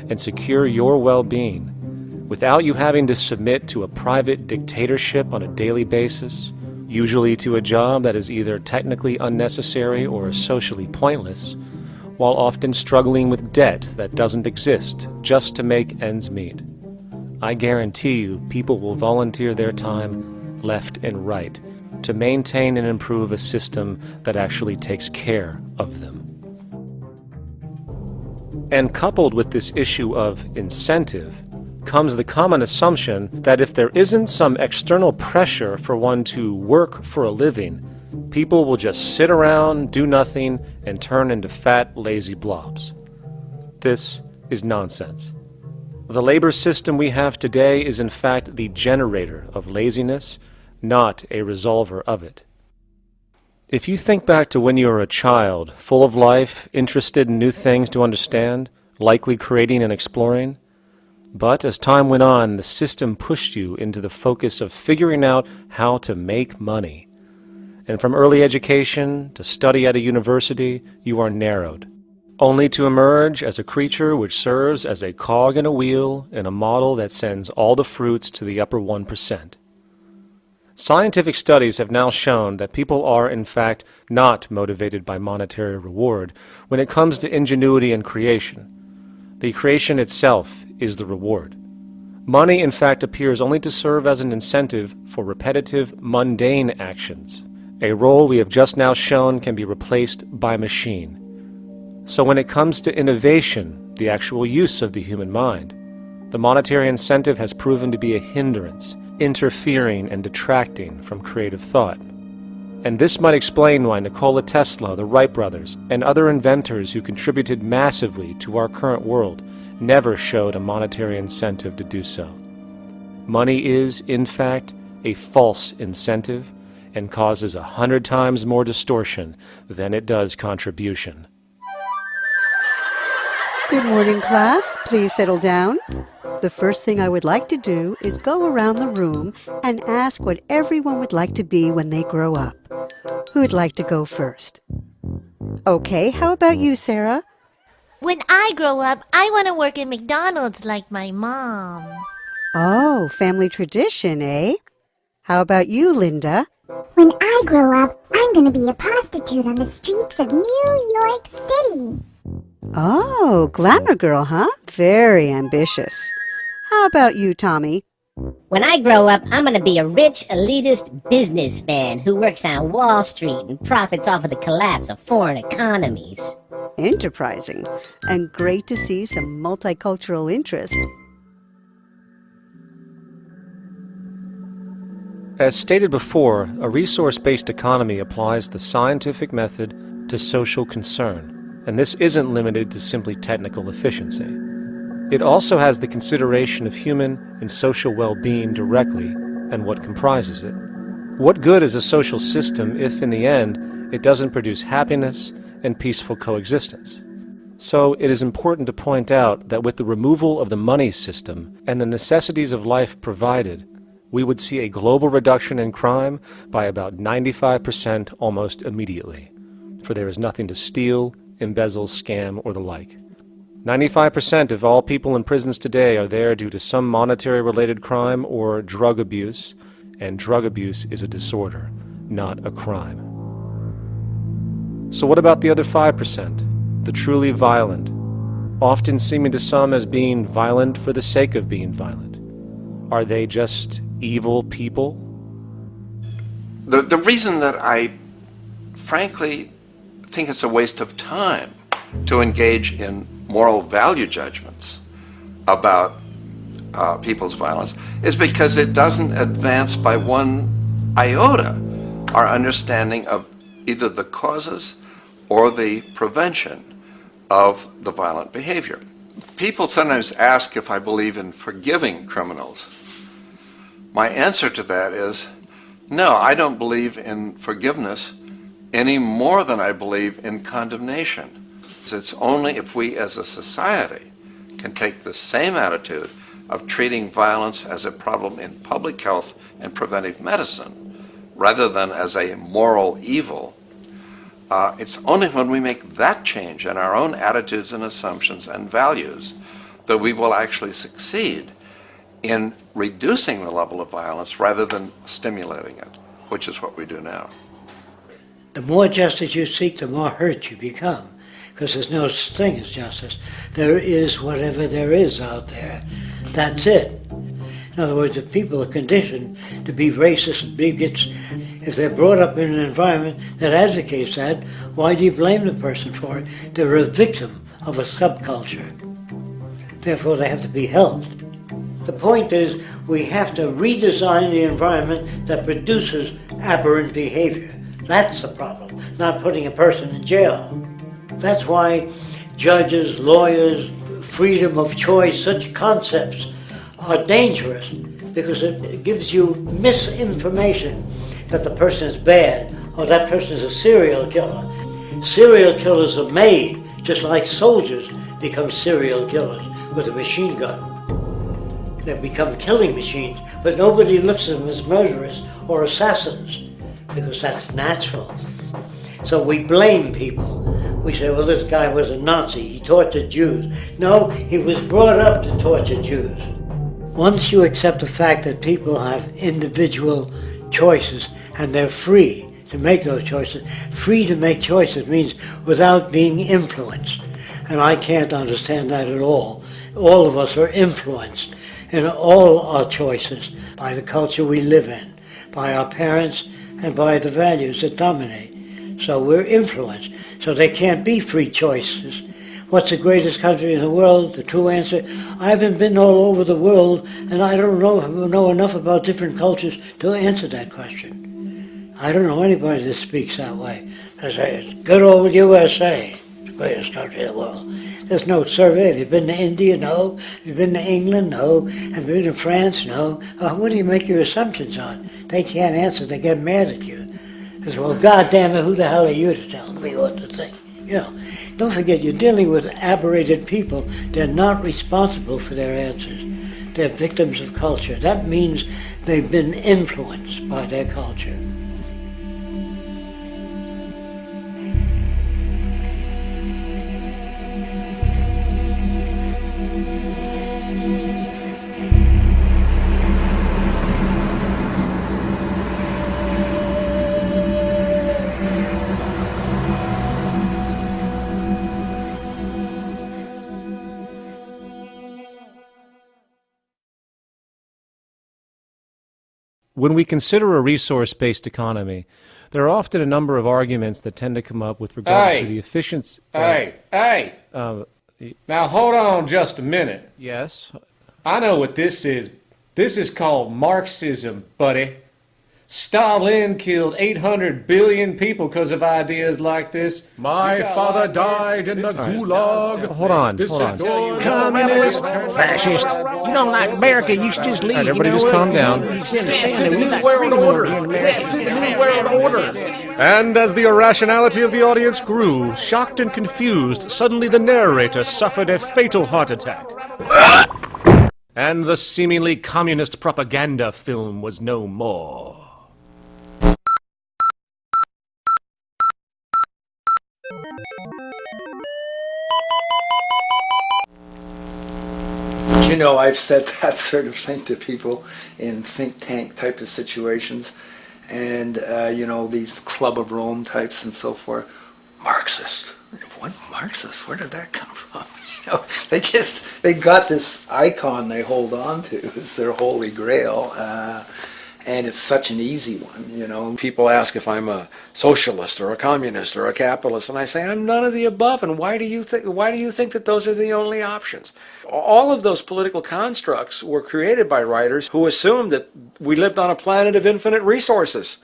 and secure your well-being, without you having to submit to a private dictatorship on a daily basis, usually to a job that is either technically unnecessary or socially pointless, while often struggling with debt that doesn't exist just to make ends meet. I guarantee you people will volunteer their time left and right to maintain and improve a system that actually takes care of them. And coupled with this issue of incentive comes the common assumption that if there isn't some external pressure for one to work for a living, people will just sit around, do nothing, and turn into fat, lazy blobs. This is nonsense. The labor system we have today is in fact the generator of laziness, not a resolver of it. If you think back to when you were a child, full of life, interested in new things to understand, likely creating and exploring, but as time went on, the system pushed you into the focus of figuring out how to make money. And from early education to study at a university, you are narrowed, only to emerge as a creature which serves as a cog in a wheel in a model that sends all the fruits to the upper 1%. Scientific studies have now shown that people are, in fact, not motivated by monetary reward when it comes to ingenuity and creation. The creation itself is the reward. Money, in fact, appears only to serve as an incentive for repetitive, mundane actions, a role we have just now shown can be replaced by machine. So when it comes to innovation, the actual use of the human mind, the monetary incentive has proven to be a hindrance, interfering and detracting from creative thought. And this might explain why Nikola Tesla, the Wright brothers, and other inventors who contributed massively to our current world never showed a monetary incentive to do so. Money is, in fact, a false incentive and causes 100 times more distortion than it does contribution. Good morning, class. Please settle down. The first thing I would like to do is go around the room and ask what everyone would like to be when they grow up. Who'd like to go first? Okay, how about you, Sarah? When I grow up, I want to work at McDonald's like my mom. Oh, family tradition, eh? How about you, Linda? When I grow up, I'm going to be a prostitute on the streets of New York City. Oh, glamour girl, huh? Very ambitious. How about you, Tommy? When I grow up, I'm going to be a rich, elitist businessman who works on Wall Street and profits off of the collapse of foreign economies. Enterprising, and great to see some multicultural interest. As stated before, a resource-based economy applies the scientific method to social concern, and this isn't limited to simply technical efficiency. It also has the consideration of human and social well-being directly and what comprises it. What good is a social system if, in the end, it doesn't produce happiness and peaceful coexistence? So it is important to point out that with the removal of the money system and the necessities of life provided, we would see a global reduction in crime by about 95% almost immediately, for there is nothing to steal, embezzle, scam, or the like. 95% of all people in prisons today are there due to some monetary-related crime or drug abuse, and drug abuse is a disorder, not a crime. So what about the other 5%, the truly violent, often seeming to some as being violent for the sake of being violent? Are they just evil people? The reason that I frankly think it's a waste of time to engage in moral value judgments about people's violence is because it doesn't advance by one iota our understanding of either the causes or the prevention of the violent behavior. People sometimes ask if I believe in forgiving criminals. My answer to that is, no, I don't believe in forgiveness any more than I believe in condemnation. It's only if we as a society can take the same attitude of treating violence as a problem in public health and preventive medicine rather than as a moral evil. It's only when we make that change in our own attitudes and assumptions and values that we will actually succeed in reducing the level of violence rather than stimulating it, which is what we do now. The more justice you seek, the more hurt you become, because there's no such thing as justice. There is whatever there is out there. That's it. In other words, if people are conditioned to be racist and bigots, if they're brought up in an environment that advocates that, why do you blame the person for it? They're a victim of a subculture. Therefore, they have to be helped. The point is, we have to redesign the environment that produces aberrant behavior, That's the problem, not putting a person in jail. That's why judges, lawyers, freedom of choice, such concepts are dangerous because it gives you misinformation that the person is bad or that person is a serial killer. Serial killers are made just like soldiers become serial killers with a machine gun. They become killing machines, but nobody looks at them as murderers or assassins because that's natural. So we blame people. We say, well, this guy was a Nazi, he tortured Jews. No, he was brought up to torture Jews. Once you accept the fact that people have individual choices and they're free to make those choices, free to make choices means without being influenced. And I can't understand that at all. All of us are influenced in all our choices by the culture we live in, by our parents, and by the values that dominate. So we're influenced. So there can't be free choices. What's the greatest country in the world? The true answer, I haven't been all over the world, and I don't know enough about different cultures to answer that question. I don't know anybody that speaks that way. They say, it's good old USA, the greatest country in the world. There's no survey. Have you been to India? No. Have you been to England? No. Have you been to France? No. What do you make your assumptions on? They can't answer. They get mad at you. They say, well, goddamn it, who the hell are you to tell me what to think? You know, don't forget, you're dealing with aberrated people. They're not responsible for their answers. They're victims of culture. That means they've been influenced by their culture. When we consider a resource-based economy, there are often a number of arguments that tend to come up with regard to the efficiency. Now hold on just a minute. Yes? I know what this is. This is called Marxism, buddy. Stalin killed 800 billion people because of ideas like this. My father died in the gulag. Hold on. Communist, fascist. You don't like America, you should just leave. All right, everybody just calm down. Death to the New World Order. Death to the New World Order. And as the irrationality of the audience grew, shocked and confused, suddenly the narrator suffered a fatal heart attack. And the seemingly communist propaganda film was no more. You know, I've said that sort of thing to people in think tank type of situations, and you know, these Club of Rome types and so forth. Marxist? What Marxist? Where did that come from? You know, they got this icon they hold on to as their holy grail, and it's such an easy one, you know. People ask if I'm a socialist or a communist or a capitalist, and I say I'm none of the above. And why do you think that those are the only options? All of those political constructs were created by writers who assumed that we lived on a planet of infinite resources.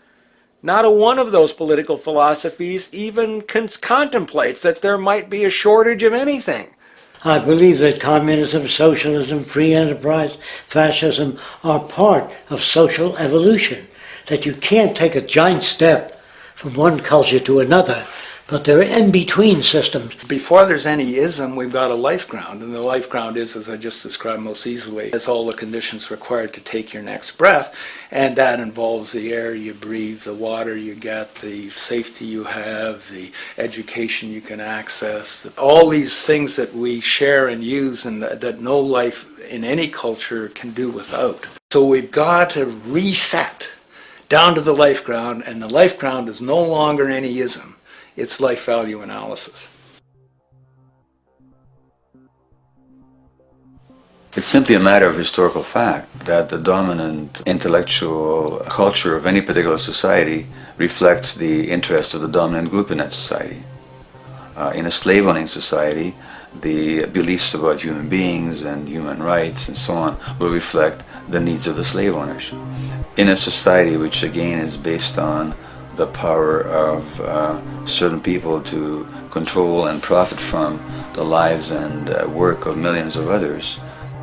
Not a one of those political philosophies even contemplates that there might be a shortage of anything. I believe that communism, socialism, free enterprise, fascism are part of social evolution, that you can't take a giant step from one culture to another, but they're in-between systems. Before there's any ism, we've got a life ground, and the life ground is, as I just described most easily, it's all the conditions required to take your next breath, and that involves the air you breathe, the water you get, the safety you have, the education you can access, all these things that we share and use and that no life in any culture can do without. So we've got to reset down to the life ground, and the life ground is no longer any ism. It's life value analysis. It's simply a matter of historical fact that the dominant intellectual culture of any particular society reflects the interests of the dominant group in that society. In a slave-owning society, the beliefs about human beings and human rights and so on will reflect the needs of the slave owners. In a society which again is based on the power of certain people to control and profit from the lives and work of millions of others,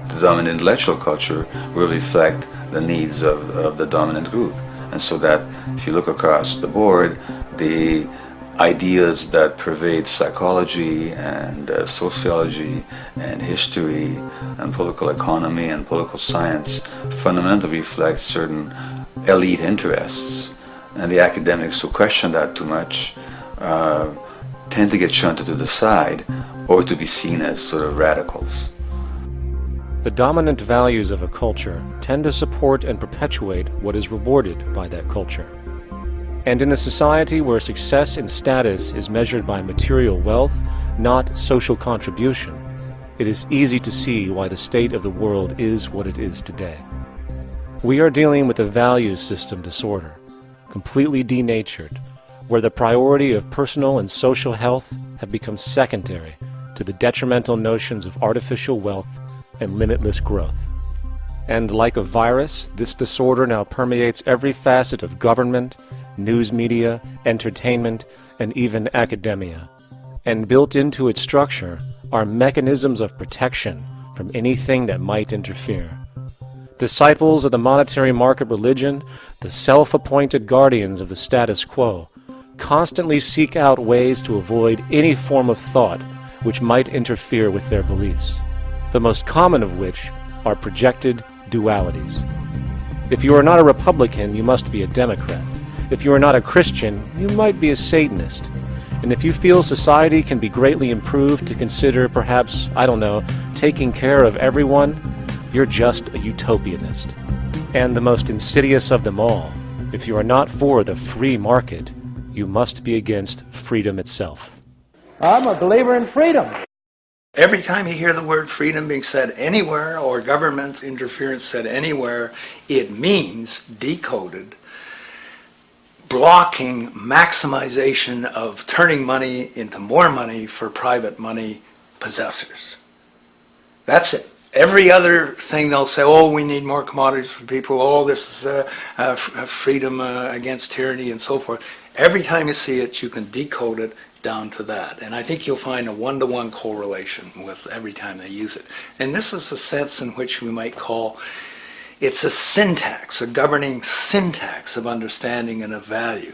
the dominant intellectual culture will reflect the needs of the dominant group. And so that if you look across the board, the ideas that pervade psychology and sociology and history and political economy and political science fundamentally reflect certain elite interests. And the academics who question that too much tend to get shunted to the side or to be seen as sort of radicals. The dominant values of a culture tend to support and perpetuate what is rewarded by that culture. And in a society where success and status is measured by material wealth, not social contribution, it is easy to see why the state of the world is what it is today. We are dealing with a values system disorder, completely denatured, where the priority of personal and social health have become secondary to the detrimental notions of artificial wealth and limitless growth. And like a virus, this disorder now permeates every facet of government, news media, entertainment, and even academia. And built into its structure are mechanisms of protection from anything that might interfere. Disciples of the monetary market religion, the self-appointed guardians of the status quo, constantly seek out ways to avoid any form of thought which might interfere with their beliefs, the most common of which are projected dualities. If you are not a Republican, you must be a Democrat. If you are not a Christian, you might be a Satanist. And if you feel society can be greatly improved to consider perhaps, taking care of everyone, you're just a utopianist. And the most insidious of them all, if you are not for the free market, you must be against freedom itself. I'm a believer in freedom. Every time you hear the word freedom being said anywhere or government interference said anywhere, it means, decoded, blocking maximization of turning money into more money for private money possessors. That's it. Every other thing they'll say, oh, we need more commodities for people, oh, this is freedom against tyranny and so forth. Every time you see it, you can decode it down to that. And I think you'll find a one-to-one correlation with every time they use it. And this is a sense in which we might call it's a syntax, a governing syntax of understanding and of value,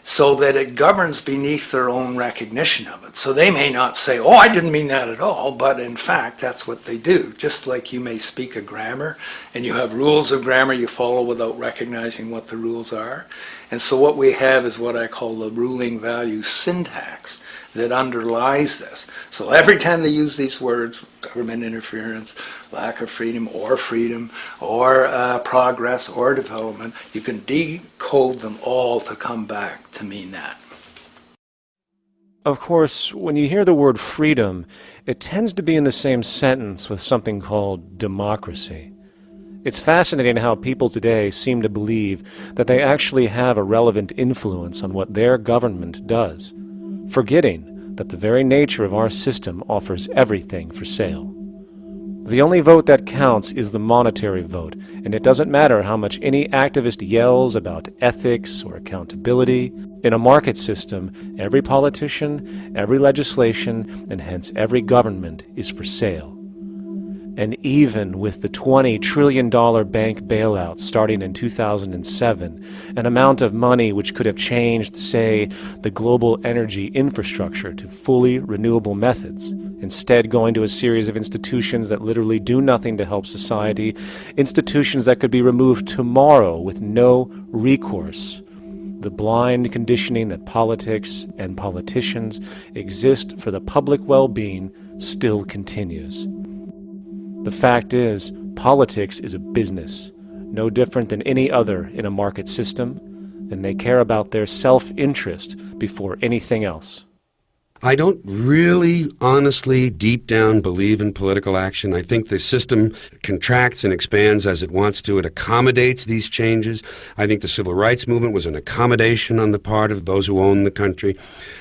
so that it governs beneath their own recognition of it. So they may not say, oh, I didn't mean that at all, but in fact, that's what they do. Just like you may speak a grammar, and you have rules of grammar you follow without recognizing what the rules are. And so what we have is what I call the ruling value syntax that underlies this. So every time they use these words, government interference, lack of freedom, or progress, or development, you can decode them all to come back to mean that. Of course, when you hear the word freedom, it tends to be in the same sentence with something called democracy. It's fascinating how people today seem to believe that they actually have a relevant influence on what their government does, forgetting that the very nature of our system offers everything for sale. The only vote that counts is the monetary vote, and it doesn't matter how much any activist yells about ethics or accountability. In a market system, every politician, every legislation, and hence every government is for sale. And even with the $20 trillion bank bailout starting in 2007, an amount of money which could have changed, say, the global energy infrastructure to fully renewable methods, instead going to a series of institutions that literally do nothing to help society, institutions that could be removed tomorrow with no recourse. The blind conditioning that politics and politicians exist for the public well-being still continues. The fact is, politics is a business, no different than any other in a market system, and they care about their self-interest before anything else. I don't really, honestly, deep down believe in political action. I think the system contracts and expands as it wants to. It accommodates these changes. I think the civil rights movement was an accommodation on the part of those who own the country.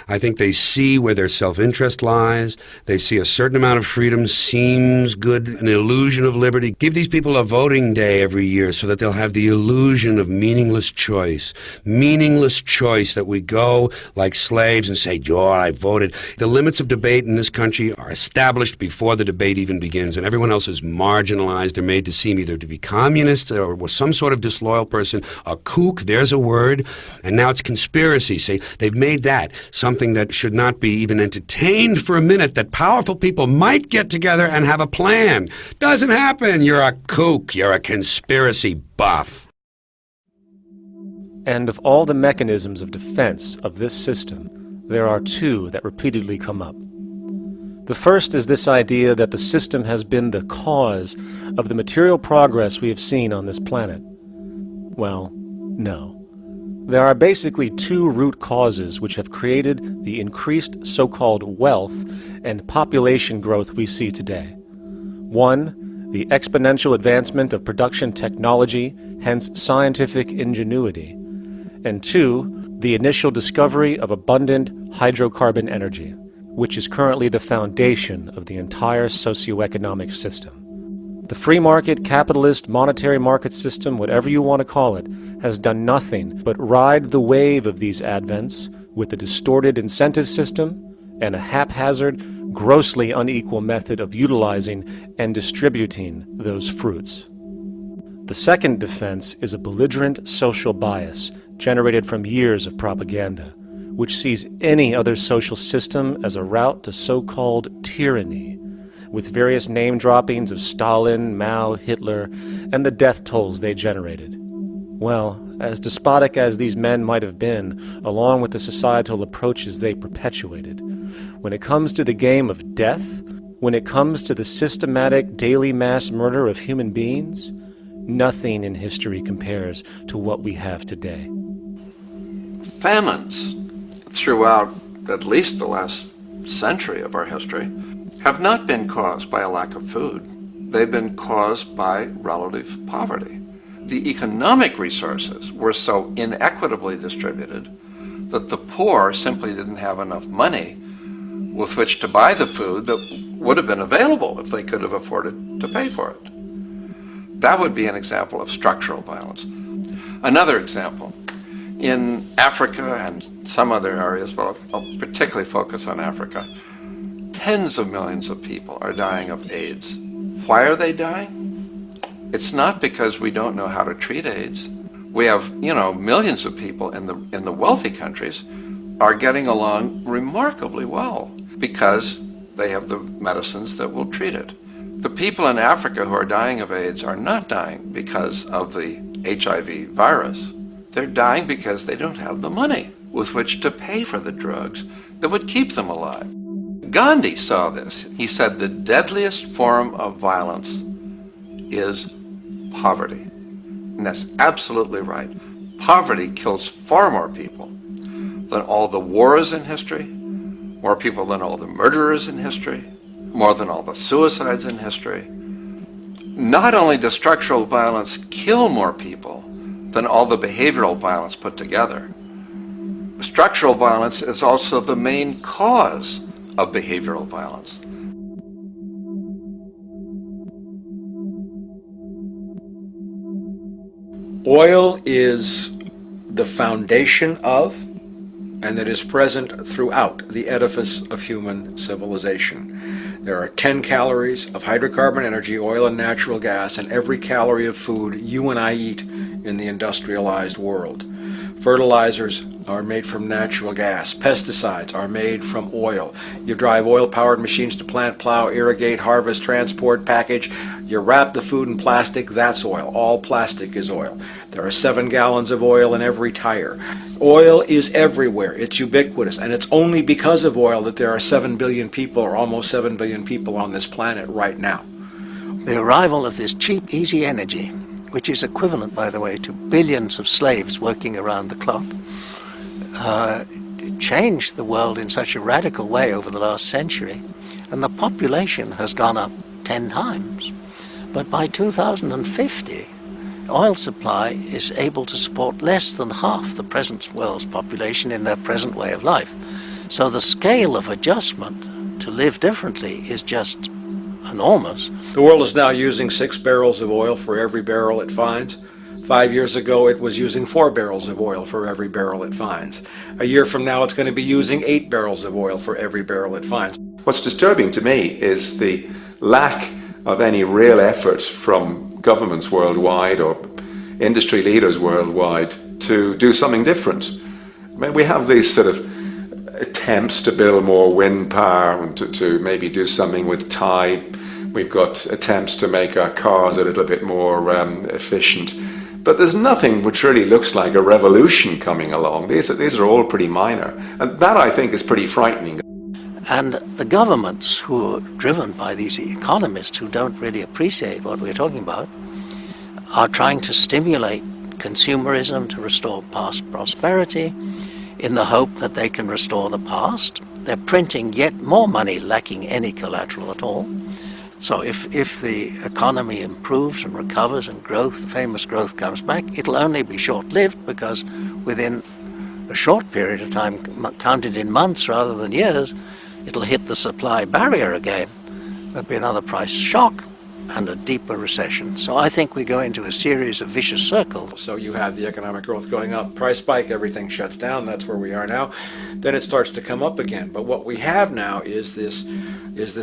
I think they see where their self-interest lies. They see a certain amount of freedom seems good, an illusion of liberty. Give these people a voting day every year so that they'll have the illusion of meaningless choice. Meaningless choice that we go like slaves and say, "Joe, I voted." The limits of debate in this country are established before the debate even begins, and everyone else is marginalized. They're made to seem either to be communists or some sort of disloyal person. A kook, there's a word. And now it's conspiracy. See, they've made that something that should not be even entertained for a minute, that powerful people might get together and have a plan. Doesn't happen. You're a kook. You're a conspiracy buff. And of all the mechanisms of defense of this system, there are two that repeatedly come up. The first is this idea that the system has been the cause of the material progress we have seen on this planet. Well, no. There are basically two root causes which have created the increased so-called wealth and population growth we see today. One, the exponential advancement of production technology, hence scientific ingenuity. And two, the initial discovery of abundant hydrocarbon energy, which is currently the foundation of the entire socioeconomic system. The free market, capitalist, monetary market system, whatever you want to call it, has done nothing but ride the wave of these advents with a distorted incentive system and a haphazard, grossly unequal method of utilizing and distributing those fruits. The second defense is a belligerent social bias generated from years of propaganda, which sees any other social system as a route to so-called tyranny, with various name-droppings of Stalin, Mao, Hitler, and the death tolls they generated. Well, as despotic as these men might have been, along with the societal approaches they perpetuated, when it comes to the game of death, when it comes to the systematic daily mass murder of human beings, nothing in history compares to what we have today. Famines throughout at least the last century of our history have not been caused by a lack of food. They've been caused by relative poverty. The economic resources were so inequitably distributed that the poor simply didn't have enough money with which to buy the food that would have been available if they could have afforded to pay for it. That would be an example of structural violence. Another example, in Africa and some other areas, but I'll particularly focus on Africa, tens of millions of people are dying of AIDS. Why are they dying? It's not because we don't know how to treat AIDS. We have, millions of people in the wealthy countries are getting along remarkably well because they have the medicines that will treat it. The people in Africa who are dying of AIDS are not dying because of the HIV virus. They're dying because they don't have the money with which to pay for the drugs that would keep them alive. Gandhi saw this. He said the deadliest form of violence is poverty. And that's absolutely right. Poverty kills far more people than all the wars in history, more people than all the murderers in history, more than all the suicides in history. Not only does structural violence kill more people than all the behavioral violence put together, structural violence is also the main cause of behavioral violence. Oil is the foundation of, and that is present throughout the edifice of human civilization. There are 10 calories of hydrocarbon energy, oil and natural gas, in every calorie of food you and I eat in the industrialized world. Fertilizers are made from natural gas. Pesticides are made from oil. You drive oil-powered machines to plant, plow, irrigate, harvest, transport, package. You wrap the food in plastic, that's oil. All plastic is oil. There are 7 gallons of oil in every tire. Oil is everywhere. It's ubiquitous. And it's only because of oil that there are 7 billion people, or almost 7 billion people on this planet right now. The arrival of this cheap, easy energy, which is equivalent, by the way, to billions of slaves working around the clock, changed the world in such a radical way over the last century, and the population has gone up 10 times. But by 2050, oil supply is able to support less than half the present world's population in their present way of life. So the scale of adjustment to live differently is just enormous. The world is now using 6 barrels of oil for every barrel it finds. 5 years ago, it was using 4 barrels of oil for every barrel it finds. A year from now, it's going to be using 8 barrels of oil for every barrel it finds. What's disturbing to me is the lack of any real effort from governments worldwide or industry leaders worldwide to do something different. I mean, we have these sort of attempts to build more wind power and to maybe do something with tide. We've got attempts to make our cars a little bit more efficient. But there's nothing which really looks like a revolution coming along. These are all pretty minor. And that, I think, is pretty frightening. And the governments who are driven by these economists who don't really appreciate what we're talking about are trying to stimulate consumerism to restore past prosperity in the hope that they can restore the past. They're printing yet more money lacking any collateral at all. So if the economy improves and recovers and growth, famous growth comes back, it'll only be short-lived because within a short period of time, counted in months rather than years, it'll hit the supply barrier again. There'll be another price shock and a deeper recession. So I think we go into a series of vicious circles. So you have the economic growth going up, price spike, everything shuts down, that's where we are now. Then it starts to come up again. But what we have now is this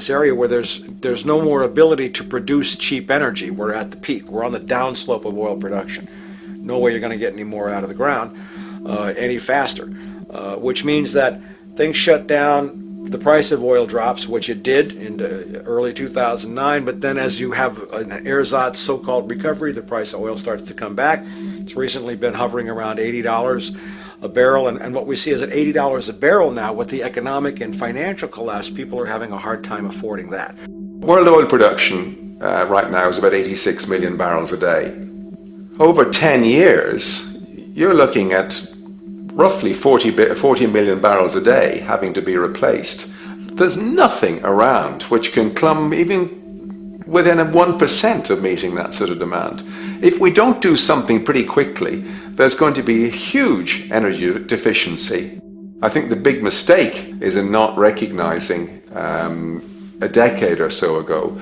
area where there's no more ability to produce cheap energy. We're at the peak. We're on the downslope of oil production. No way you're going to get any more out of the ground any faster, which means that things shut down. The price of oil drops, which it did in early 2009, but then as you have an ersatz so-called recovery, the price of oil starts to come back. It's recently been hovering around $80 a barrel, and what we see is at $80 a barrel now, with the economic and financial collapse, people are having a hard time affording that. World oil production right now is about 86 million barrels a day. Over 10 years, you're looking at roughly 40 million barrels a day having to be replaced. There's nothing around which can come even within 1% of meeting that sort of demand. If we don't do something pretty quickly, there's going to be a huge energy deficiency. I think the big mistake is in not recognizing a decade or so ago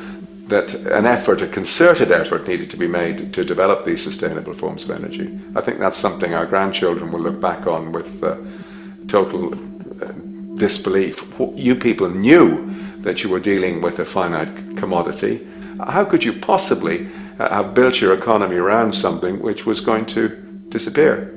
that a concerted effort needed to be made to develop these sustainable forms of energy. I think that's something our grandchildren will look back on with total disbelief. You people knew that you were dealing with a finite commodity. How could you possibly have built your economy around something which was going to disappear?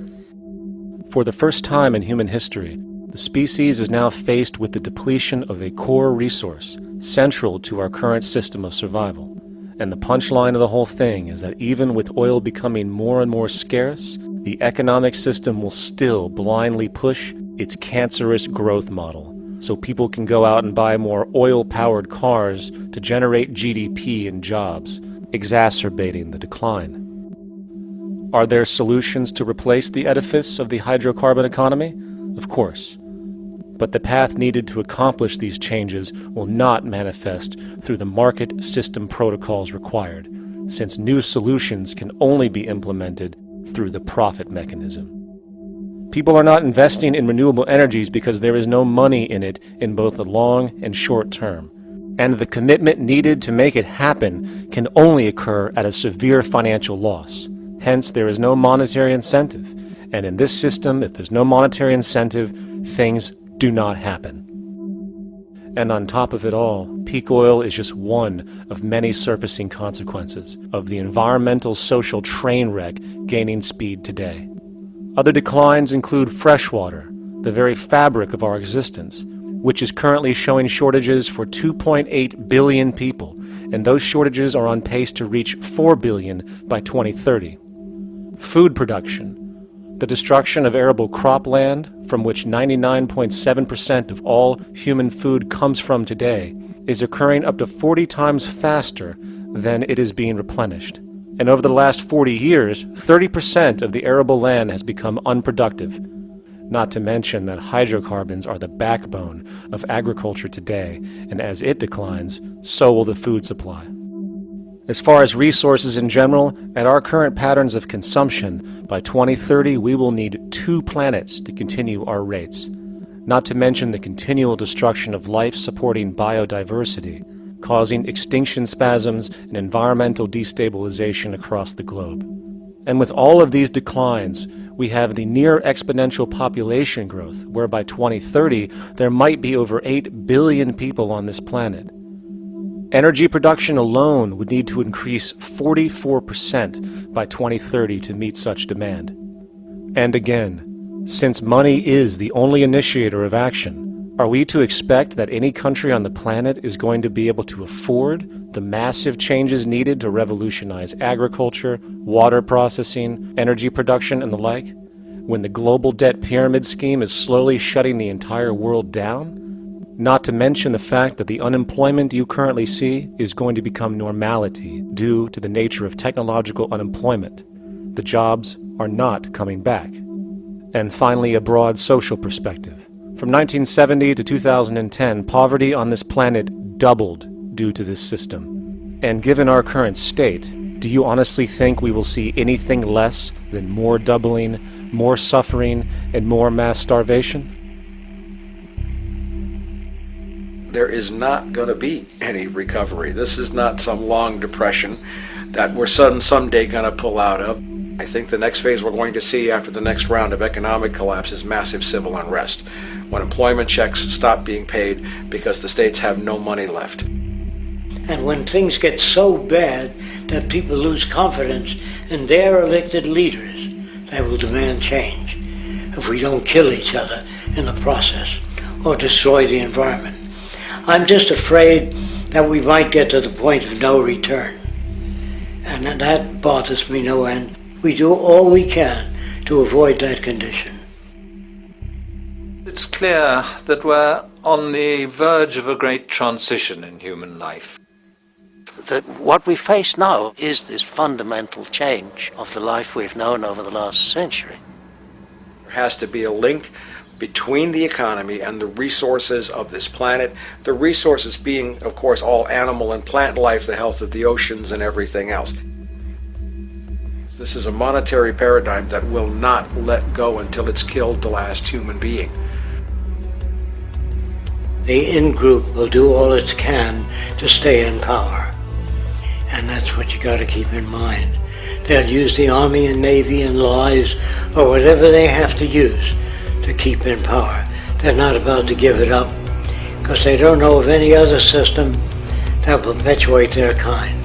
For the first time in human history, the species is now faced with the depletion of a core resource central to our current system of survival. And the punchline of the whole thing is that even with oil becoming more and more scarce, the economic system will still blindly push its cancerous growth model, so people can go out and buy more oil-powered cars to generate GDP and jobs, exacerbating the decline. Are there solutions to replace the edifice of the hydrocarbon economy? Of course. But the path needed to accomplish these changes will not manifest through the market system protocols required, since new solutions can only be implemented through the profit mechanism. People are not investing in renewable energies because there is no money in it in both the long and short term. And the commitment needed to make it happen can only occur at a severe financial loss. Hence, there is no monetary incentive. And in this system, if there's no monetary incentive, things do not happen. And on top of it all, peak oil is just one of many surfacing consequences of the environmental social train wreck gaining speed today. Other declines include freshwater, the very fabric of our existence, which is currently showing shortages for 2.8 billion people, and those shortages are on pace to reach 4 billion by 2030. Food production, the destruction of arable cropland, from which 99.7% of all human food comes from today, is occurring up to 40 times faster than it is being replenished. And over the last 40 years, 30% of the arable land has become unproductive. not to mention that hydrocarbons are the backbone of agriculture today, and as it declines, so will the food supply. As far as resources in general, at our current patterns of consumption, by 2030 we will need 2 planets to continue our rates, not to mention the continual destruction of life-supporting biodiversity, causing extinction spasms and environmental destabilization across the globe. And with all of these declines, we have the near exponential population growth, where by 2030 there might be over 8 billion people on this planet. Energy production alone would need to increase 44% by 2030 to meet such demand. And again, since money is the only initiator of action, are we to expect that any country on the planet is going to be able to afford the massive changes needed to revolutionize agriculture, water processing, energy production, and the like, when the global debt pyramid scheme is slowly shutting the entire world down? Not to mention the fact that the unemployment you currently see is going to become normality due to the nature of technological unemployment. The jobs are not coming back. And finally, a broad social perspective. From 1970 to 2010, poverty on this planet doubled due to this system. And given our current state, do you honestly think we will see anything less than more doubling, more suffering, and more mass starvation? There is not going to be any recovery. This is not some long depression that we're someday going to pull out of. I think the next phase we're going to see after the next round of economic collapse is massive civil unrest, when employment checks stop being paid because the states have no money left. And when things get so bad that people lose confidence in their elected leaders, they will demand change if we don't kill each other in the process or destroy the environment. I'm just afraid that we might get to the point of no return. And that bothers me no end. We do all we can to avoid that condition. It's clear that we're on the verge of a great transition in human life. That what we face now is this fundamental change of the life we've known over the last century. There has to be a link between the economy and the resources of this planet, the resources being, of course, all animal and plant life, the health of the oceans and everything else. This is a monetary paradigm that will not let go until it's killed the last human being. The in-group will do all it can to stay in power. And that's what you got to keep in mind. They'll use the Army and Navy and lies or whatever they have to use to keep in power. They're not about to give it up because they don't know of any other system that will perpetuate their kind.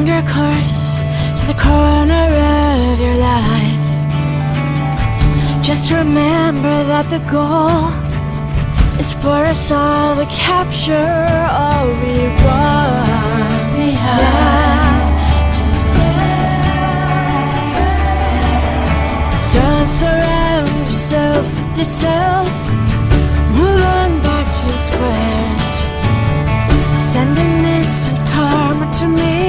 longer course to the corner of your life. Just remember that the goal is for us all to capture all we want. We have to live. Don't surround yourself with yourself. Move on back to squares. Send an instant karma to me,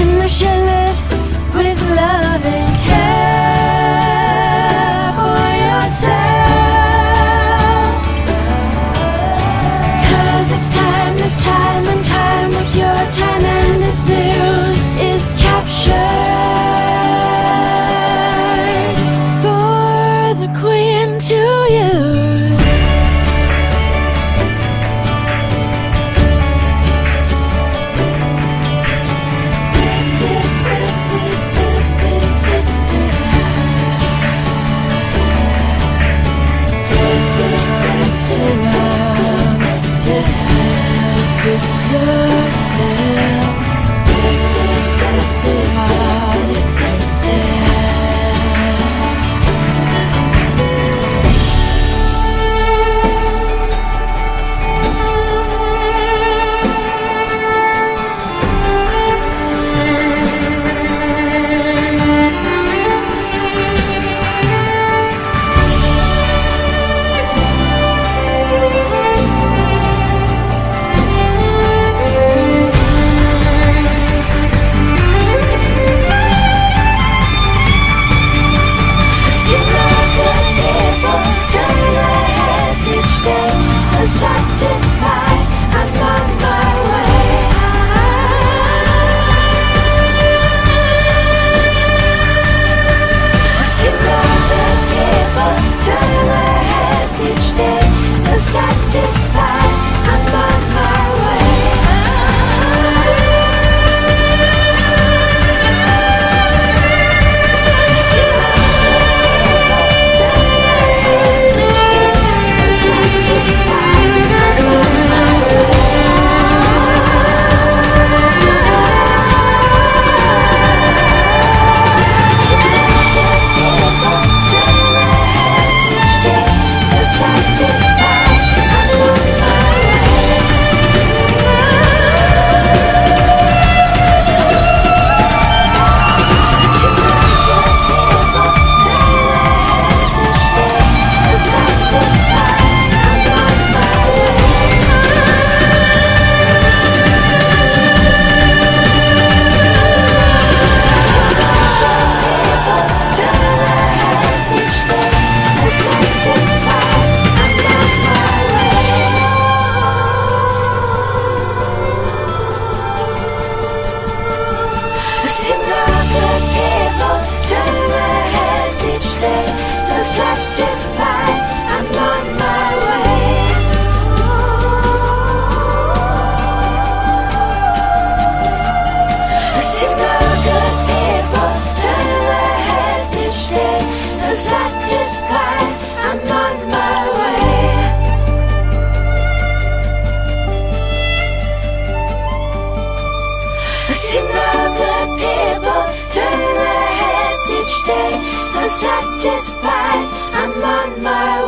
and I shall live with love and care for yourself. 'Cause it's time, this time, and time with your time, and this news is captured for the Queen to use. With yourself, satisfied, I'm on my way. See all the people turn their heads each day, so satisfied, I'm on my way. See all the people turn their heads each day, so satisfied. Satisfied, I'm on my way.